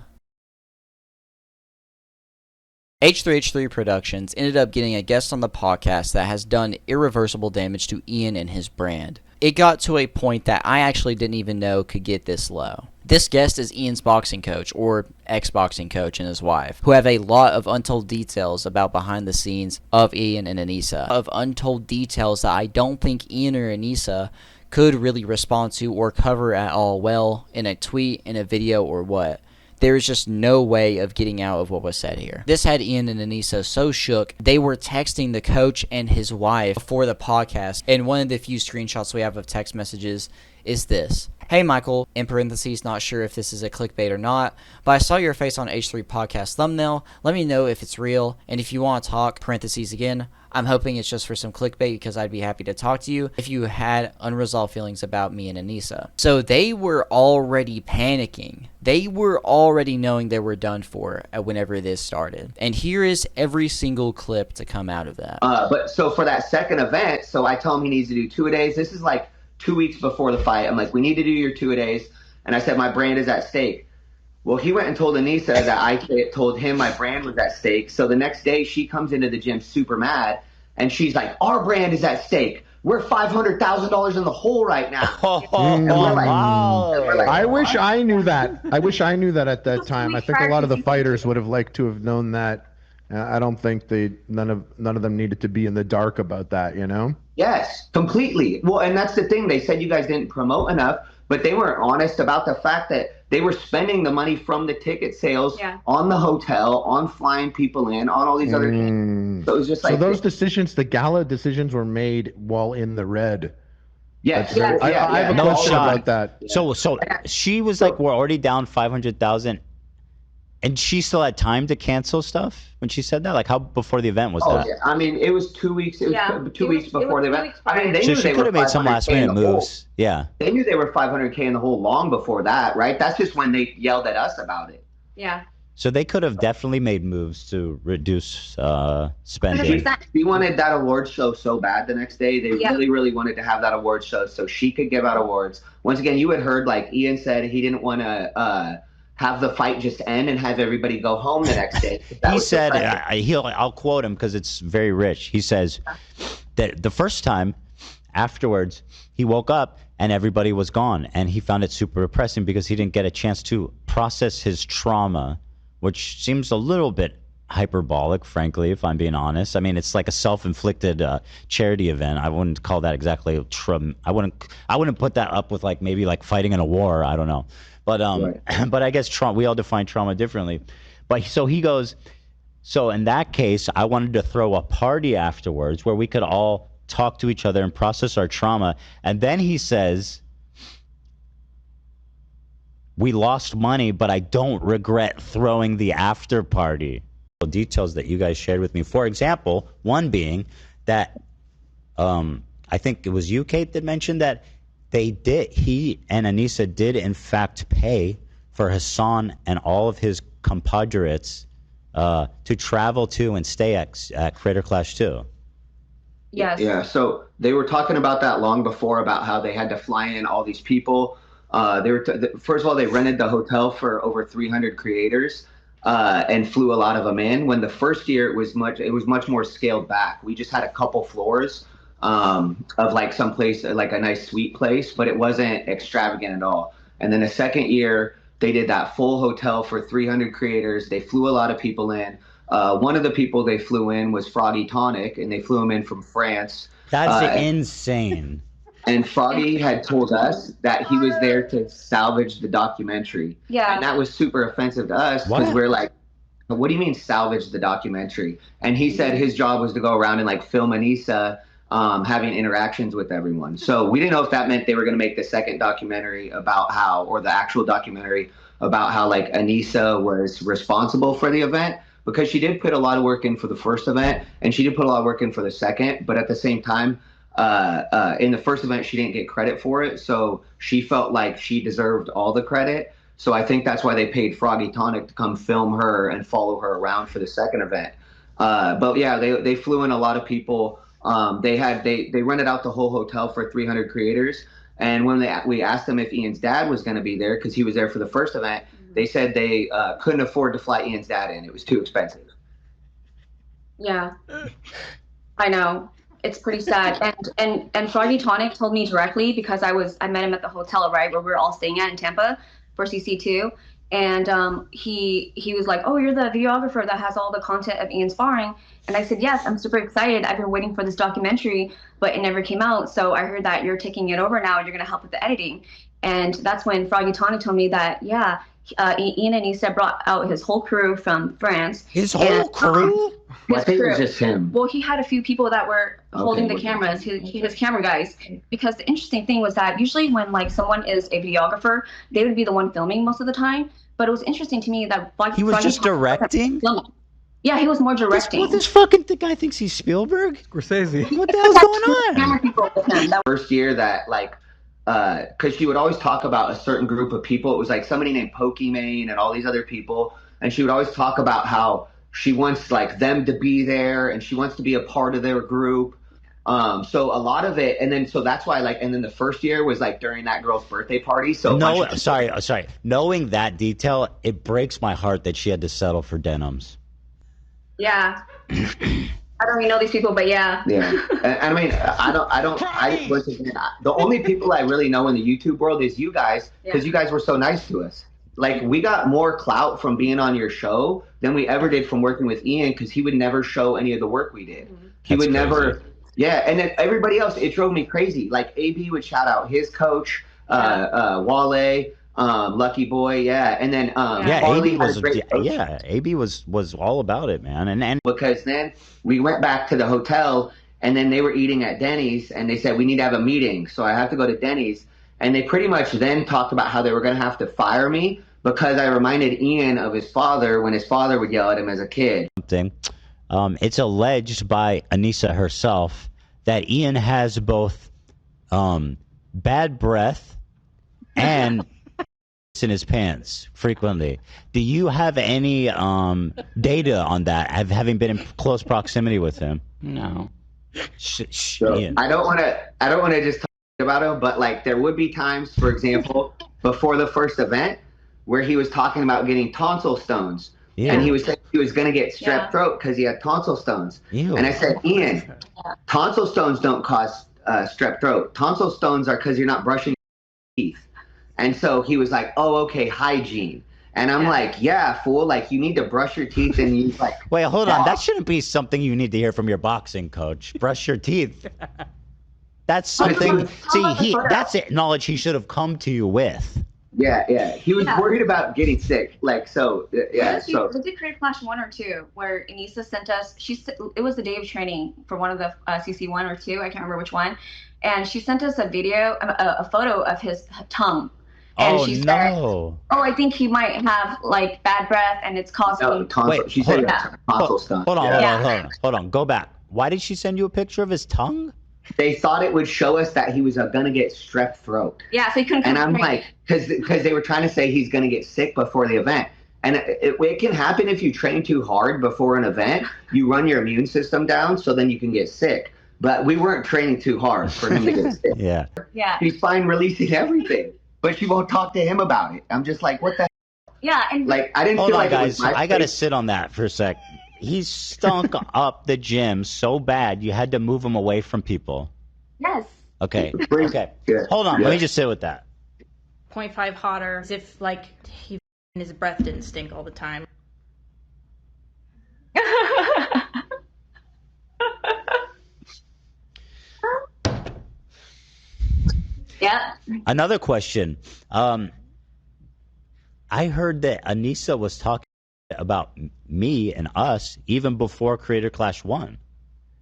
h3h3 Productions ended up getting a guest on the podcast that has done irreversible damage to Ian and his brand. It got to a point that I actually didn't even know could get this low. This guest is Ian's boxing coach, or ex-boxing coach, and his wife, who have a lot of untold details about behind the scenes of Ian and Anisa. Of untold details that I don't think Ian or Anisa could really respond to or cover at all well in a tweet, in a video, or what. There is just no way of getting out of what was said here. This had Ian and Anisa so shook, they were texting the coach and his wife before the podcast, and one of the few screenshots we have of text messages is this. Hey Michael, in parentheses, not sure if this is a clickbait or not, but I saw your face on H3 podcast thumbnail. Let me know if it's real, and if you want to talk, parentheses again, I'm hoping it's just for some clickbait because I'd be happy to talk to you if you had unresolved feelings about me and Anisa. So they were already panicking. They were already knowing they were done for whenever this started. And here is every single clip to come out of that. But so for that second event, so I tell him he needs to do 2-a-days. This is like 2 weeks before the fight. I'm like, we need to do your 2-a-days. And I said, my brand is at stake. Well, he went and told Anisa that I told him my brand was at stake. So the next day she comes into the gym super mad and she's like, our brand is at stake. We're $500,000 in the hole right now. And we're like, I wish I knew that. I wish I knew that at that time. I think a lot of the fighters would have liked to have known that. I don't think none of them needed to be in the dark about that, you know? Yes, completely. Well, and that's the thing. They said you guys didn't promote enough, but they weren't honest about the fact that they were spending the money from the ticket sales on the hotel, on flying people in, on all these other things. So it was just like, so those decisions, the gala decisions, were made while in the red. Yes, I have a question about that. So she was like, we're already down 500,000. And she still had time to cancel stuff when she said that? Like, how before the event was that? Yeah. I mean, it was 2 weeks. It was 2 weeks before the event. I mean, they knew she they could have were made some last minute moves. Yeah. They knew they were 500K in the hole long before that, right? That's just when they yelled at us about it. Yeah. So they could have definitely made moves to reduce spending. She wanted that award show so bad the next day. They really, really wanted to have that award show so she could give out awards. Once again, you had heard, like Ian said, he didn't want to have the fight just end and have everybody go home the next day. He said, I'll quote him because it's very rich. He says that the first time afterwards, he woke up and everybody was gone. And he found it super depressing because he didn't get a chance to process his trauma, which seems a little bit hyperbolic, frankly, if I'm being honest. I mean, it's like a self-inflicted charity event. I wouldn't call that exactly I wouldn't put that up with like maybe like fighting in a war. I don't know. But but I guess we all define trauma differently. But so he goes, so in that case, I wanted to throw a party afterwards where we could all talk to each other and process our trauma. And then he says, we lost money, but I don't regret throwing the after party. Details that you guys shared with me. For example, one being that I think it was you, Kate, that mentioned that he and Anisa did in fact pay for Hassan and all of his compadres to travel to and stay at Creator Clash 2. Yes. Yeah, so they were talking about that long before, about how they had to fly in all these people. First of all, they rented the hotel for over 300 creators and flew a lot of them in. When the first year it was much more scaled back. We just had a couple floors. of like some place, like a nice sweet place, but it wasn't extravagant at all. And then the second year, they did that full hotel for 300 creators. They flew a lot of people in. One of the people they flew in was Froggy Tonic, and they flew him in from France. That's insane. And Froggy had told us that he was there to salvage the documentary. Yeah. And that was super offensive to us because we're like, what do you mean salvage the documentary? And he said his job was to go around and like film Anisa having interactions with everyone. So we didn't know if that meant they were going to make the second documentary about how, or the actual documentary about how like Anisa was responsible for the event, because she did put a lot of work in for the first event and she did put a lot of work in for the second, but at the same time, in the first event, she didn't get credit for it. So she felt like she deserved all the credit. So I think that's why they paid Froggy Tonic to come film her and follow her around for the second event. But yeah, they flew in a lot of people. They rented out the whole hotel for 300 creators. And when we asked them if Ian's dad was going to be there, because he was there for the first event, they said they couldn't afford to fly Ian's dad in. It was too expensive. Yeah, I know. It's pretty sad. And Froggy Tonic told me directly, because I met him at the hotel, right, where we were all staying at in Tampa for CC2. And he was like, oh, you're the videographer that has all the content of Ian sparring. And I said, yes, I'm super excited. I've been waiting for this documentary, but it never came out. So I heard that you're taking it over now and you're going to help with the editing. And that's when Froggy Tonic told me that, yeah, Ian and Anisa brought out his whole crew from France. His whole crew? I think it was just him. Well, he had a few people that were holding the cameras, his camera guys. Because the interesting thing was that usually when like someone is a videographer, they would be the one filming most of the time. But it was interesting to me that he was just directing. Yeah, he was more directing. This fucking guy thinks he's Spielberg? Scorsese. What the hell's going on? First year that like, because she would always talk about a certain group of people. It was like somebody named Pokimane and all these other people, and she would always talk about how she wants like them to be there and she wants to be a part of their group. So a lot of it, and then so that's why like, and then the first year was like during that girl's birthday party. So no, sorry. Knowing that detail, it breaks my heart that she had to settle for denims. Yeah. I don't even know these people, but yeah. Yeah, and I mean, the only people I really know in the YouTube world is you guys, because you guys were so nice to us. Like, we got more clout from being on your show than we ever did from working with Ian, because he would never show any of the work we did. He would never, and then everybody else, it drove me crazy. Like, AB would shout out his coach, Wale, Lucky Boy, and then AB was AB was all about it, man. And because then we went back to the hotel, and then they were eating at Denny's, and they said we need to have a meeting, so I have to go to Denny's, and they pretty much then talked about how they were going to have to fire me because I reminded Ian of his father when his father would yell at him as a kid. It's alleged by Anisa herself that Ian has both bad breath and in his pants frequently. Do you have any data on that, having been in close proximity with him? No. Ian. I don't want to just talk about him, but like there would be times, for example, before the first event where he was talking about getting tonsil stones. And he was saying he was going to get strep throat because he had tonsil stones. Ew. And I said, Ian, tonsil stones don't cause strep throat. Tonsil stones are because you're not brushing your teeth. And so he was like, oh, okay, hygiene. And I'm like, yeah, fool, like you need to brush your teeth and use like... Wait, hold on. That shouldn't be something you need to hear from your boxing coach. Brush your teeth. That's something... that's it, knowledge he should have come to you with. Yeah. He was worried about getting sick. Like, so, So was it Creator Clash 1 or 2 where Anisa sent us, it was the day of training for one of the CC 1 or 2, I can't remember which one. And she sent us a photo of his tongue. And she said, oh, I think he might have like bad breath and it's causing... Wait, she said tonsil stones. Hold on. Go back. Why did she send you a picture of his tongue? They thought it would show us that he was going to get strep throat. Yeah, so he couldn't come. And I'm like, because they were trying to say he's going to get sick before the event. And it can happen if you train too hard before an event. You run your immune system down so then you can get sick. But we weren't training too hard for him to get sick. Yeah. He's fine releasing everything. But she won't talk to him about it. I'm just like, what the hell? Yeah. And like, I didn't feel like guys, it was my I got to sit on that for a sec. he stunk up the gym so bad you had to move him away from people. Yes. Okay. Okay. Hold on. Let me just sit with that. 0.5 hotter, as if like his breath didn't stink all the time. Yeah. Another question. I heard that Anisa was talking about me and us even before Creator Clash 1.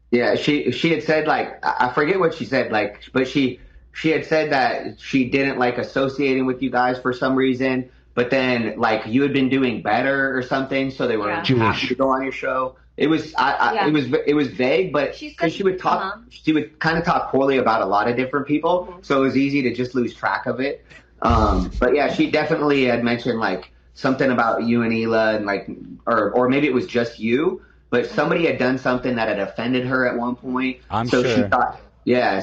Yeah, she had said, like, I forget what she said, like, but she had said that she didn't like associating with you guys for some reason, but then like you had been doing better or something, so they were happy to go on your show. It was it was vague, but because she would kind of talk poorly about a lot of different people, so it was easy to just lose track of it. But yeah, she definitely had mentioned like something about you and Hila, and like, or maybe it was just you, but somebody had done something that had offended her at one point. I'm so sure. She thought,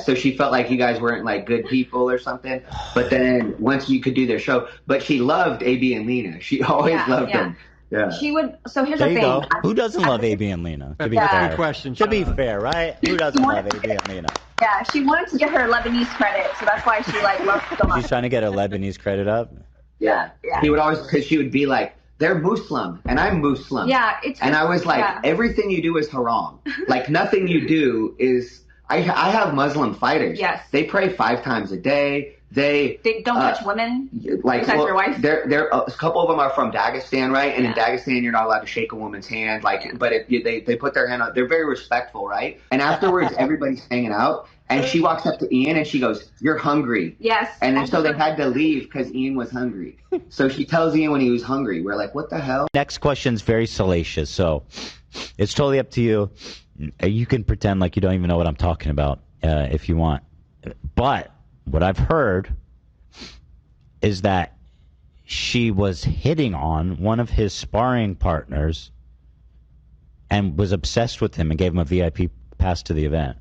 so she felt like you guys weren't like good people or something. But then once you could do their show, but she loved AB and Lena. She always loved them. Yeah. She would. So here's There the you thing. go. Who doesn't love AB and Lena? To be That's a fair. good question, To be fair, right? Who doesn't love AB and Lena? Yeah, she wanted to get her Lebanese credit, so that's why she like loved so much. She's trying to get her Lebanese credit up. Yeah. He would always, because she would be like, they're Muslim and I'm Muslim. Yeah, and I was like, everything you do is haram. Like nothing you do is. I have Muslim fighters. Yes. They pray 5 times a day. They don't touch women. Like, besides your wife. They're a couple of them are from Dagestan, right? And in Dagestan, you're not allowed to shake a woman's hand. Like, but they put their hand on. They're very respectful, right? And afterwards, everybody's hanging out, and she walks up to Ian and she goes, "You're hungry." Yes. And then so they had to leave because Ian was hungry. So she tells Ian when he was hungry. We're like, "What the hell?" Next question's very salacious, so it's totally up to you. You can pretend like you don't even know what I'm talking about if you want. But what I've heard is that she was hitting on one of his sparring partners and was obsessed with him and gave him a VIP pass to the event.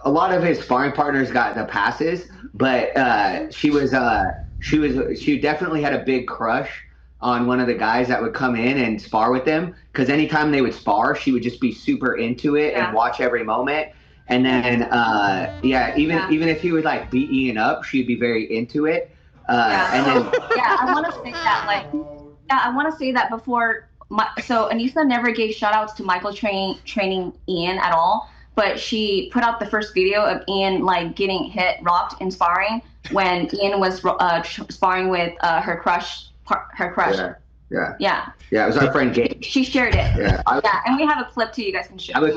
A lot of his sparring partners got the passes, but she definitely had a big crush on one of the guys that would come in and spar with them, because anytime they would spar, she would just be super into it and watch every moment. And then, even if he would like beat Ian up, she'd be very into it. And then, I want to say that, I want to say that before. So Anisa never gave shout outs to Michael training Ian at all, but she put out the first video of Ian like getting rocked in sparring when Ian was sparring with her crush. Yeah. It was our friend Gabe. She shared it. And we have a clip too. You guys can share. I would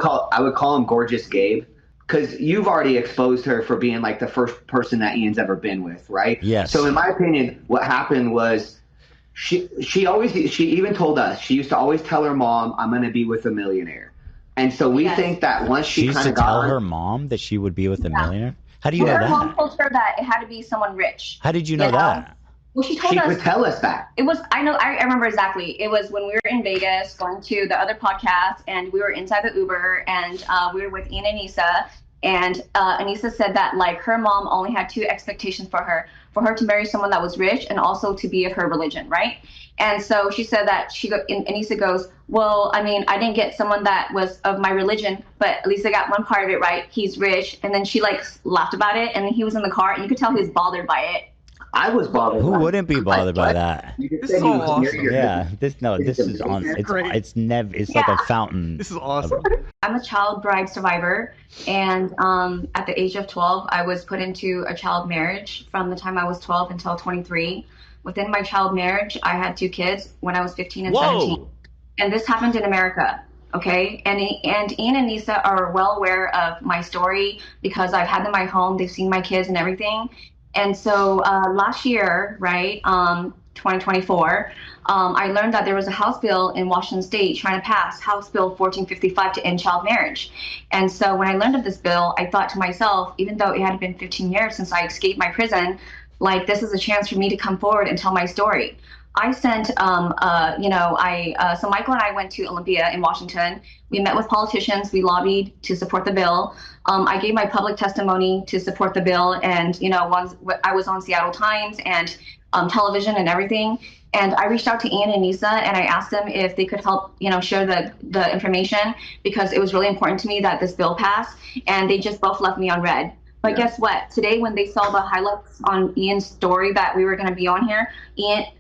call him Gorgeous Gabe, because you've already exposed her for being like the first person that Ian's ever been with, right? Yes. So in my opinion, what happened was she even told us she used to always tell her mom, "I'm going to be with a millionaire," and so we think that once she used kind to of got tell her mom that she would be with a millionaire. How do you know her that? mom told her that it had to be someone rich. How did you know that? Well, she told us. She would tell us that. It was, I remember exactly. It was when we were in Vegas going to the other podcast, and we were inside the Uber, and we were with Ian and Anisa, and Anisa said that like her mom only had 2 expectations for her to marry someone that was rich and also to be of her religion, right? And so she said that Anisa goes, "Well, I mean, I didn't get someone that was of my religion, but at least I got one part of it right. He's rich." And then she like laughed about it, and then he was in the car, and you could tell he was bothered by it. I was bothered. Who wouldn't be bothered by that? This is so awesome. Yeah, this is on. It's like a fountain. This is awesome. I'm a child bride survivor, and at the age of 12, I was put into a child marriage from the time I was 12 until 23. Within my child marriage, I had 2 kids when I was 15 and 17. And this happened in America, okay? And Ian and Anisa are well aware of my story because I've had them in my home. They've seen my kids and everything. And so last year, right, 2024, I learned that there was a House bill in Washington State trying to pass House Bill 1455 to end child marriage. And so when I learned of this bill, I thought to myself, even though it had been 15 years since I escaped my prison, like this is a chance for me to come forward and tell my story. I sent, so Michael and I went to Olympia in Washington. We met with politicians. We lobbied to support the bill. I gave my public testimony to support the bill. And, I was on Seattle Times, and television and everything. And I reached out to Ian and Anisa and I asked them if they could help, share the information, because it was really important to me that this bill passed, and they just both left me on red. But guess what? Today, when they saw the highlights on Ian's story that we were going to be on here,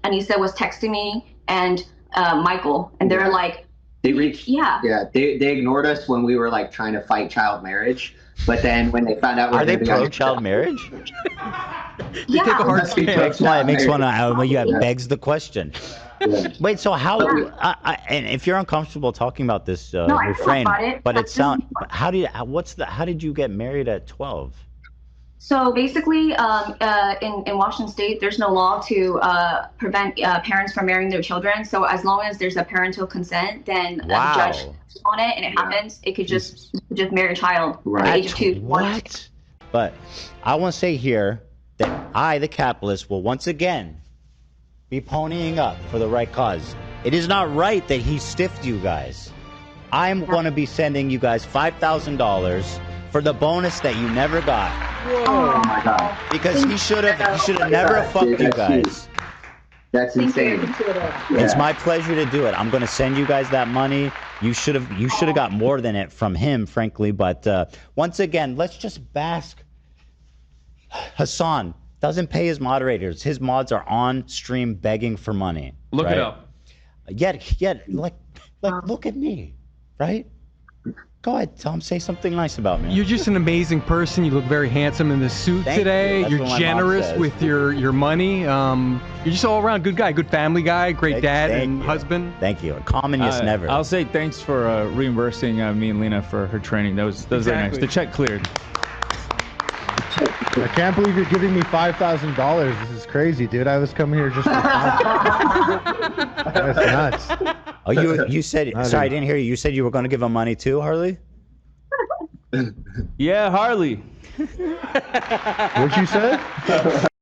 Anisa was texting me and Michael, and they're like, they ignored us when we were like trying to fight child marriage. But then when they found out, are they pro child marriage? Yeah. Take a hard It makes one. Begs the question. Wait, so how? And if you're uncomfortable talking about this, refrain. But it sounds. How did you get married at 12? So basically, in Washington State, there's no law to prevent parents from marrying their children. So as long as there's a parental consent, then the judge on it and it happens, it could just marry a child at the age of 2. What? But I want to say here that I, the capitalist, will once again be ponying up for the right cause. It is not right that he stiffed you guys. I'm going to be sending you guys $5,000 for the bonus that you never got. Whoa. Oh my God. Because he should have never fucked you guys. That's insane. It's my pleasure to do it. I'm going to send you guys that money. You should have got more than it from him, frankly. But once again, let's just bask. Hassan doesn't pay his moderators. His mods are on stream begging for money. Look it up. Yet, look at me, right? Go ahead, Tom. Say something nice about me. You're just an amazing person. You look very handsome in the suit today. You're generous with your money. You're just all around good guy, good family guy, great dad and husband. Thank you. Common yes never. I'll say thanks for reimbursing me and Lena for her training. That was very nice. The check cleared. I can't believe you're giving me $5,000. This is crazy, dude. I was coming here just for That's nuts. Oh, you said, sorry, I didn't hear you. You said you were going to give him money too, Harley? Yeah, Harley. What'd you say?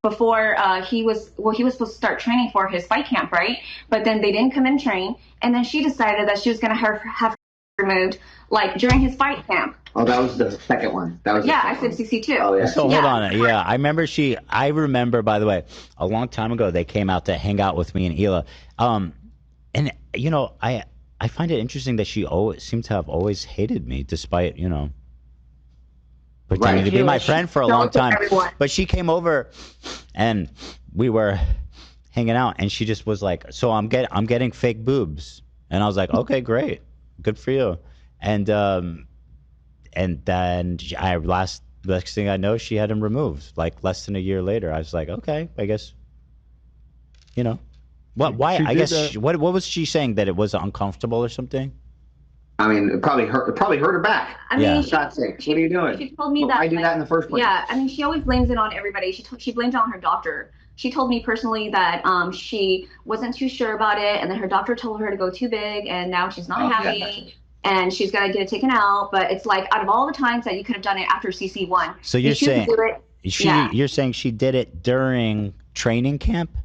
Before he was supposed to start training for his fight camp, right? But then they didn't come and train, and then she decided that she was going to have her removed like during his fight camp. Oh, that was the second one. That was I said CC2. Oh, yeah. So hold on. Yeah, I remember, by the way, a long time ago, they came out to hang out with me and Hila. And, I find it interesting that she seemed to have always hated me, despite, pretending to be my friend for a long time. But she came over and we were hanging out and she just was like, so I'm getting fake boobs. And I was like, okay, great. Good for you. And then next thing I know, she had him removed. Like less than a year later, I was like, okay, I guess, what? Why? What was she saying, that it was uncomfortable or something? I mean, it probably hurt her back. I mean, God's sake, what are you doing? She told me that I do that in the first place. Yeah, I mean, she always blames it on everybody. She blames it on her doctor. She told me personally that she wasn't too sure about it, and then her doctor told her to go too big, and now she's not happy. Yeah. And she's got to get it taken out. But it's like, out of all the times that you could have done it after CC1. So you're saying you're saying she did it during training camp?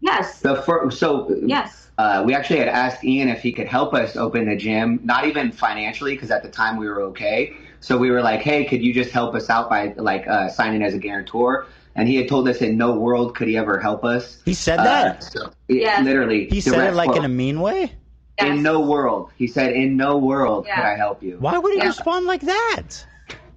Yes. Yes. We actually had asked Ian if he could help us open the gym, not even financially, because at the time we were okay. So we were like, hey, could you just help us out by signing as a guarantor? And he had told us in no world could he ever help us. He said that? Literally. He said it like in a mean way? Yes. In no world. He said, in no world could I help you. Why would he respond like that?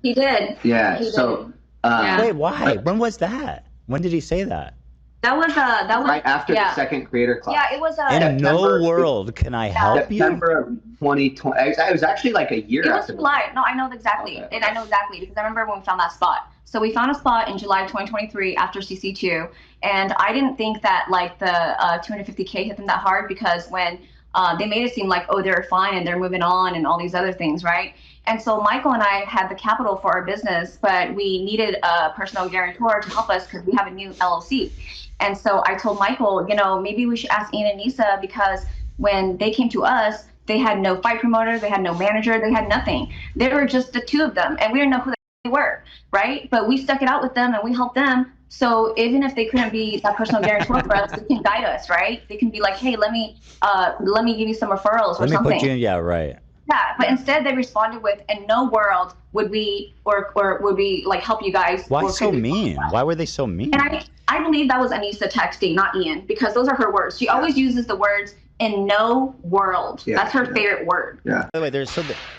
He did. Yeah. He so. did. Wait, why? When was that? When did he say that? That was right after the second creator class. Yeah, it was in no world can I help you. September of 2020. It was actually like a year. It was July. No, I know exactly, and I know exactly because I remember when we found that spot. So we found a spot in July 2023 after CC2, and I didn't think that the 250K hit them that hard, because when they made it seem like, oh, they're fine and they're moving on and all these other things, right? And so Michael and I had the capital for our business, but we needed a personal guarantor to help us because we have a new LLC. And so I told Michael, maybe we should ask Ian and Anisa, because when they came to us, they had no fight promoter, they had no manager, they had nothing. They were just the two of them, and we didn't know who they were, right? But we stuck it out with them and we helped them. So even if they couldn't be that personal guarantor for us, they can guide us, right? They can be like, hey, let me give you some referrals or something. Let me put you in, yeah, right. Yeah, but instead they responded with, in no world would we help you guys. Why so mean? Why were they so mean? And I I believe that was Anisa texting, not Ian, because those are her words. She always uses the words "in no world." That's her favorite word. By the way, there's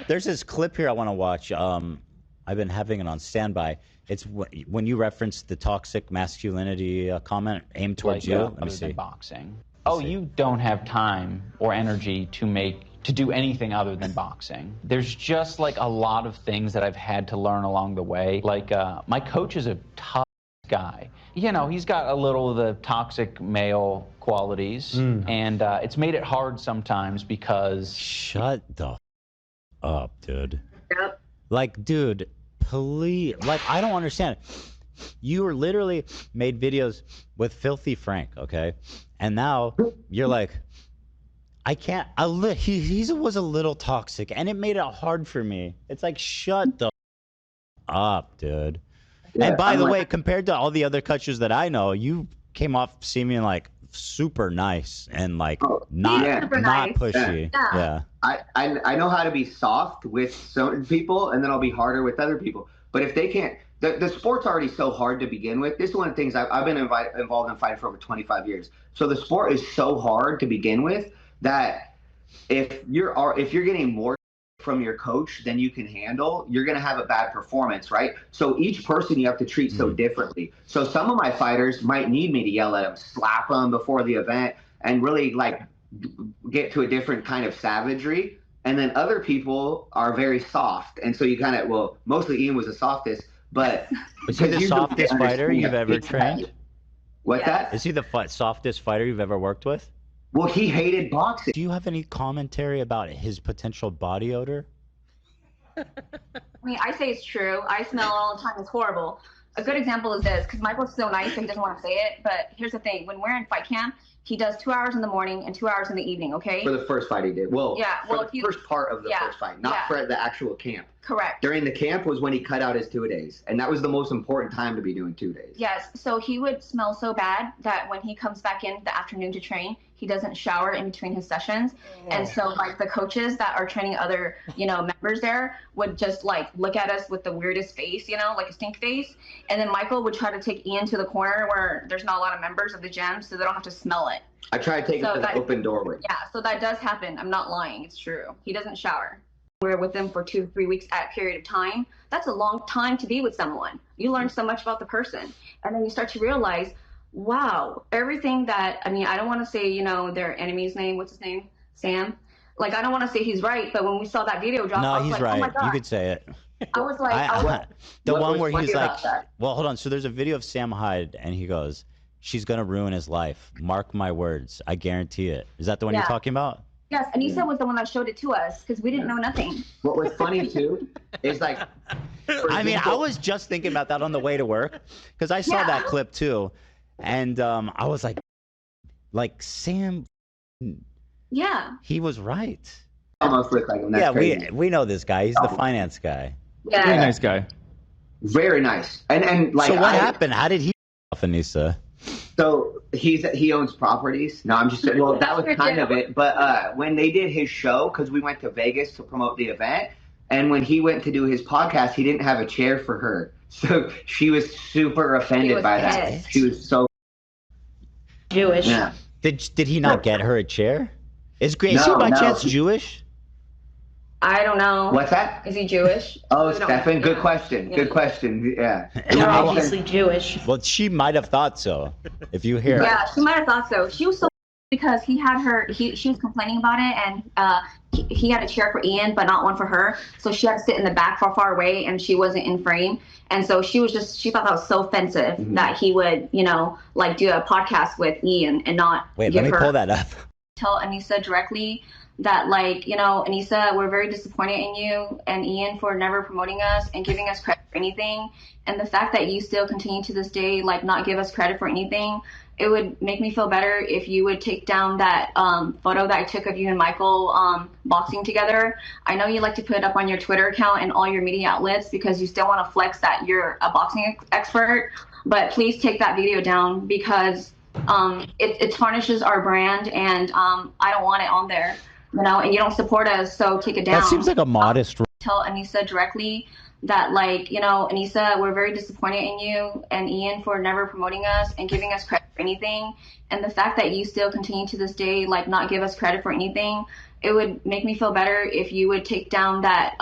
this clip here I want to watch. I've been having it on standby. It's when you reference the toxic masculinity comment aimed towards you. Let me see. Boxing. Oh, you don't have time or energy to do anything other than boxing. There's just like a lot of things that I've had to learn along the way. Like my coach is a tough guy. You know, he's got a little of the toxic male qualities, and it's made it hard sometimes because... Shut the up, dude. Yep. Like, dude, please. Like, I don't understand. You were literally made videos with Filthy Frank, okay? And now you're like, I can't. He was a little toxic, and it made it hard for me. It's like, shut the up, dude. Yeah, and by the way, compared to all the other coaches that I know, you came off seeming like super nice and like not pushy. Yeah. I know how to be soft with certain people, and then I'll be harder with other people. But if they can't, the sport's already so hard to begin with. This is one of the things I've been involved in fighting for over 25 years. So the sport is so hard to begin with that if you're getting more from your coach than you can handle, you're going to have a bad performance, right? So each person you have to treat so differently. So some of my fighters might need me to yell at them, slap them before the event, and really like get to a different kind of savagery. And then other people are very soft. And so you kind of, well, mostly Ian was the softest, but... Is he the softest fighter you've ever trained? What's that? Is he the softest fighter you've ever worked with? Well, he hated boxing. Do you have any commentary about his potential body odor? I mean, I say it's true. I smell all the time. It's horrible. A good example is this, because Michael's so nice and he doesn't want to say it, but here's the thing. When we're in fight camp, he does 2 hours in the morning and 2 hours in the evening, okay? For the first fight he did. Well, yeah, for the first part of the first fight, not for the actual camp. Correct. During the camp was when he cut out his 2 days, and that was the most important time to be doing 2 days. Yes, so he would smell so bad that when he comes back in the afternoon to train, he doesn't shower in between his sessions. And so like the coaches that are training other, members there would just like look at us with the weirdest face, like a stink face. And then Michael would try to take Ian to the corner where there's not a lot of members of the gym, so they don't have to smell it. I try to take him to the open doorway. Yeah, so that does happen. I'm not lying. It's true. He doesn't shower. We're with them for 2 to 3 weeks at a period of time. That's a long time to be with someone. You learn so much about the person. And then you start to realize, wow, everything that, I don't want to say, their enemy's name. What's his name? Sam. Like, I don't want to say he's right, but when we saw that video drop, I was he's like, right. oh my God. You could say it. I was like, the one where he's like, well, hold on. So there's a video of Sam Hyde, and he goes, she's going to ruin his life. Mark my words. I guarantee it. Is that the one you're talking about? Yes, Anisa was the one that showed it to us because we didn't know nothing. What was funny, too, is like... I was just thinking about that on the way to work because I saw that clip, too. And I was like Sam... Yeah. He was right. Almost looked like him. That's crazy. we know this guy. He's the finance guy. Yeah. Very nice guy. Very nice. And like, so what happened? How did he off Anisa? So he owns properties. No, I'm just well, that was kind of it. But when they did his show, because we went to Vegas to promote the event, and when he went to do his podcast, he didn't have a chair for her. So she was super offended by that. She was so Jewish. Yeah. Did he not get her a chair? Is he by chance Jewish? I don't know. What's that? Is he Jewish? Oh, Stefan, good question. Good question. Yeah. You're obviously Jewish. Well, she might have thought so. If you hear. Yeah, she might have thought so. She was so because he had her. She was complaining about it, and he had a chair for Ian, but not one for her. So she had to sit in the back, far away, and she wasn't in frame. And so she thought that was so offensive that he would, like do a podcast with Ian and not. Wait, let me pull that up. Tell Anisa directly that, like, Anisa, we're very disappointed in you and Ian for never promoting us and giving us credit for anything. And the fact that you still continue to this day, like, not give us credit for anything, it would make me feel better if you would take down that photo that I took of you and Michael boxing together. I know you like to put it up on your Twitter account and all your media outlets because you still want to flex that you're a boxing expert, but please take that video down because it tarnishes our brand, and I don't want it on there. And you don't support us, so take it down. That seems like a modest. Tell Anisa directly that, like, you know, Anisa, we're very disappointed in you and Ian for never promoting us and giving us credit for anything. And the fact that you still continue to this day, like, not give us credit for anything, it would make me feel better if you would take down that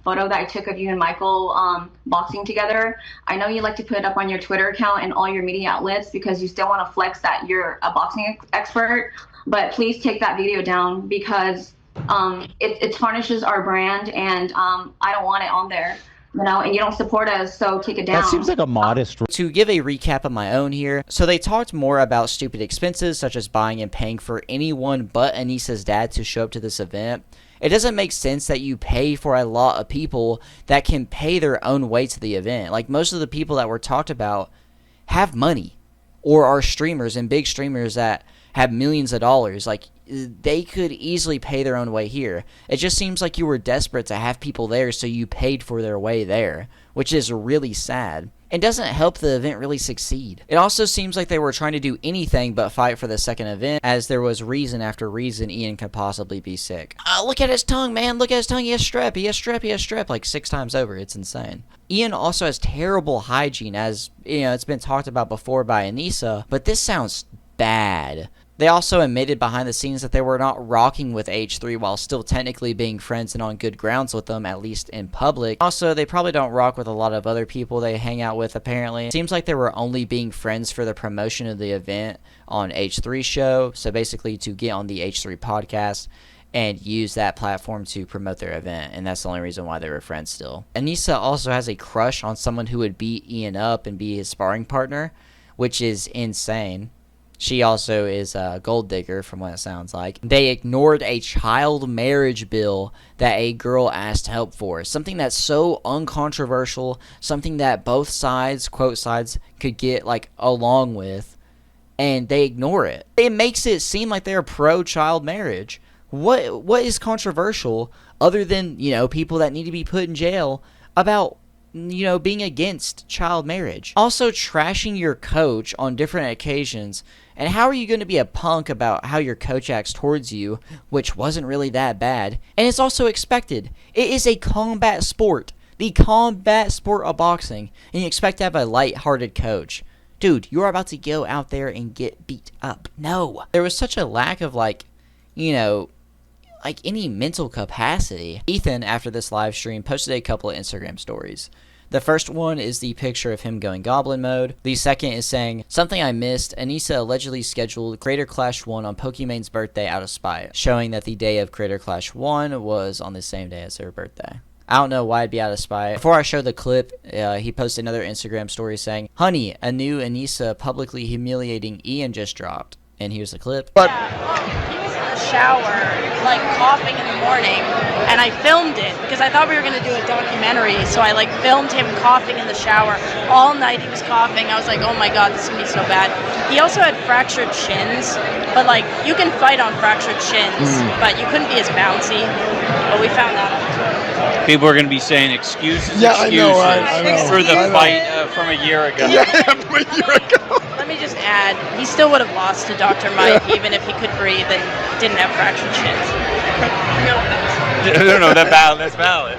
photo that I took of you and Michael boxing together. I know you like to put it up on your Twitter account and all your media outlets because you still want to flex that you're a boxing expert, but please take that video down because it tarnishes our brand, and I don't want it on there. You know, and you don't support us, so take it down. That seems like a modest. To give a recap of my own here, so they talked more about stupid expenses such as buying and paying for anyone but Anisa's dad to show up to this event. It doesn't make sense that you pay for a lot of people that can pay their own way to the event. Like, most of the people that were talked about have money or are streamers and big streamers that have millions of dollars. Like, they could easily pay their own way here. It just seems like you were desperate to have people there, so you paid for their way there, which is really sad. It doesn't help the event really succeed. It also seems like they were trying to do anything but fight for the second event, as there was reason after reason Ian could possibly be sick. Look at his tongue, man. Look at his tongue. He has strep. He has strep. He has strep. Like 6 times over. It's insane. Ian also has terrible hygiene, as you know, it's been talked about before by Anisa, but this sounds bad. They also admitted behind the scenes that they were not rocking with H3 while still technically being friends and on good grounds with them, at least in public. Also, they probably don't rock with a lot of other people they hang out with, apparently. It seems like they were only being friends for the promotion of the event on H3's show, so basically to get on the H3 podcast and use that platform to promote their event, and that's the only reason why they were friends still. Anisa also has a crush on someone who would beat Ian up and be his sparring partner, which is insane. She also is a gold digger, from what it sounds like. They ignored a child marriage bill that a girl asked help for. Something that's so uncontroversial, something that both sides, quote sides, could get like along with, and they ignore it. It makes it seem like they're pro-child marriage. What is controversial other than, you know, people that need to be put in jail about, you know, being against child marriage? Also, trashing your coach on different occasions. And how are you going to be a punk about how your coach acts towards you, which wasn't really that bad? And it's also expected. It is a combat sport. The combat sport of boxing. And you expect to have a light-hearted coach. Dude, you're about to go out there and get beat up. No. There was such a lack of, like, you know, like any mental capacity. Ethan, after this live stream, posted a couple of Instagram stories. The first one is the picture of him going goblin mode. The second is saying, something I missed, Anisa allegedly scheduled Creator Clash 1 on Pokemon's birthday out of spite, showing that the day of Creator Clash 1 was on the same day as her birthday. I don't know why it'd be out of spite. Before I show the clip, he posted another Instagram story saying, honey, a new Anisa publicly humiliating Ian just dropped. And here's the clip. He was in the shower, like coughing in the morning, and I filmed it because I thought we were going to do a documentary, so I like filmed him coughing in the shower. All night he was coughing. I was like, oh my god, this is going to be so bad. He also had fractured shins, but like, you can fight on fractured shins, but you couldn't be as bouncy. But we found that out. People are going to be saying excuses, I know. for the fight from a year ago. From a year ago. Let me just add, he still would have lost to Dr. Mike even if he could breathe and didn't have fractured shins. No, that's valid.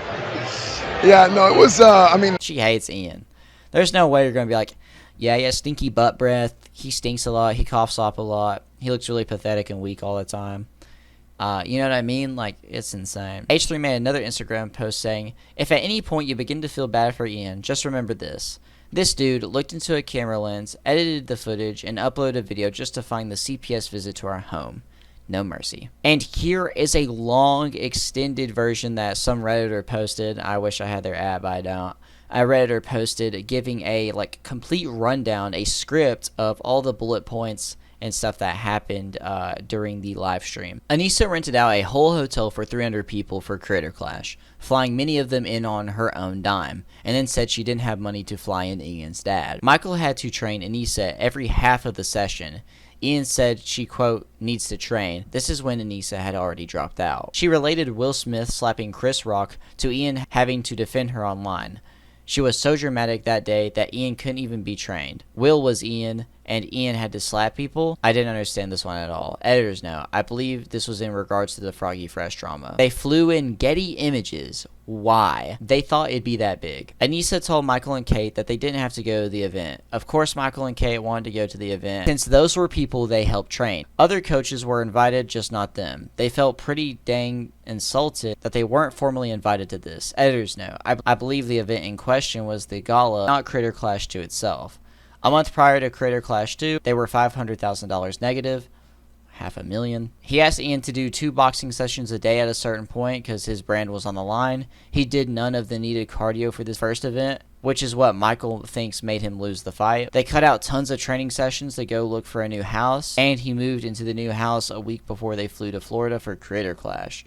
Yeah, no, it was, I mean... She hates Ian. There's no way you're going to be like, yeah, he has stinky butt breath, he stinks a lot, he coughs up a lot, he looks really pathetic and weak all the time. You know what I mean? Like, it's insane. H3 made another Instagram post saying, if at any point you begin to feel bad for Ian, just remember this. This dude looked into a camera lens, edited the footage, and uploaded a video just to find the CPS visit to our home. No mercy. And here is a long, extended version that some Redditor posted. I wish I had their ad, but I don't. A Redditor posted giving a, like, complete rundown, a script of all the bullet points and stuff that happened during the live stream. Anisa rented out a whole hotel for 300 people for Creator Clash, flying many of them in on her own dime, and then said she didn't have money to fly in Ian's dad. Michael had to train Anisa every half of the session. Ian said she, quote, needs to train. This is when Anisa had already dropped out. She related Will Smith slapping Chris Rock to Ian having to defend her online. She was so dramatic that day that Ian couldn't even be trained. Will was Ian, and Ian had to slap people. I didn't understand this one at all. Editor's note, I believe this was in regards to the Froggy Fresh drama. They flew in Getty Images. Why? They thought it'd be that big. Anisa told Michael and Kate that they didn't have to go to the event. Of course, Michael and Kate wanted to go to the event, since those were people they helped train. Other coaches were invited, just not them. They felt pretty dang insulted that they weren't formally invited to this. Editor's note, I believe the event in question was the gala, not Critter Clash 2 itself. A month prior to Critter Clash 2, they were $500,000 negative. $500,000. He asked Ian to do 2 boxing sessions a day at a certain point because his brand was on the line. He did none of the needed cardio for this first event, which is what Michael thinks made him lose the fight. They cut out tons of training sessions to go look for a new house, and he moved into the new house a week before they flew to Florida for Critter Clash.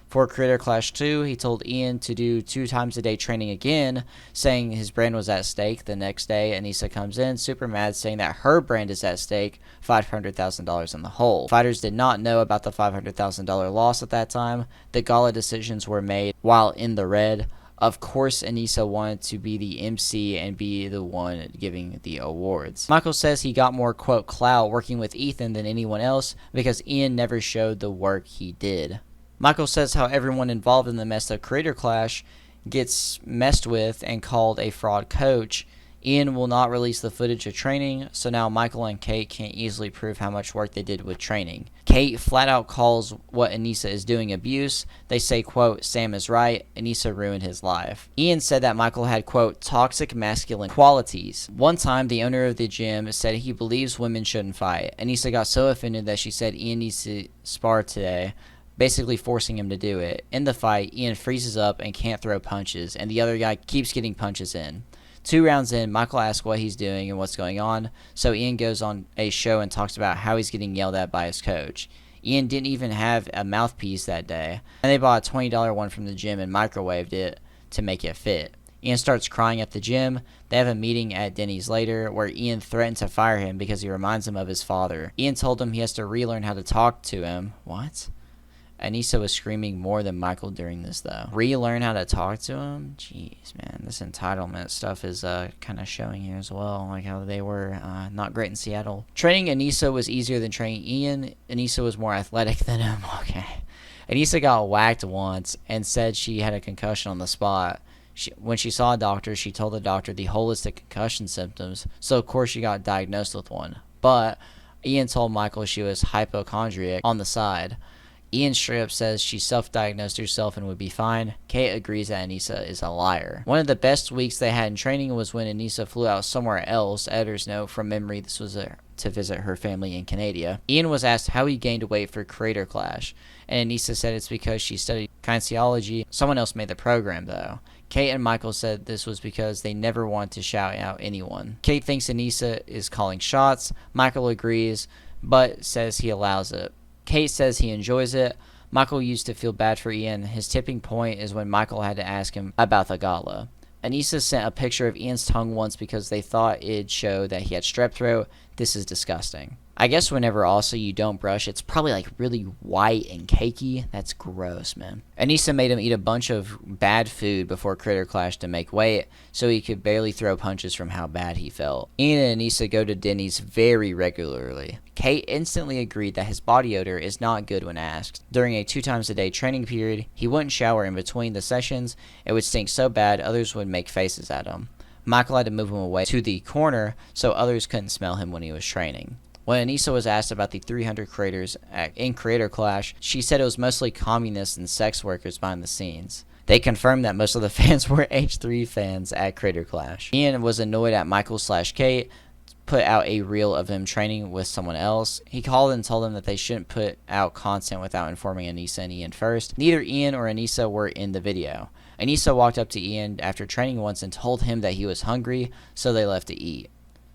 For Critter Clash 2, he told Ian to do 2 times a day training again, saying his brand was at stake. The next day, Anisa comes in, super mad, saying that her brand is at stake, $500,000 in the hole. Fighters did not know about the $500,000 loss at that time. The gala decisions were made while in the red. Of course, Anisa wanted to be the MC and be the one giving the awards. Michael says he got more, quote, clout working with Ethan than anyone else because Ian never showed the work he did. Michael says how everyone involved in the mess of Critter Clash gets messed with and called a fraud coach. Ian will not release the footage of training, so now Michael and Kate can't easily prove how much work they did with training. Kate flat out calls what Anisa is doing abuse. They say, quote, Sam is right, Anisa ruined his life. Ian said that Michael had, quote, toxic masculine qualities. One time, the owner of the gym said he believes women shouldn't fight. Anisa got so offended that she said Ian needs to spar today, basically forcing him to do it. In the fight, Ian freezes up and can't throw punches, and the other guy keeps getting punches in. 2 rounds in, Michael asks what he's doing and what's going on, so Ian goes on a show and talks about how he's getting yelled at by his coach. Ian didn't even have a mouthpiece that day, and they bought a $20 one from the gym and microwaved it to make it fit. Ian starts crying at the gym. They have a meeting at Denny's later where Ian threatened to fire him because he reminds him of his father. Ian told him he has to relearn how to talk to him. What? Anisa was screaming more than Michael during this, though. Relearn how to talk to him? Jeez, man. This entitlement stuff is kind of showing here as well, like how they were not great in Seattle. Training Anisa was easier than training Ian. Anisa was more athletic than him. Okay. Anisa got whacked once and said she had a concussion on the spot. When she saw a doctor, she told the doctor the holistic concussion symptoms, so of course she got diagnosed with one. But Ian told Michael she was hypochondriac on the side. Ian straight up says she self-diagnosed herself and would be fine. Kate agrees that Anisa is a liar. One of the best weeks they had in training was when Anisa flew out somewhere else. Editor's note, from memory, this was to visit her family in Canada. Ian was asked how he gained weight for Critter Clash, and Anisa said it's because she studied kinesiology. Someone else made the program, though. Kate and Michael said this was because they never want to shout out anyone. Kate thinks Anisa is calling shots. Michael agrees, but says he allows it. Kate says he enjoys it. Michael used to feel bad for Ian. His tipping point is when Michael had to ask him about the gala. Anisa sent a picture of Ian's tongue once because they thought it'd show that he had strep throat. This is disgusting. I guess whenever also you don't brush, it's probably like really white and cakey. That's gross, man. Anisa made him eat a bunch of bad food before Critter Clash to make weight, so he could barely throw punches from how bad he felt. Ian and Anisa go to Denny's very regularly. Kate instantly agreed that his body odor is not good when asked. During a 2 times a day training period, he wouldn't shower in between the sessions. It would stink so bad others would make faces at him. Michael had to move him away to the corner so others couldn't smell him when he was training. When Anisa was asked about the 300 creators in Critter Clash, she said it was mostly communists and sex workers behind the scenes. They confirmed that most of the fans were H3 fans at Critter Clash. Ian was annoyed at Michael/Kate put out a reel of him training with someone else. He called and told them that they shouldn't put out content without informing Anisa and Ian first. Neither Ian or Anisa were in the video. Anisa walked up to Ian after training once and told him that he was hungry, so they left to eat.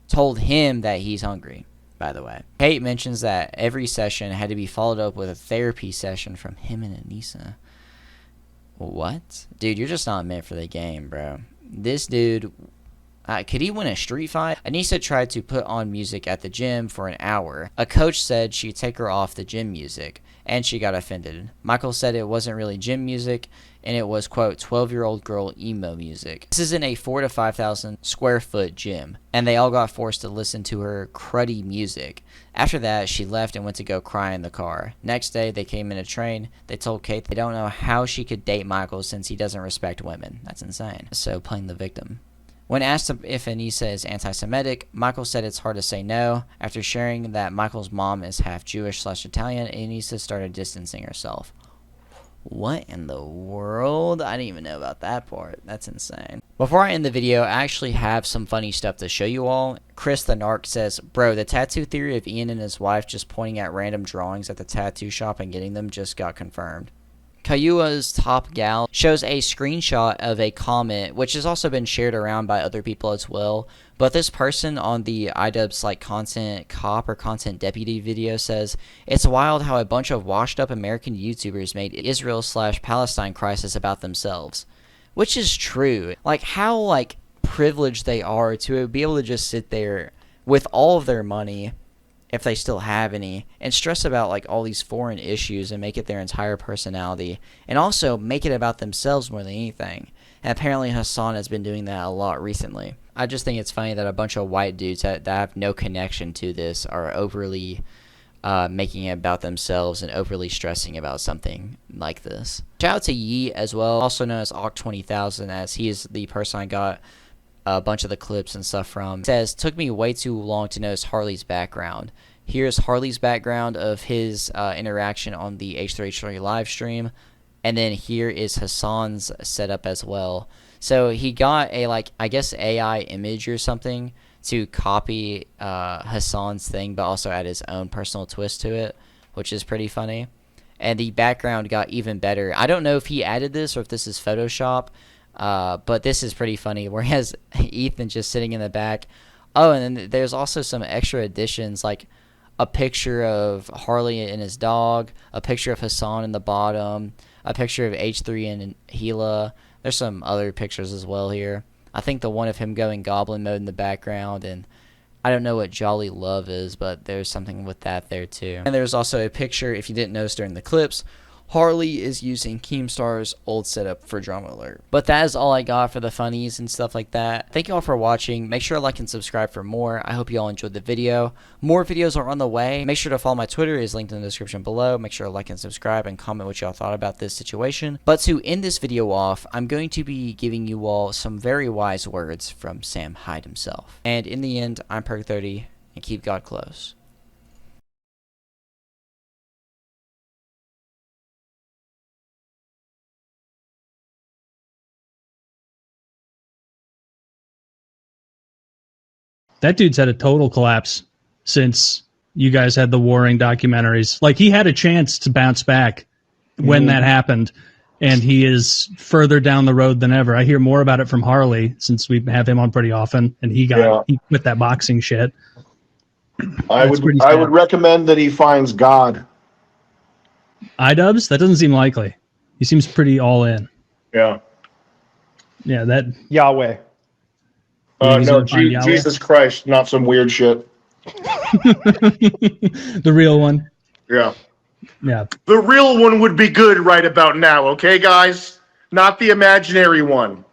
Told him that he's hungry, by the way. Kate mentions that every session had to be followed up with a therapy session from him and Anisa. What? Dude, you're just not meant for the game, bro. This dude... could he win a street fight? Anisa tried to put on music at the gym for an hour. A coach said she'd take her off the gym music, and she got offended. Michael said it wasn't really gym music. and it was, quote, 12-year-old girl emo music. This is in a 4,000 to 5,000 square foot gym, and they all got forced to listen to her cruddy music. After that, she left and went to go cry in the car. Next day, they came in a train. They told Kate they don't know how she could date Michael since he doesn't respect women. That's insane. So, playing the victim. When asked if Anisa is anti-Semitic, Michael said it's hard to say no. After sharing that Michael's mom is half Jewish/Italian, Anisa started distancing herself. What in the world? I didn't even know about that part. That's insane. Before I end the video, I actually have some funny stuff to show you all. Chris the Narc says, bro, the tattoo theory of Ian and his wife just pointing at random drawings at the tattoo shop and getting them just got confirmed. Kayua's Top Gal shows a screenshot of a comment, which has also been shared around by other people as well. But this person on the iDubbbz like content cop or content deputy video says, it's wild how a bunch of washed up American YouTubers made Israel/Palestine crisis about themselves. Which is true. Like how like privileged they are to be able to just sit there with all of their money, if they still have any, and stress about like all these foreign issues and make it their entire personality, and also make it about themselves more than anything. And apparently Hassan has been doing that a lot recently. I just think it's funny that a bunch of white dudes that have no connection to this are overly making it about themselves and overly stressing about something like this. Shout out to Yi as well, also known as Ock20000, as he is the person I got a bunch of the clips and stuff from. It says, took me way too long to notice Harley's background. Here's Harley's background of his interaction on the h3h3 live stream, and then here is Hassan's setup as well. So he got a like I guess AI image or something to copy Hassan's thing, but also add his own personal twist to it, which is pretty funny. And the background got even better. I don't know if he added this or if this is Photoshop, but this is pretty funny, where he has Ethan just sitting in the back. Oh, and then there's also some extra additions, like a picture of Harley and his dog, a picture of Hassan in the bottom, a picture of H3 and Hila. There's some other pictures as well here. I think the one of him going goblin mode in the background, and I don't know what Jolly Love is, but there's something with that there too. And there's also a picture, if you didn't notice during the clips, Harley is using Keemstar's old setup for Drama Alert. But that is all I got for the funnies and stuff like that. Thank you all for watching. Make sure to like and subscribe for more. I hope you all enjoyed the video. More videos are on the way. Make sure to follow my Twitter. It is linked in the description below. Make sure to like and subscribe and comment what y'all thought about this situation. But to end this video off, I'm going to be giving you all some very wise words from Sam Hyde himself. And in the end, I'm PERK30, and keep God close. That dude's had a total collapse since you guys had the warring documentaries. Like, he had a chance to bounce back when that happened, and he is further down the road than ever. I hear more about it from Harley, since we have him on pretty often, and he quit that boxing shit. I would recommend that he finds God. iDubbbz? That doesn't seem likely. He seems pretty all in. Yeah. Yeah, that Yahweh. No, Jesus Christ, not some weird shit. The real one. Yeah. Yeah. The real one would be good right about now, okay, guys? Not the imaginary one.